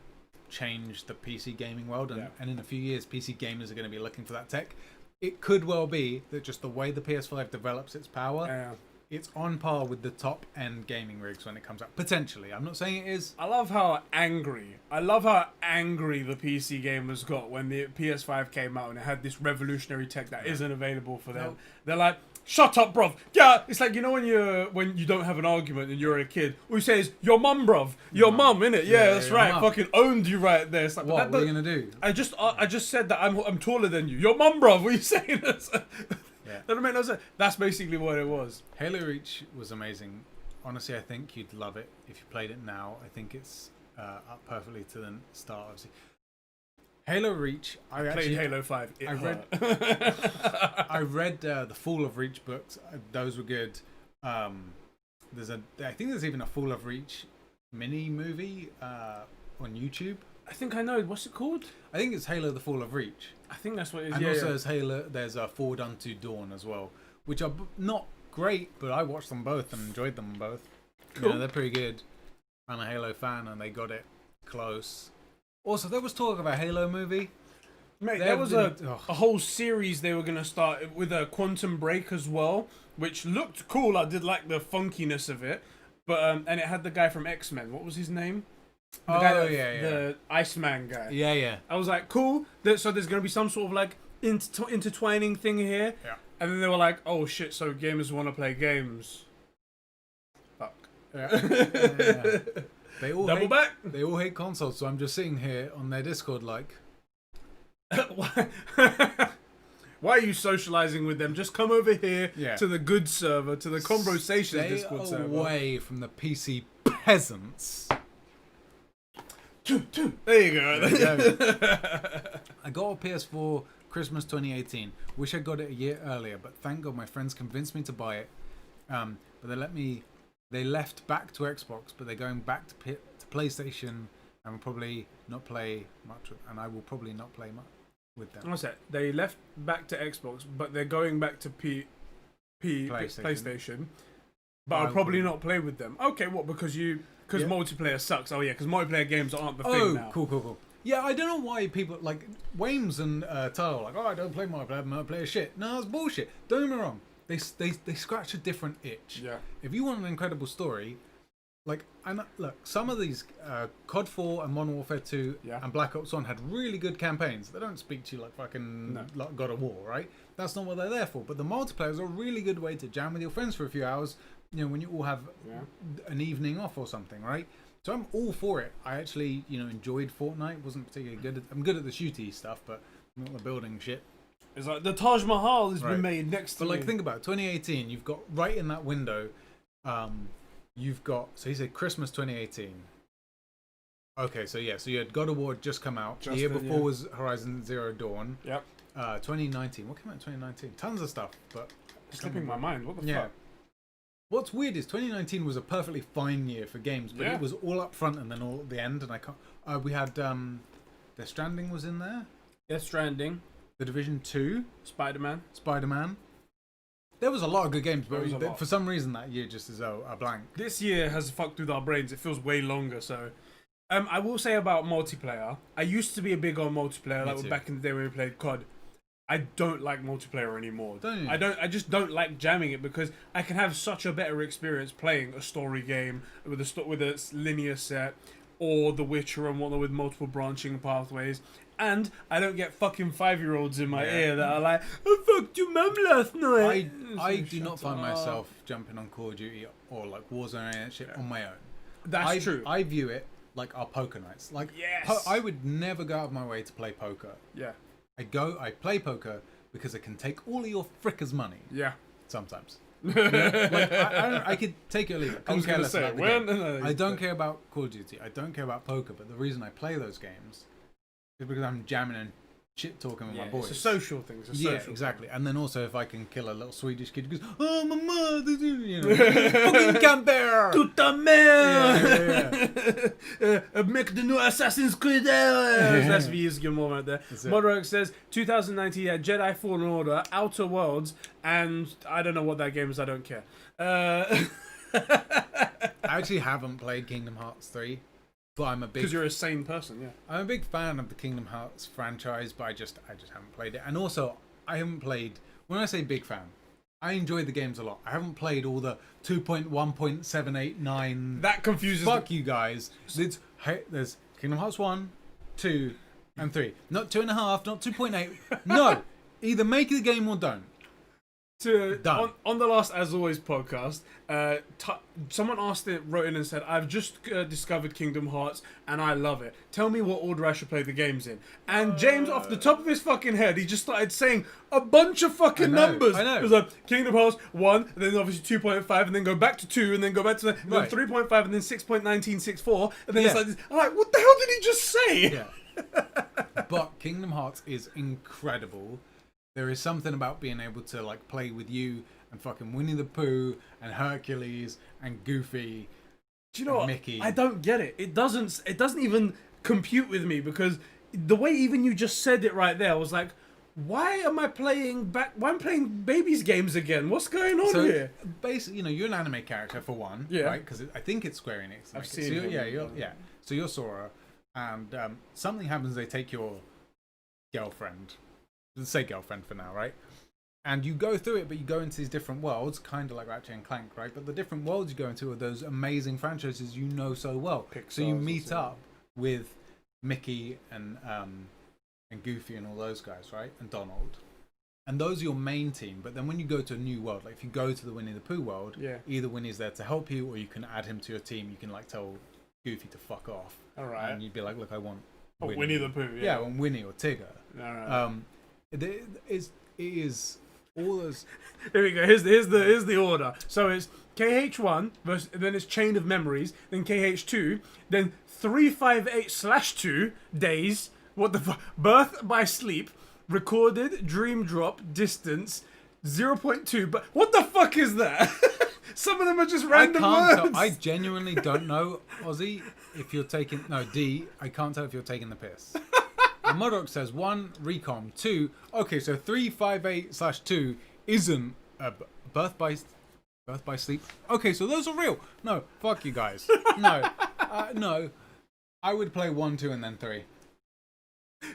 change the PC gaming world, and in a few years, PC gamers are going to be looking for that tech. It could well be that just the way the PS5 develops its power, it's on par with the top-end gaming rigs when it comes out. Potentially. I'm not saying it is. I love how angry the PC gamers got when the PS5 came out and it had this revolutionary tech that isn't available for them. They're like, shut up, bruv. Yeah, it's like, when you don't have an argument and you're a kid, all you say is, your mum, bruv. Your mum, innit? Yeah, that's right. Mum. Fucking owned you right there. It's like, what are you going to do? I just said that I'm taller than you. Your mum, bruv. What are you saying? That don't make no sense. That's basically what it was. Halo Reach was amazing. Honestly, I think you'd love it if you played it now. I think it's up perfectly to the start. Obviously, Halo Reach. I played Halo 5. I read the Fall of Reach books. Those were good. I think there's even a Fall of Reach mini movie on YouTube. I think I know. What's it called? I think it's Halo: The Fall of Reach. I think that's what it is. And also there's Halo. There's Forward Unto Dawn as well, which are not great, but I watched them both and enjoyed them both. Cool. They're pretty good. I'm a Halo fan, and they got it close. Also, there was talk of a Halo movie. Mate, there was a whole series they were going to start with a Quantum Break as well, which looked cool. I did like the funkiness of it. But and it had the guy from X-Men. What was his name? The Iceman guy. Yeah. I was like, cool. So there's going to be some sort of like intertwining thing here. Yeah. And then they were like, oh shit, so gamers want to play games. Fuck. Yeah. They all They all hate consoles, so I'm just sitting here on their Discord like... Why are you socializing with them? Just come over here to the good server, to the Conversations Discord server. Stay away from the PC peasants. There you go. I got a PS4 Christmas 2018. Wish I got it a year earlier, but thank God my friends convinced me to buy it. But they left back to Xbox, but they're going back to PlayStation, and will probably not play much. And I will probably not play much with them. What's that? They left back to Xbox, but they're going back to PlayStation. But I'll probably not play with them. Okay, what? Because multiplayer sucks. Oh yeah, because multiplayer games aren't the thing now. Cool. Yeah, I don't know why people like Wames and Tyler are like, oh, I don't play multiplayer shit. No, that's bullshit. Don't get me wrong. They scratch a different itch. Yeah. If you want an incredible story, look, some of these COD 4 and Modern Warfare 2 and Black Ops 1 had really good campaigns. They don't speak to you like fucking like God of War, right? That's not what they're there for. But the multiplayer is a really good way to jam with your friends for a few hours. You know, when you all have an evening off or something, right? So I'm all for it. I actually, enjoyed Fortnite. Wasn't particularly good. I'm good at the shooty stuff, but not the building shit. It's like the Taj Mahal has been made next to me. But me. think about it, 2018. You've got right in that window. You've got, so he said Christmas 2018. Okay, so you had God of War just come out. The year before was Horizon Zero Dawn. Yep. 2019. What came out in 2019? Tons of stuff, but it's slipping my mind. What the fuck? What's weird is 2019 was a perfectly fine year for games, but it was all up front and then all at the end. And I can't. We had Death Stranding was in there. Death Stranding. The Division 2. Spider-Man. There was a lot of good games, but for some reason that year just is a blank. This year has fucked with our brains. It feels way longer. So, I will say about multiplayer. I used to be a big on multiplayer, like back in the day when we played COD. I don't like multiplayer anymore. Don't you? I just don't like jamming it because I can have such a better experience playing a story game with a linear set, or The Witcher and whatnot with multiple branching pathways. And I don't get fucking 5-year-olds in my ear that are like, I fucked your mum last night. I do not find myself jumping on Call of Duty or like Warzone or any of that shit on my own. That's true. I view it like our poker nights. Like, I would never go out of my way to play poker. Yeah. I play poker because I can take all of your frickers' money. Yeah. Sometimes. I could take it or leave it. I don't care about Call of Duty. I don't care about poker. But the reason I play those games is because I'm jamming and shit talking with my boys. It's a social thing. Exactly. And then also if I can kill a little Swedish kid who goes, oh mama, fucking camper, tutta mer, make the new Assassin's Creed. That's me using your mom right there. Modrock says 2019 had Jedi Fallen Order, Outer Worlds, and I don't know what that game is. I don't care. I actually haven't played Kingdom Hearts 3. But I'm a big, because you're a sane person, yeah. I'm a big fan of the Kingdom Hearts franchise, but I just haven't played it. And also, I haven't played. When I say big fan, I enjoy the games a lot. I haven't played all the 2.1.789. That confuses. Fuck you guys. There's Kingdom Hearts 1, 2, and 3. Not 2.5, not 2.8. No, either make the game or don't. On the last As Always podcast, someone wrote in and said, I've just discovered Kingdom Hearts and I love it. Tell me what order I should play the games in. And James, off the top of his fucking head, he just started saying a bunch of fucking numbers. I know. It was like Kingdom Hearts 1, and then obviously 2.5, and then go back to 2, and then go back to 3.5, and then 6.1964, and then it's like this. I'm like, what the hell did he just say? Yeah. But Kingdom Hearts is incredible. There is something about being able to like play with you and fucking Winnie the Pooh and Hercules and Goofy. Do you know what? Mickey. I don't get it. It doesn't even compute with me because the way even you just said it right there, I was like, why am I playing babies games again? What's going on here? Basically, you're an anime character for one, right? Because I think it's Square Enix. I've seen it. So you're Sora, and something happens. They take your girlfriend. Let's say girlfriend for now, right? And you go through it, but you go into these different worlds, kind of like Ratchet and Clank, right? But the different worlds you go into are those amazing franchises you know so well. So you meet up with Mickey and Goofy and all those guys, right? And Donald. And those are your main team. But then when you go to a new world, like if you go to the Winnie the Pooh world, either Winnie's there to help you, or you can add him to your team. You can like tell Goofy to fuck off. All right. And you'd be like, look, I want Winnie the Pooh. Yeah, I want Winnie or Tigger. All right. It is all those. Here we go. Here's the order. So it's KH1 versus, then it's Chain of Memories, then KH2, then 358/2 days. What the fuck? Birth by Sleep, Recorded, Dream Drop, Distance, 0.2. But what the fuck is that? Some of them are just random words. I genuinely don't know, Ozzy, if you're taking... No, D, I can't tell if you're taking the piss. Modoc says 1, Recom, 2. Okay, so 358/2 isn't a Birth by Sleep. Okay, so those are real. No, fuck you guys. No. No. I would play 1, 2, and then 3.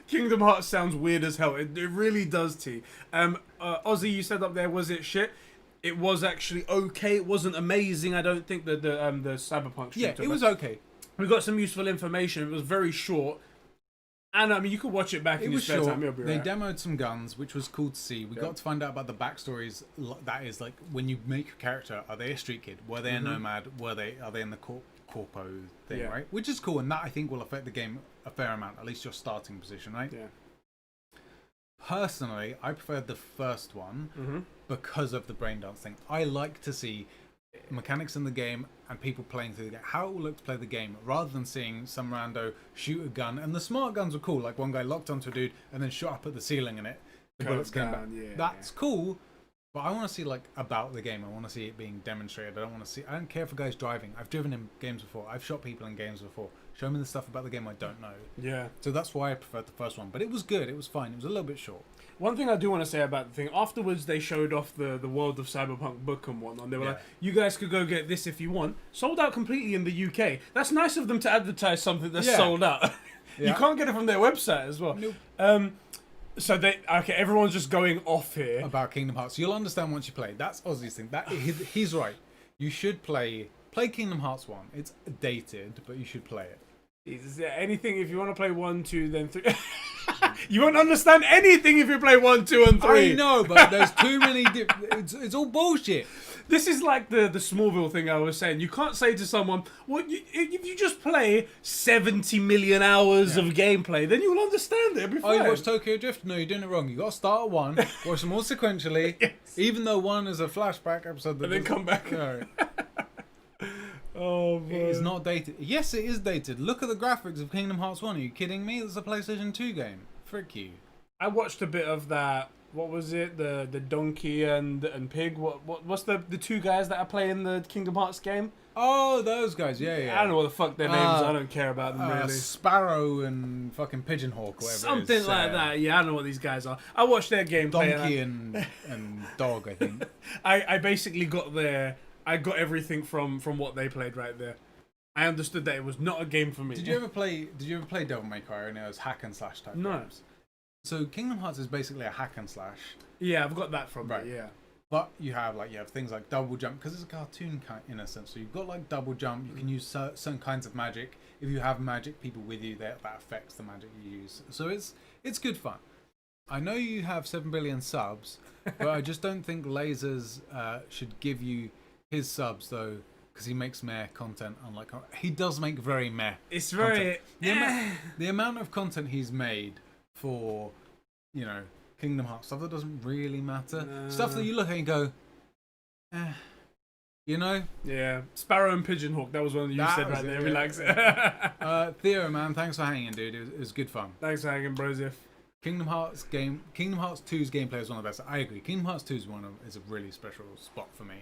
Kingdom Hearts sounds weird as hell. It really does, T. Ozzy, you said up there, was it shit? It was actually okay. It wasn't amazing. I don't think that the Cyberpunk. Yeah, it was okay. We got some useful information. It was very short, and I mean, you could watch it back in your spare time. It'll be They right. demoed some guns, which was cool to see. We got to find out about the backstories. That is, like, when you make your character, are they a street kid? Were they a nomad? Are they in the corpo thing, right? Which is cool, and that I think will affect the game a fair amount. At least your starting position, right? Yeah. Personally, I preferred the first one because of the brain dance thing. I like to see mechanics in the game and people playing through the game, how it will look to play the game, rather than seeing some rando shoot a gun. And the smart guns were cool, like one guy locked onto a dude and then shot up at the ceiling and the bullets came back. That's cool, but I want to see, like, about the game. I want to see it being demonstrated. I don't care if a guy's driving. I've driven in games before. I've shot people in games before. Show me the stuff about the game I don't know. Yeah. So that's why I preferred the first one. But it was good. It was fine. It was a little bit short. One thing I do want to say about the thing, afterwards they showed off the World of Cyberpunk book and whatnot. And they were like, you guys could go get this if you want. Sold out completely in the UK. That's nice of them to advertise something that's sold out. You can't get it from their website as well. Nope. So everyone's just going off here. About Kingdom Hearts. You'll understand once you play. That's Ozzy's thing. He's right. You should play Kingdom Hearts 1. It's dated, but you should play it. Is there anything if you want to play 1, 2, then 3? You won't understand anything if you play 1, 2, and 3. I know, but there's too many. It's all bullshit. This is like the Smallville thing I was saying. You can't say to someone, well, if you just play 70 million hours of gameplay, then you'll understand it. It'll be fine. Oh, you watched Tokyo Drift? No, you're doing it wrong. You got to start at 1, watch them all sequentially, even though 1 is a flashback episode. And then come back. No. Oh, man. It is not dated. Yes, it is dated. Look at the graphics of Kingdom Hearts 1. Are you kidding me? It's a PlayStation 2 game. Frick you. I watched a bit of that. What was it? The donkey and pig. What's the two guys that are playing the Kingdom Hearts game? Oh, those guys. Yeah. I don't know what the fuck their names are. I don't care about them really. Sparrow and fucking Pigeon Hawk, whatever. Something it is. like that. Yeah, I don't know what these guys are. I watched their gameplay. Donkey and dog, I think. I basically got I got everything from what they played right there. I understood that it was not a game for me. Did you ever play Devil May Cry? And it was hack and slash type games. So Kingdom Hearts is basically a hack and slash. Yeah, I've got that from it. Yeah. But you have things like double jump, because it's a cartoon in a sense. So you've got like double jump. You can use certain kinds of magic. If you have magic people with you, that affects the magic you use. So it's good fun. I know you have 7 billion subs, but I just don't think Lasers should give you his subs though, because he makes meh content. Unlike he does make very meh. It's very the amount of content he's made for, Kingdom Hearts stuff that doesn't really matter. Stuff that you look at and go, Yeah, Sparrow and Pigeon Hawk. That was one you said right there. Relax. Theo, man, thanks for hanging, dude. It was good fun. Thanks for hanging, brosif. Kingdom Hearts 2's gameplay is one of the best. I agree. Kingdom Hearts 2 is a really special spot for me.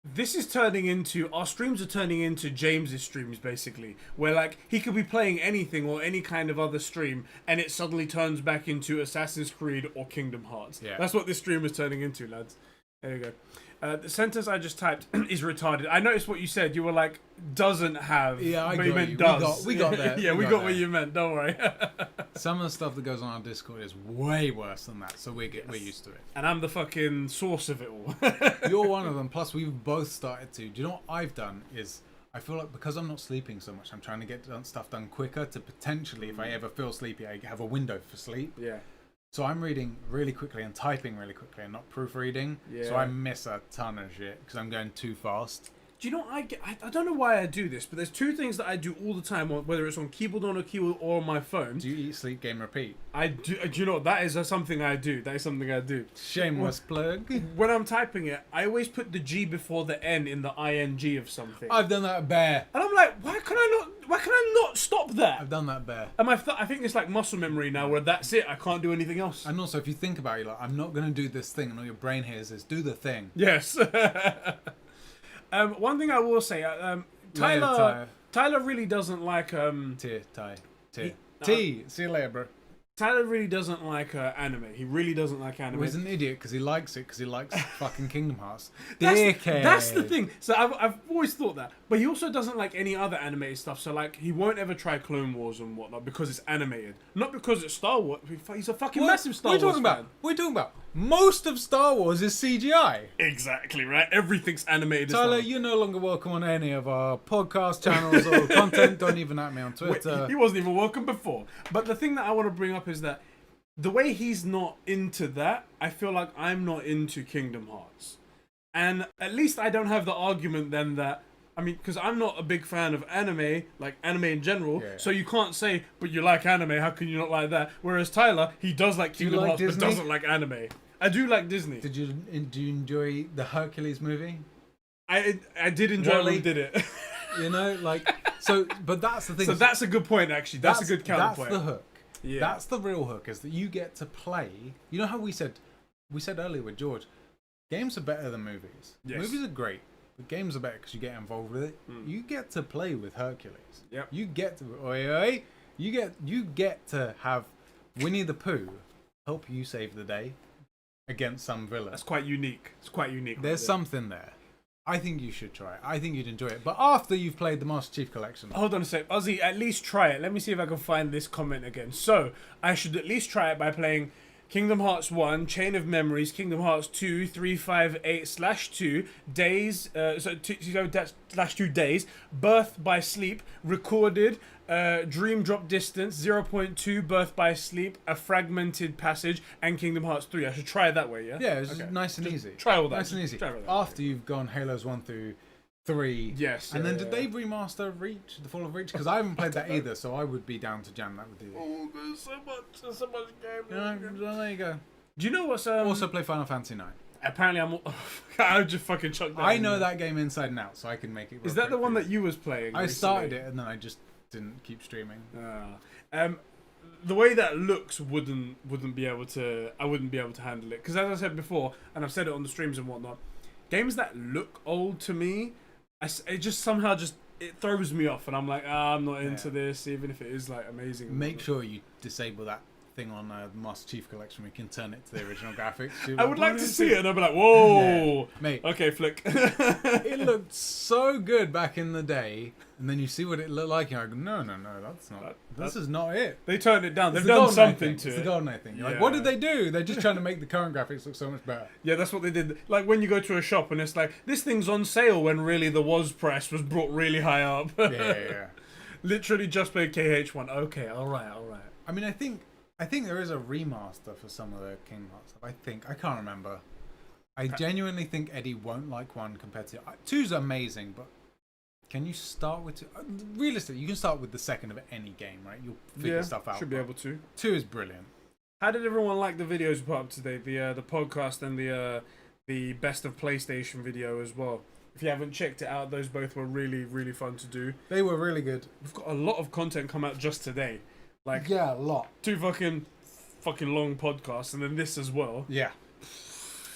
This is turning into, our streams are turning into James's streams, basically. Where, like, he could be playing anything or any kind of other stream, and it suddenly turns back into Assassin's Creed or Kingdom Hearts. Yeah. That's what this stream is turning into, lads. There you go. The sentence I just typed is retarded. I noticed what you said. You were like, doesn't have. Yeah, I but got you meant you. does. We got there. Yeah, we got what you meant. Don't worry. Some of the stuff that goes on our Discord is way worse than that, so we're used to it. And I'm the fucking source of it all. You're one of them. Plus, we've both started to. Do you know what I've done? Is I feel like because I'm not sleeping so much, I'm trying to get stuff done quicker to potentially, if I ever feel sleepy, I have a window for sleep. Yeah. So I'm reading really quickly and typing really quickly and not proofreading. Yeah. So I miss a ton of shit because I'm going too fast. Do you know, I don't know why I do this, but there's two things that I do all the time, whether it's on keyboard or on my phone. Do you eat, sleep, game, repeat? I do. Do you know, that is something I do. That is something I do. Shameless plug. When I'm typing it, I always put the G before the N in the ing of something. I've done that bear. And I'm like, why can I not stop that? I've done that bear. And I think it's like muscle memory now, where that's it. I can't do anything else. And also, if you think about it, like, I'm not going to do this thing, and all your brain hears is, do the thing. Yes. One thing I will say, Tyler really doesn't like T. See you later, bro. Tyler really doesn't like anime. He really doesn't like anime. Well, he's an idiot because he likes fucking Kingdom Hearts. That's the thing. So I've always thought that. But he also doesn't like any other animated stuff. So like he won't ever try Clone Wars and whatnot because it's animated. Not because it's Star Wars. He's a fucking massive Star Wars fan. What are you talking about? Most of Star Wars is CGI. Exactly, right? Everything's animated. Tyler, you're no longer welcome on any of our podcast channels or content. Don't even at me on Twitter. He wasn't even welcome before. But the thing that I want to bring up is that the way he's not into that, I feel like I'm not into Kingdom Hearts. And at least I don't have the argument then that, I mean, because I'm not a big fan of anime, like anime in general, so you can't say, but you like anime, how can you not like that? Whereas Tyler, he does like Kingdom Hearts, but doesn't like anime. I do like Disney. Do you enjoy the Hercules movie? I did enjoy when he did it. You know, like, but that's the thing. So that's a good point, actually. That's a good counterpoint. That's the hook. Yeah. That's the real hook, is that you get to play. You know how we said earlier with George, games are better than movies. Yes. Movies are great, but games are better because you get involved with it. You get to play with Hercules. Yep. You get to you get to have Winnie the Pooh help you save the day against some villain. That's quite unique. It's quite unique. There's something there. I think you should try it. I think you'd enjoy it. But after you've played the Master Chief Collection. Hold on a sec. Ozzy, at least try it. Let me see if I can find this comment again. So, I should at least try it by playing Kingdom Hearts 1, Chain of Memories, Kingdom Hearts 2, 358/2, Days, /2 Days, Birth by Sleep, Recorded, Dream Drop Distance, 0.2, Birth by Sleep, A Fragmented Passage, and Kingdom Hearts 3. I should try it that way, yeah? Yeah, it's nice and easy. Try all that. Nice and easy. After you've gone Halos 1 through 3. Yes. And then did they remaster Reach, The Fall of Reach? Because I haven't played that either, so I would be down to jam that with you. Oh, there's so much game. There you go. Do you know what's... Also play Final Fantasy 9. Apparently I'll just fucking chuck that. I know that game inside and out, so I can make it. Is that the one that you was playing? I started it and then I just didn't keep streaming. The way that looks wouldn't be able to. I wouldn't be able to handle it because, as I said before, and I've said it on the streams and whatnot, games that look old to me, it just somehow it throws me off, and I'm like, I'm not into this, even if it is like amazing. Make sure you disable that thing on Master Chief Collection. We can turn it to the original graphics. I would like to see it, and I'll be like, whoa, mate. Okay, flick. It looked so good back in the day, and then you see what it looked like, and I go, no, that's not. This is not it. They turned it down. They've done something to it. It's the GoldenEye thing. Like, what did they do? They're just trying to make the current graphics look so much better. Yeah, that's what they did. Like when you go to a shop and it's like, this thing's on sale, when really the was press was brought really high up. Yeah. Literally just played KH1. Okay, all right. I mean, I think there is a remaster for some of the Kingdom Hearts stuff. I can't remember. I genuinely think Eddie won't like 1 compared to 2's amazing, but can you start with 2? Realistically, you can start with the second of any game, right? You'll figure stuff out. Should be able to. 2 is brilliant. How did everyone like the videos we put up today? The podcast and the best of PlayStation video as well. If you haven't checked it out, those both were really, really fun to do. They were really good. We've got a lot of content come out just today. Like, yeah, a lot. 2 fucking long podcasts, and then this as well. Yeah,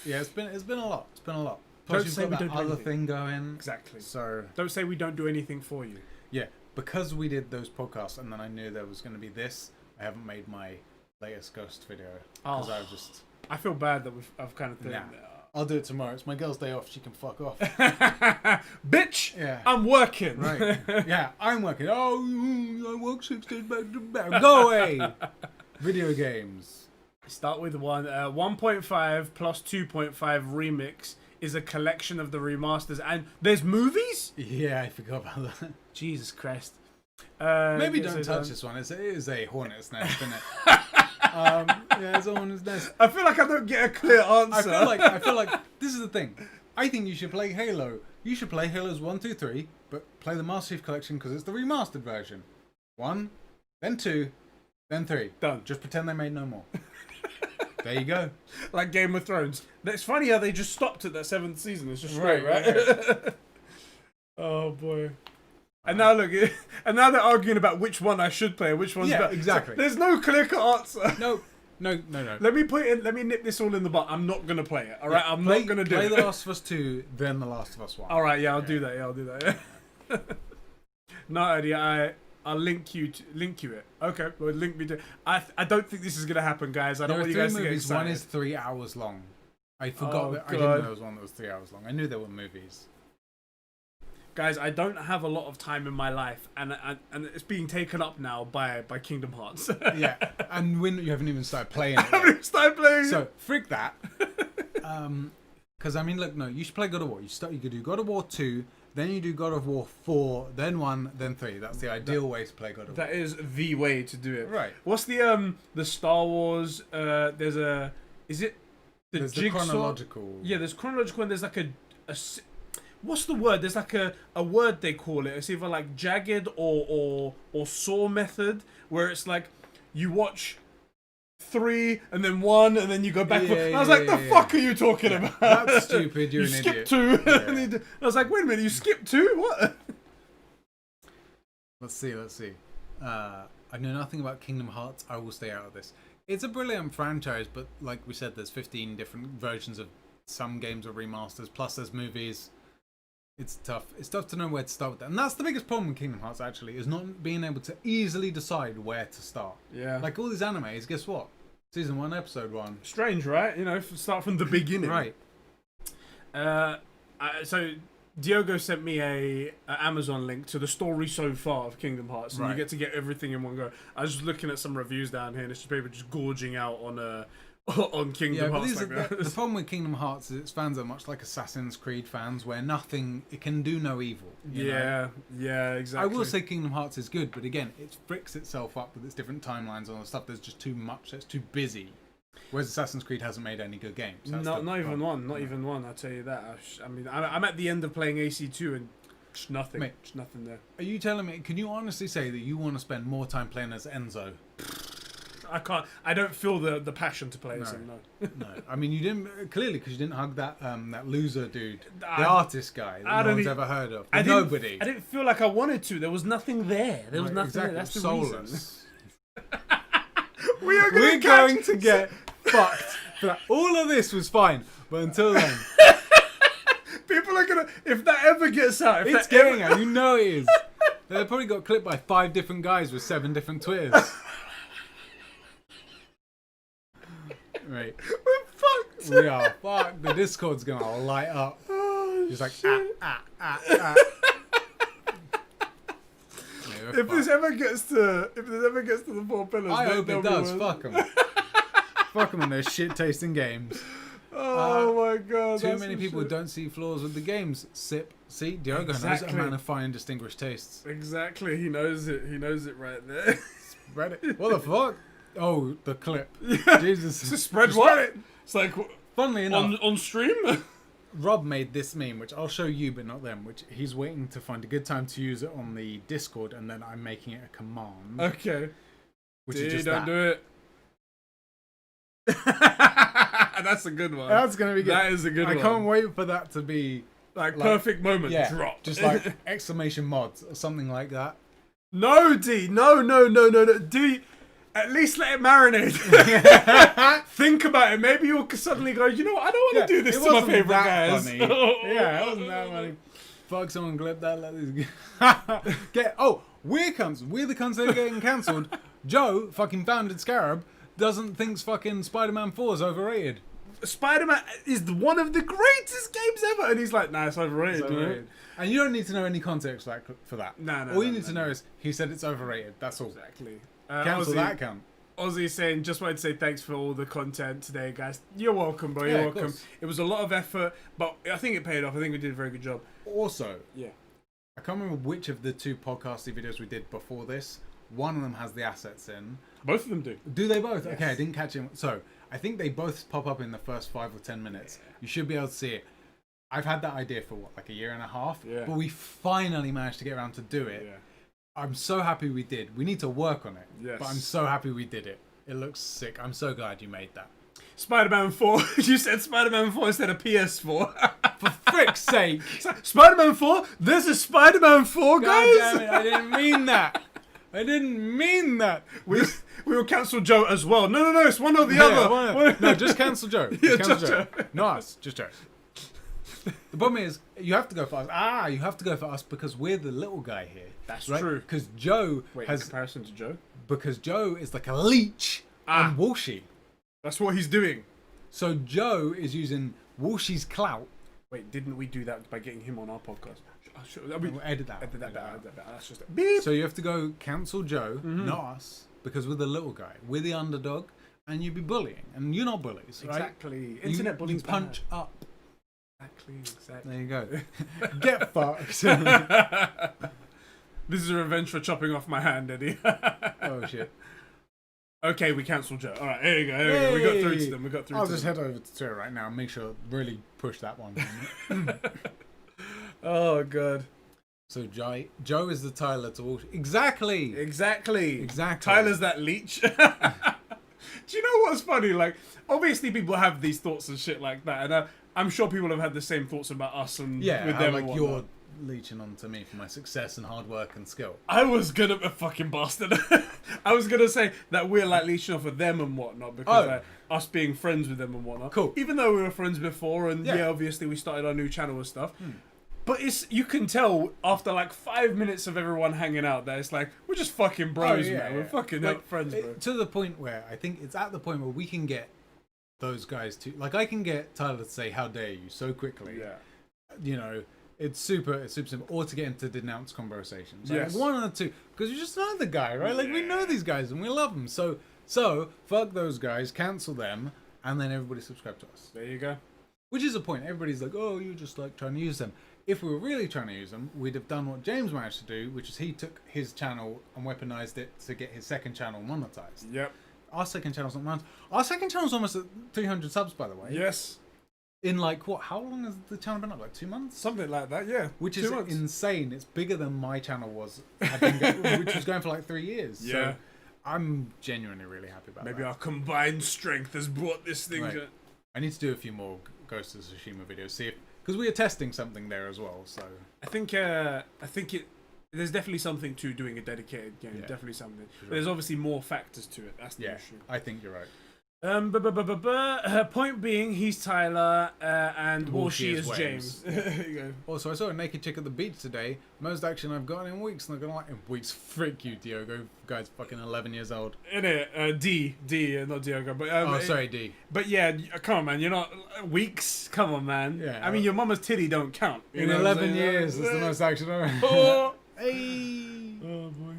it's been a lot. It's been a lot. Don't Plus say you've we got don't that do other anything. thing going. Exactly. So don't say we don't do anything for you. Yeah, because we did those podcasts, and then I knew there was going to be this. I haven't made my latest Ghost video because I feel bad that I've kind of Nah, I'll do it tomorrow. It's my girl's day off. She can fuck off. Bitch! Yeah. I'm working. Right. Yeah, I'm working. Oh, I work 6 days back to back. Go away. Video games. Start with 1.5 plus 2.5 remix is a collection of the remasters. And there's movies? Yeah, I forgot about that. Jesus Christ. Maybe don't touch this one. It is a hornet's nest, isn't it? Yeah, it's a hornet's nest. I feel like I don't get a clear answer. I feel like this is the thing. I think you should play Halo You should play Halo's 1, 2, 3, but play the Master Chief Collection because it's the remastered version. 1, then 2, then 3. Done. Just pretend they made no more. There you go. Like Game of Thrones. It's funny how they just stopped at that 7th season. It's just Right, right? Oh boy. And now look, and now they're arguing about which one I should play and which one's better. Exactly. So there's no clear-cut answer. No. Let me nip this all in the butt. I'm not gonna play it. All right, I'm not gonna do play it. The Last of Us 2, then The Last of Us 1. All right, yeah, I'll do that. Yeah, I'll do that. Yeah. No, Eddie, I'll link you it. Okay, well, link me to. I don't think this is gonna happen, guys. I don't want you guys to get excited. One is 3 hours long. I forgot that. I didn't know there was one that was 3 hours long. I knew there were movies. Guys, I don't have a lot of time in my life, and it's being taken up now by Kingdom Hearts. Yeah, and when you haven't even started playing it. I haven't even started playing it. So frick that. Because I mean, look, no, you should play God of War. You could do God of War 2, then you do God of War 4, then 1, then 3. That's the ideal way to play God of War. That is the way to do it. Right. What's the Star Wars? There's the Jigsaw? Chronological. Yeah, there's chronological, and there's like a what's the word? There's like a word they call it. It's either like jagged or saw method, where it's like you watch 3 and then 1 and then you go back. I was like, the fuck are you talking about? That's stupid. You're you an skipped idiot. 2. And I was like, wait a minute, you skipped 2? What? Let's see. I know nothing about Kingdom Hearts. I will stay out of this. It's a brilliant franchise, but like we said, there's 15 different versions of some games or remasters, plus there's movies. It's tough. It's tough to know where to start with that. And that's the biggest problem with Kingdom Hearts, actually, is not being able to easily decide where to start. Yeah. Like all these animes, guess what? Season 1, episode 1. Strange, right? You know, start from the beginning. Right. So Diogo sent me a Amazon link to the story so far of Kingdom Hearts, and you get to get everything in one go. I was just looking at some reviews down here, and it's just people just gorging out on Kingdom Hearts. The problem with Kingdom Hearts is its fans are much like Assassin's Creed fans, where it can do no evil. You know? Yeah, exactly. I will say Kingdom Hearts is good, but again, it fricks itself up with its different timelines and all the stuff. There's just too much. It's too busy. Whereas Assassin's Creed hasn't made any good games. Not even one. I'll tell you that. I mean, I'm at the end of playing AC2 and just nothing. Mate, just nothing there. Are you telling me? Can you honestly say that you want to spend more time playing as Enzo? I can't. I don't feel the passion to play as him. No. I mean, you didn't clearly because you didn't hug that loser dude, the artist guy that no one's ever heard of. Nobody. I didn't feel like I wanted to. There was nothing there. There was nothing there. That's the soulless. reason. We're going to get fucked. For that. All of this was fine, but until then, people are gonna. If that ever gets out, it's getting out. You know it is. They probably got clipped by 5 different guys with 7 different Twitters. Right. We're fucked. We are fucked. The Discord's gonna light up. Oh, it's like If this ever gets to the 4 pillars, I hope it does. Fuck them. Fuck them on their shit tasting games. Oh my god. Too many people don't see flaws with the games. See, Diogo knows a man of fine distinguished tastes. Exactly. He knows it. He knows it right there. Spread it. What the fuck? Oh, the clip. Jesus. So spread what? It's like, funnily enough, on stream? Rob made this meme, which I'll show you, but not them, which he's waiting to find a good time to use it on the Discord, and then I'm making it a command. Okay. Which is just don't that. do it. That's a good one. That's going to be good. That is a good one. I can't wait for that to be... Like perfect moment, drop. Just like exclamation mods or something like that. No, D. No. Do at least let it marinate. Think about it. Maybe you'll suddenly go, you know what? I don't want to do this to my favorite guys. Funny. Yeah, it wasn't that funny. Fuck, someone clip that. Let this we're cunts. We're the cunts that are getting cancelled. Joe, fucking founded Scarab, thinks fucking Spider-Man 4 is overrated. Spider-Man is one of the greatest games ever, and he's like, nah, it's overrated. It's overrated. And you don't need to know any context for that. No. All you need to know is he said it's overrated. That's all. Exactly. Cancel that account. Ozzy's saying, just wanted to say thanks for all the content today, guys. You're welcome, bro. You're welcome. It was a lot of effort, but I think it paid off. I think we did a very good job. Also, yeah, I can't remember which of the 2 podcasty videos we did before this. One of them has the assets in. Both of them do. Do they both? Yes. Okay, I didn't catch him. So I think they both pop up in the first 5 or 10 minutes. You should be able to see it. I've had that idea for what, like a year and a half? Yeah. But we finally managed to get around to do it. Yeah. I'm so happy we did. We need to work on it. Yes. But I'm so happy we did it. It looks sick. I'm so glad you made that. Spider-Man 4. You said Spider-Man 4 instead of PS4. For frick's sake. Spider-Man 4? There's a Spider-Man 4, guys? God damn it, I didn't mean that. I didn't mean that. We will cancel Joe as well. No, it's one or the other. No, just cancel Joe. Yeah, Just cancel just Joe. Not us, just Joe. The problem is, you have to go for us. You have to go for us because we're the little guy here. That's right? true. Because Joe Wait, has... in comparison to Joe? Because Joe is like a leech on Walshy. That's what he's doing. So Joe is using Walshy's clout. Wait, didn't we do that by getting him on our podcast? We'll edit that. Edit that out. That's just beep. So you have to go cancel Joe, not us, because we're the little guy. We're the underdog, and you'd be bullying. And you're not bullies, right? Exactly. Internet bullying. You punch up. Exactly. There you go. Get fucked. This is a revenge for chopping off my hand, Eddie. Oh, shit. Okay, we cancelled Joe. All right, there you go. We got through to them. I'll just head over to Twitter right now and make sure really push that one. Oh, God. So Joe is the Tyler to Walshy. Exactly. Tyler's that leech. Do you know what's funny? Like, obviously people have these thoughts and shit like that, and I'm sure people have had the same thoughts about us and with them. Like and you're leeching onto me for my success and hard work and skill. I was gonna a fucking bastard. I was gonna say that we're like leeching off of them and whatnot because like, us being friends with them and whatnot. Cool. Even though we were friends before, and obviously we started our new channel and stuff. But you can tell after like 5 minutes of everyone hanging out that it's like we're just fucking bros, man. We're fucking like friends, bro. To the point where I think it's at the point where we can get those guys to I can get Tyler to say "How dare you" so quickly. Yeah. You know, it's super simple. Or to get into denounce conversations. Yes. Like, one or two, because you just know the guy, right? Like we know these guys and we love them. So fuck those guys, cancel them, and then everybody subscribe to us. There you go. Which is the point. Everybody's like, oh, you're just like trying to use them. If we were really trying to use them, we'd have done what James managed to do, which is he took his channel and weaponized it to get his second channel monetized. Yep. Our second channel's not monetized. Our second channel's almost at 300 subs, by the way. Yes. In like, what, how long has the channel been up? Like 2 months? Something like that, yeah. Which 2 is months. insane. It's bigger than my channel was, which was going for like 3 years. Yeah. So I'm genuinely really happy about that. Maybe our combined strength has brought this thing Right. to... I need to do a few more Ghost of Tsushima videos, see if... Because we are testing something there as well, so... I think there's definitely something to doing a dedicated game. Yeah. Definitely something. But there's obviously more factors to it. That's the issue. I think you're right. Her point being, he's Tyler, and Walshy is James. James. There you go. Also, I saw a naked chick at the beach today. Most action I've gotten in weeks. Not gonna lie, in weeks. Frick you, Diogo. Guy's fucking 11 years old. Innit? D, not Diogo. But sorry, D. But yeah, come on, man. You're not weeks. Come on, man. Yeah. I mean, your mama's titty don't count. In 11 years, that's the most action I've ever. Oh, hey. Oh boy.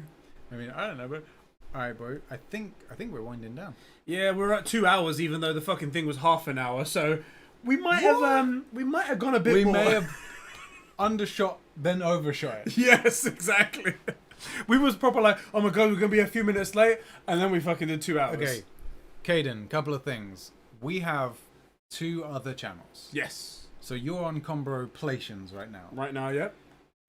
I mean, I don't know, but all right, boy. I think we're winding down. Yeah, we're at 2 hours, even though the fucking thing was half an hour. So we might have gone a bit more. We may have undershot, then overshot it. Yes, exactly. We was proper like, oh my god, we're gonna be a few minutes late, and then we fucking did 2 hours. Okay, Caden, couple of things. We have 2 other channels. Yes. So you're on Combro Plations right now. Right now, yeah.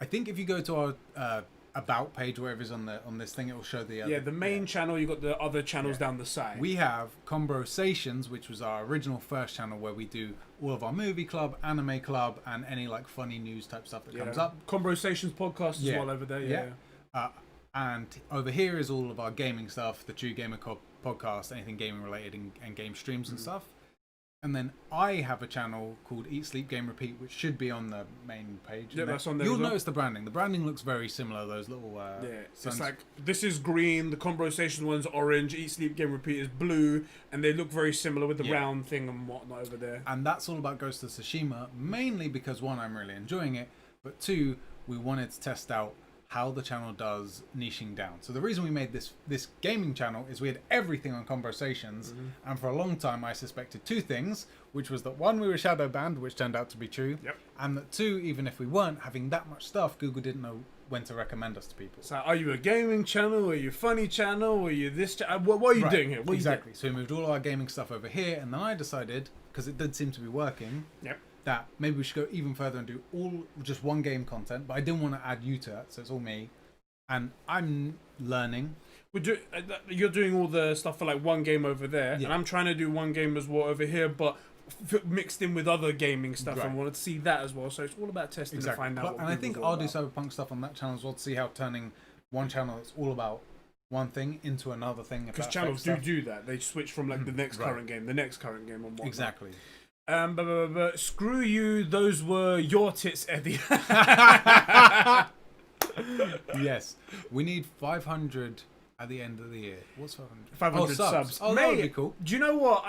I think if you go to our about page, wherever it is on this thing, it will show the other. Yeah, the main channel. You got the other channels down the side. We have Conversations, which was our original first channel where we do all of our movie club, anime club, and any like funny news type stuff that comes up. Conversations podcast as well over there. Yeah. And over here is all of our gaming stuff, the True Gamer podcast, anything gaming related, and game streams and stuff. And then I have a channel called Eat, Sleep, Game, Repeat, which should be on the main page. Yeah, that's on there. You'll notice the branding. The branding looks very similar. Those little it's like this is green. The Conversation one's orange. Eat, Sleep, Game, Repeat is blue, and they look very similar with the round thing and whatnot over there. And that's all about Ghost of Tsushima, mainly because 1, I'm really enjoying it, but 2, we wanted to test out how the channel does niching down. So the reason we made this gaming channel is we had everything on Conversations, and for a long time I suspected 2 things, which was that 1, we were shadow banned, which turned out to be true, and that 2, even if we weren't having that much stuff, Google didn't know when to recommend us to people. So are you a gaming channel? Are you a funny channel? Are you this what are you doing here? Exactly. So we moved all our gaming stuff over here, and then I decided, because it did seem to be working, that maybe we should go even further and do just one game content, but I didn't want to add you to that, so it's all me, and I'm learning. You're doing all the stuff for like one game over there, and I'm trying to do one game as well over here, but mixed in with other gaming stuff, and wanted to see that as well. So it's all about testing to find out. And I think I'll do Cyberpunk stuff on that channel as well to see how turning one channel that's all about one thing into another thing. Because channels do that. They switch from like the next current game, and whatnot. Exactly. But screw you. Those were your tits, Eddie. Yes, we need 500 at the end of the year. What's 500? 500 subs. Oh, that would be cool. Do you know what?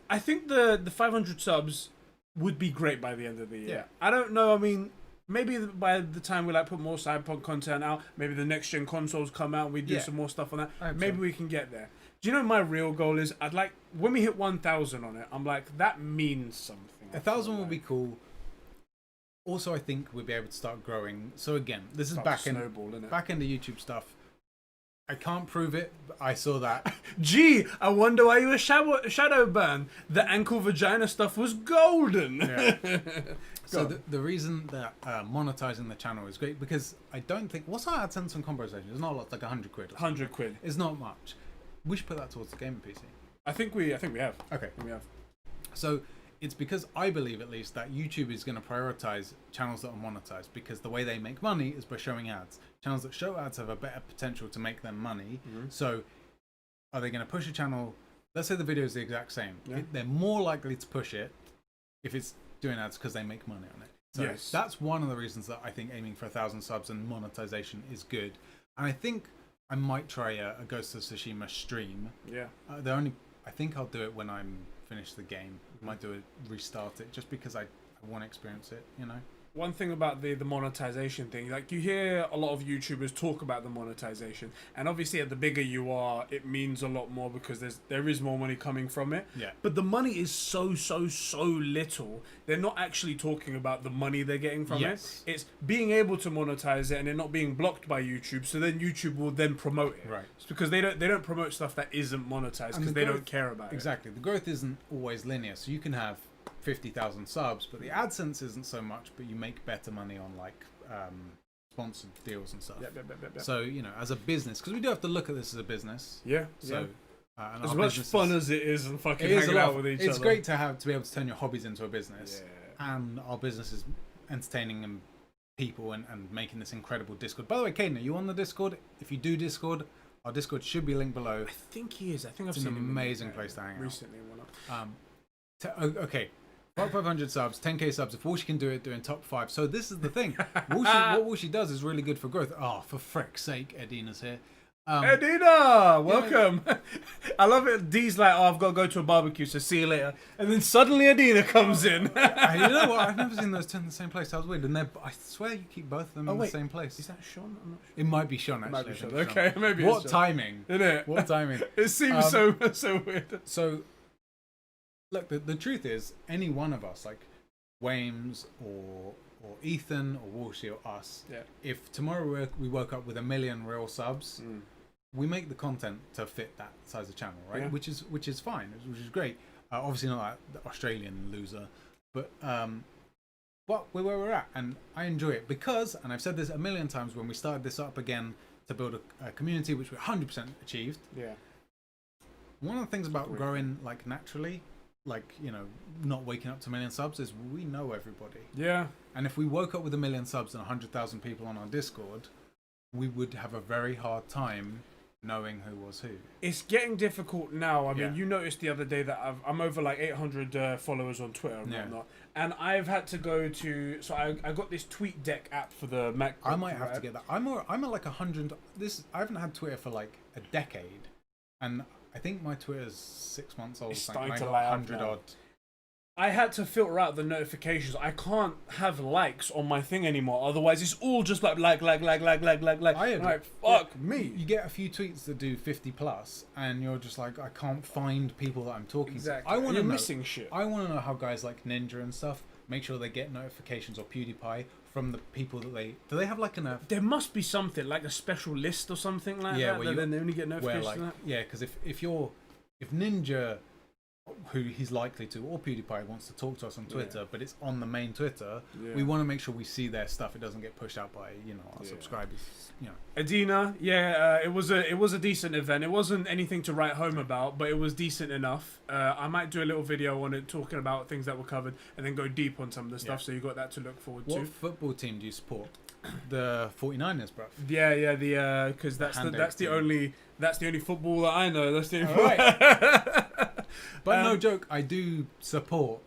I think the 500 subs would be great by the end of the year. Yeah. I don't know. I mean, maybe by the time we like put more Cyberpunk content out, maybe the next gen consoles come out and we do some more stuff on that. Maybe we can get there. Do you know my real goal is? I'd like when we hit 1,000 on it. I'm like, that means something. 1,000 would be cool. Also, I think we'll be able to start growing. So again, this is back end YouTube stuff. I can't prove it, but I saw that. Gee, I wonder why you were shadow banned. The ankle vagina stuff was golden. Yeah. So the reason that monetizing the channel is great, because I don't think... What's our AdSense and conversation? It's not a lot, like 100 quid. 100 quid. It's not much. We should put that towards the gaming PC. I think we have. Okay. We have. So it's because I believe, at least, that YouTube is going to prioritize channels that are monetized, because the way they make money is by showing ads. Channels that show ads have a better potential to make them money. So are they going to push a channel? Let's say the video is the exact same. They're more likely to push it if it's doing ads because they make money on it. So that's one of the reasons that I think aiming for 1,000 subs and monetization is good. And I think I might try a Ghost of Tsushima stream. Yeah. I think I'll do it when I'm finished the game. Might do it, restart it, just because I want to experience it, you know. One thing about the monetization thing, like you hear a lot of YouTubers talk about the monetization, and obviously the bigger you are, it means a lot more because there is more money coming from it. Yeah. But the money is so little. They're not actually talking about the money they're getting from it. It's being able to monetize it and it not being blocked by YouTube. So then YouTube will then promote it. Right. It's because they don't promote stuff that isn't monetized because they don't care about it. Exactly. The growth isn't always linear. So you can have 50,000 subs, but the AdSense isn't so much, but you make better money on like sponsored deals and stuff. Yep. So, you know, as a business, because we do have to look at this as a business. So and as much fun as it is and fucking hanging out with each other. It's great to be able to turn your hobbies into a business. And our business is entertaining and people and making this incredible Discord. By the way, Caden, are you on the Discord? If you do Discord, our Discord should be linked below. I think he is. I think it's I've seen an amazing place to hang out. Recently went up. Okay. 500 subs, 10k subs. If Walshy can do it, doing top 5. So this is the thing. What Walshy does is really good for growth. Oh, for frick's sake, Edina's here. Edina, welcome. I love it. D's like, oh, I've got to go to a barbecue, so see you later. And then suddenly Edina comes in. You know what? I've never seen those two in the same place. That was weird. And I swear you keep both of them in the same place. Is that Sean? I'm not sure. It might be Sean, actually. It might be Sean. Okay, maybe what it's Sean. Timing? Isn't it? What timing? It seems so weird. So, look, the truth is, any one of us, like Wames or Ethan or Walshy or us, if tomorrow we woke up with 1 million real subs, we make the content to fit that size of channel, right? Yeah. Which is fine, which is great. Obviously not like the Australian loser, but we're where we're at, and I enjoy it because, and I've said this a million times, when we started this up again to build a community, which we 100% achieved. Yeah. One of the things about growing like naturally, like, you know, not waking up to 1 million subs, is we know everybody. Yeah. And if we woke up with 1 million subs and 100,000 people on our Discord, we would have a very hard time knowing who was who. It's getting difficult now. I mean, you noticed the other day that I'm over like 800 followers on Twitter and whatnot, and I've had to go to. So I got this TweetDeck app for the Mac. I might have to get that. I'm at like 100. I haven't had Twitter for like a decade, and I think my Twitter's 6 months old. It's starting starting to to like light up 100 now. odd. I had to filter out the notifications. I can't have likes on my thing anymore. Otherwise, it's all just like. I I'm like, fuck me. You get a few tweets that do 50 plus, and you're just like, I can't find people that I'm talking Exactly. to. I want to know. Missing shit. I want to know how guys like Ninja and stuff make sure they get notifications, or PewDiePie, from the people that they. Do they have like There must be something like a special list or something like that. Where Then they only get notifications. Where, like, of that. yeah, because if Ninja who he's likely to, or PewDiePie wants to talk to us on Twitter, but it's on the main Twitter. Yeah. We want to make sure we see their stuff. It doesn't get pushed out by our subscribers. Adina, it was a decent event. It wasn't anything to write home about, but it was decent enough. I might do a little video on it talking about things that were covered, and then go deep on some of the stuff. So you got that to look forward to. What football team do you support? The 49ers, bruv. Yeah, because that's the only football that I know. That's the only But no joke, I do support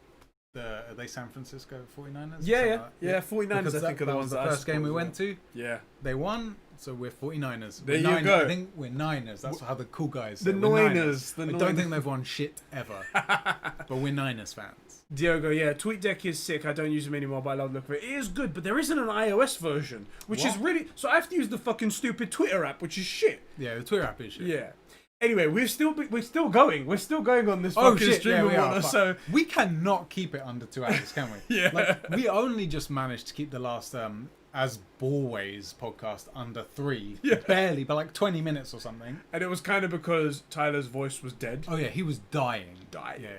are they San Francisco 49ers? Yeah. 49ers, I think, are the ones that the first game we went to. Yeah. They won, so we're 49ers. There you go. I think we're Niners. That's how the cool guys say. The Niners. I don't think they've won shit ever. But we're Niners fans. Diogo, TweetDeck is sick. I don't use them anymore, but I love the look of it. It is good, but there isn't an iOS version, which is really... So I have to use the fucking stupid Twitter app, which is shit. Yeah, the Twitter app is shit. Yeah. Anyway, we're still going. We're still going on this fucking stream of water. So we cannot keep it under 2 hours, can we? Yeah. Like, we only just managed to keep the last As Always podcast under 3. Yeah. Barely, but like 20 minutes or something. And it was kind of because Tyler's voice was dead. Oh yeah, he was dying. Yeah.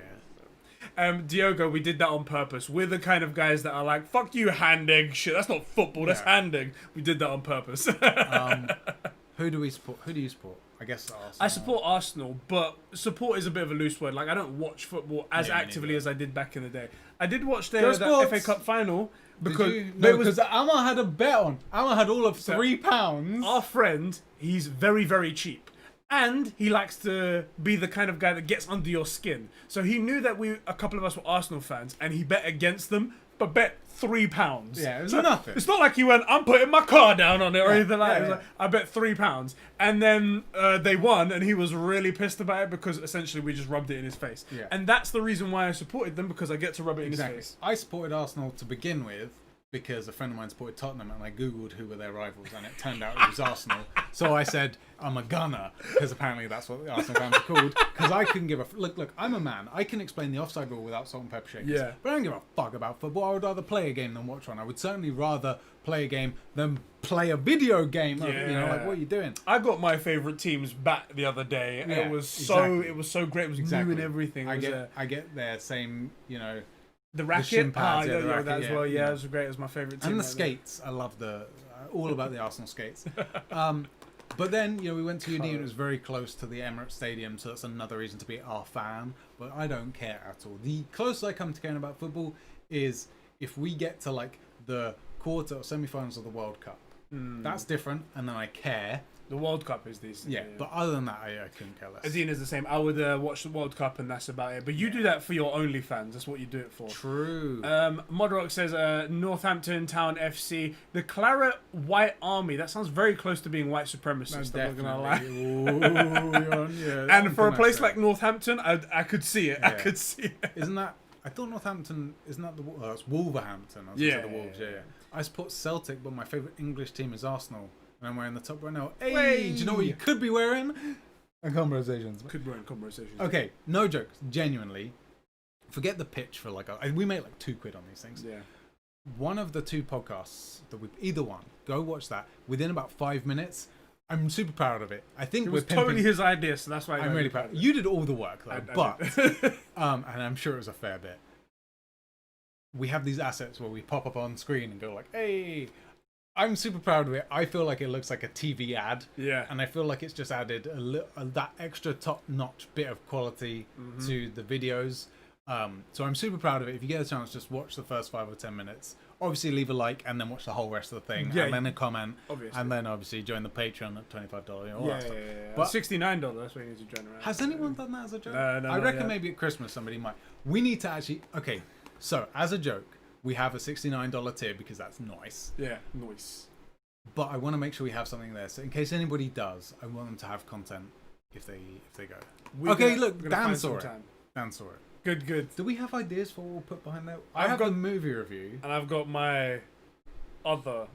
Diogo, we did that on purpose. We're the kind of guys that are like, fuck you, hand egg shit. That's not football, that's hand egg. We did that on purpose. Who do we support? Who do you support? I guess Arsenal. I support Arsenal, but support is a bit of a loose word. Like, I don't watch football as actively as I did back in the day. I did watch the FA Cup final because Amma had a bet on. Amma had all of £3. Our friend, he's very, very cheap. And he likes to be the kind of guy that gets under your skin. So he knew that a couple of us were Arsenal fans, and he bet against them, but bet £3. Yeah, it was nothing. It's not like he went, I'm putting my car down on it or anything like that. It was like, I bet £3. And then they won, and he was really pissed about it because essentially we just rubbed it in his face. Yeah. And that's the reason why I supported them, because I get to rub it in his face. I supported Arsenal to begin with because a friend of mine supported Tottenham, and I googled who were their rivals, and it turned out it was Arsenal. So I said, I'm a gunner, because apparently that's what the Arsenal fans are called, because I couldn't give a... Look, I'm a man. I can explain the offside rule without salt and pepper shakers. Yeah. But I don't give a fuck about football. I would rather play a game than watch one. I would certainly rather play a game than play a video game. Yeah. You know, like, what are you doing? I got my favourite teams back the other day, and it was so great. It was new and everything. I get their same, the racket, the shin pads, the racket, that as well. Yeah, it was great. It was my favourite team. And the skates. I love all about the Arsenal skates. But then, we went to Uni and it was very close to the Emirates Stadium, so that's another reason to be our fan. But I don't care at all. The closest I come to caring about football is if we get to like the quarter or semi-finals of the World Cup. That's different, and then I care. The World Cup is decent. Yeah, but other than that, I couldn't care less. Adina's the same. I would watch the World Cup, and that's about it. But you do that for your OnlyFans. That's what you do it for. True. Modrock says Northampton Town FC. The Claret White Army. That sounds very close to being white supremacist. I'm not gonna lie. Ooh, and for a place like Northampton, I could see it. Yeah. I could see it. Isn't that? I thought Northampton. Isn't that it's Wolverhampton? I was gonna say the Wolves. Yeah. I support Celtic, but my favourite English team is Arsenal. And I'm wearing the top right now. Hey, do you know what you could be wearing? Conversations. Could be wearing conversations. Okay, no jokes. Genuinely, forget the pitch for we make like £2 on these things. Yeah. One of the 2 podcasts that either one, go watch that. Within about 5 minutes, I'm super proud of it. I think it was totally his idea, so that's why I'm really proud. You did all the work though, but and I'm sure it was a fair bit. We have these assets where we pop up on screen and go like, hey. I'm super proud of it. I feel like it looks like a TV ad. Yeah. And I feel like it's just added that extra top-notch bit of quality to the videos. So I'm super proud of it. If you get a chance, just watch the first 5 or 10 minutes. Obviously, leave a like and then watch the whole rest of the thing. Yeah, and then a comment. Obviously. And then obviously join the Patreon at $25. All that stuff. But $69, that's what you need to join around. Has anyone done that as a joke? No, I reckon maybe at Christmas somebody might. We need to actually... Okay, so as a joke... We have a $69 tier because that's nice. Yeah, nice. But I want to make sure we have something there. So in case anybody does, I want them to have content if they go. Look, Dan saw it. Dan saw it. Good. Do we have ideas for what we'll put behind there? I have got the movie review. And I've got my other...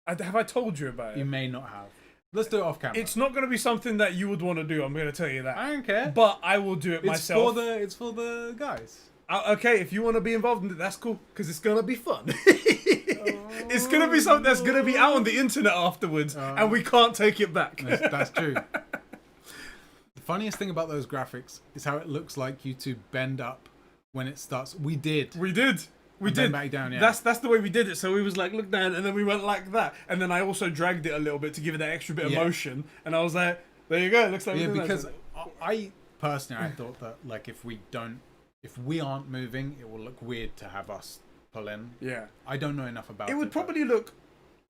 Have I told you about it? You may not have. Let's do it off camera. It's not going to be something that you would want to do. I'm going to tell you that. I don't care. But I will do it myself. It's for the guys. Okay, if you want to be involved in it, that's cool, because it's going to be fun. It's going to be something that's going to be out on the internet afterwards, and we can't take it back. That's true. The funniest thing about those graphics is how it looks like you two bend up when it starts. We did. We did. Back down, yeah. That's the way we did it. So we was like, look down, and then we went like that, and then I also dragged it a little bit to give it that extra bit of motion, and I was like, there you go. It looks like yeah, we did because that. I personally I thought that like if we aren't moving, it will look weird to have us pull in. Yeah. I don't know enough about it. It would probably look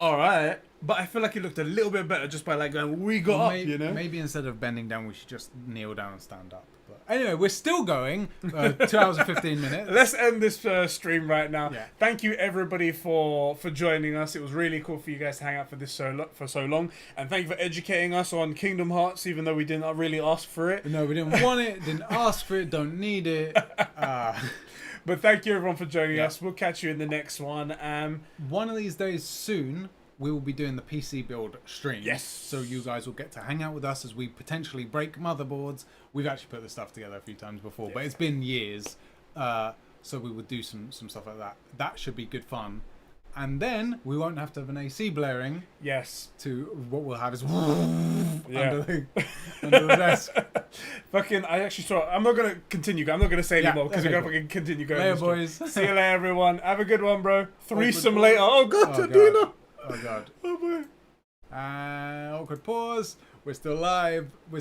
alright, but I feel like it looked a little bit better just by like going, we got up, you know? Maybe instead of bending down, we should just kneel down and stand up. But anyway, we're still going. 2 hours and 15 minutes. Let's end this stream right now. Yeah. Thank you everybody for joining us. It was really cool for you guys to hang out for so long, and thank you for educating us on Kingdom Hearts, even though we didn't really ask for it. No, we didn't want it. Didn't ask for it. Don't need it. But thank you everyone for joining us. We'll catch you in the next one. One of these days soon, we will be doing the PC build stream. Yes. So you guys will get to hang out with us as we potentially break motherboards. We've actually put this stuff together a few times before, but it's been years. So we would do some stuff like that. That should be good fun. And then we won't have to have an AC blaring. Yes. To what we'll have is Yeah. under the desk. Fucking, I actually saw. I'm not gonna continue. I'm not gonna say anymore because we're gonna fucking continue going. Later, this boys. See you later, everyone. Have a good one, bro. Threesome Awkward later. pause. Oh god, Oh, Tadina. God. Oh god. Oh boy. Awkward pause. We're still live. We're still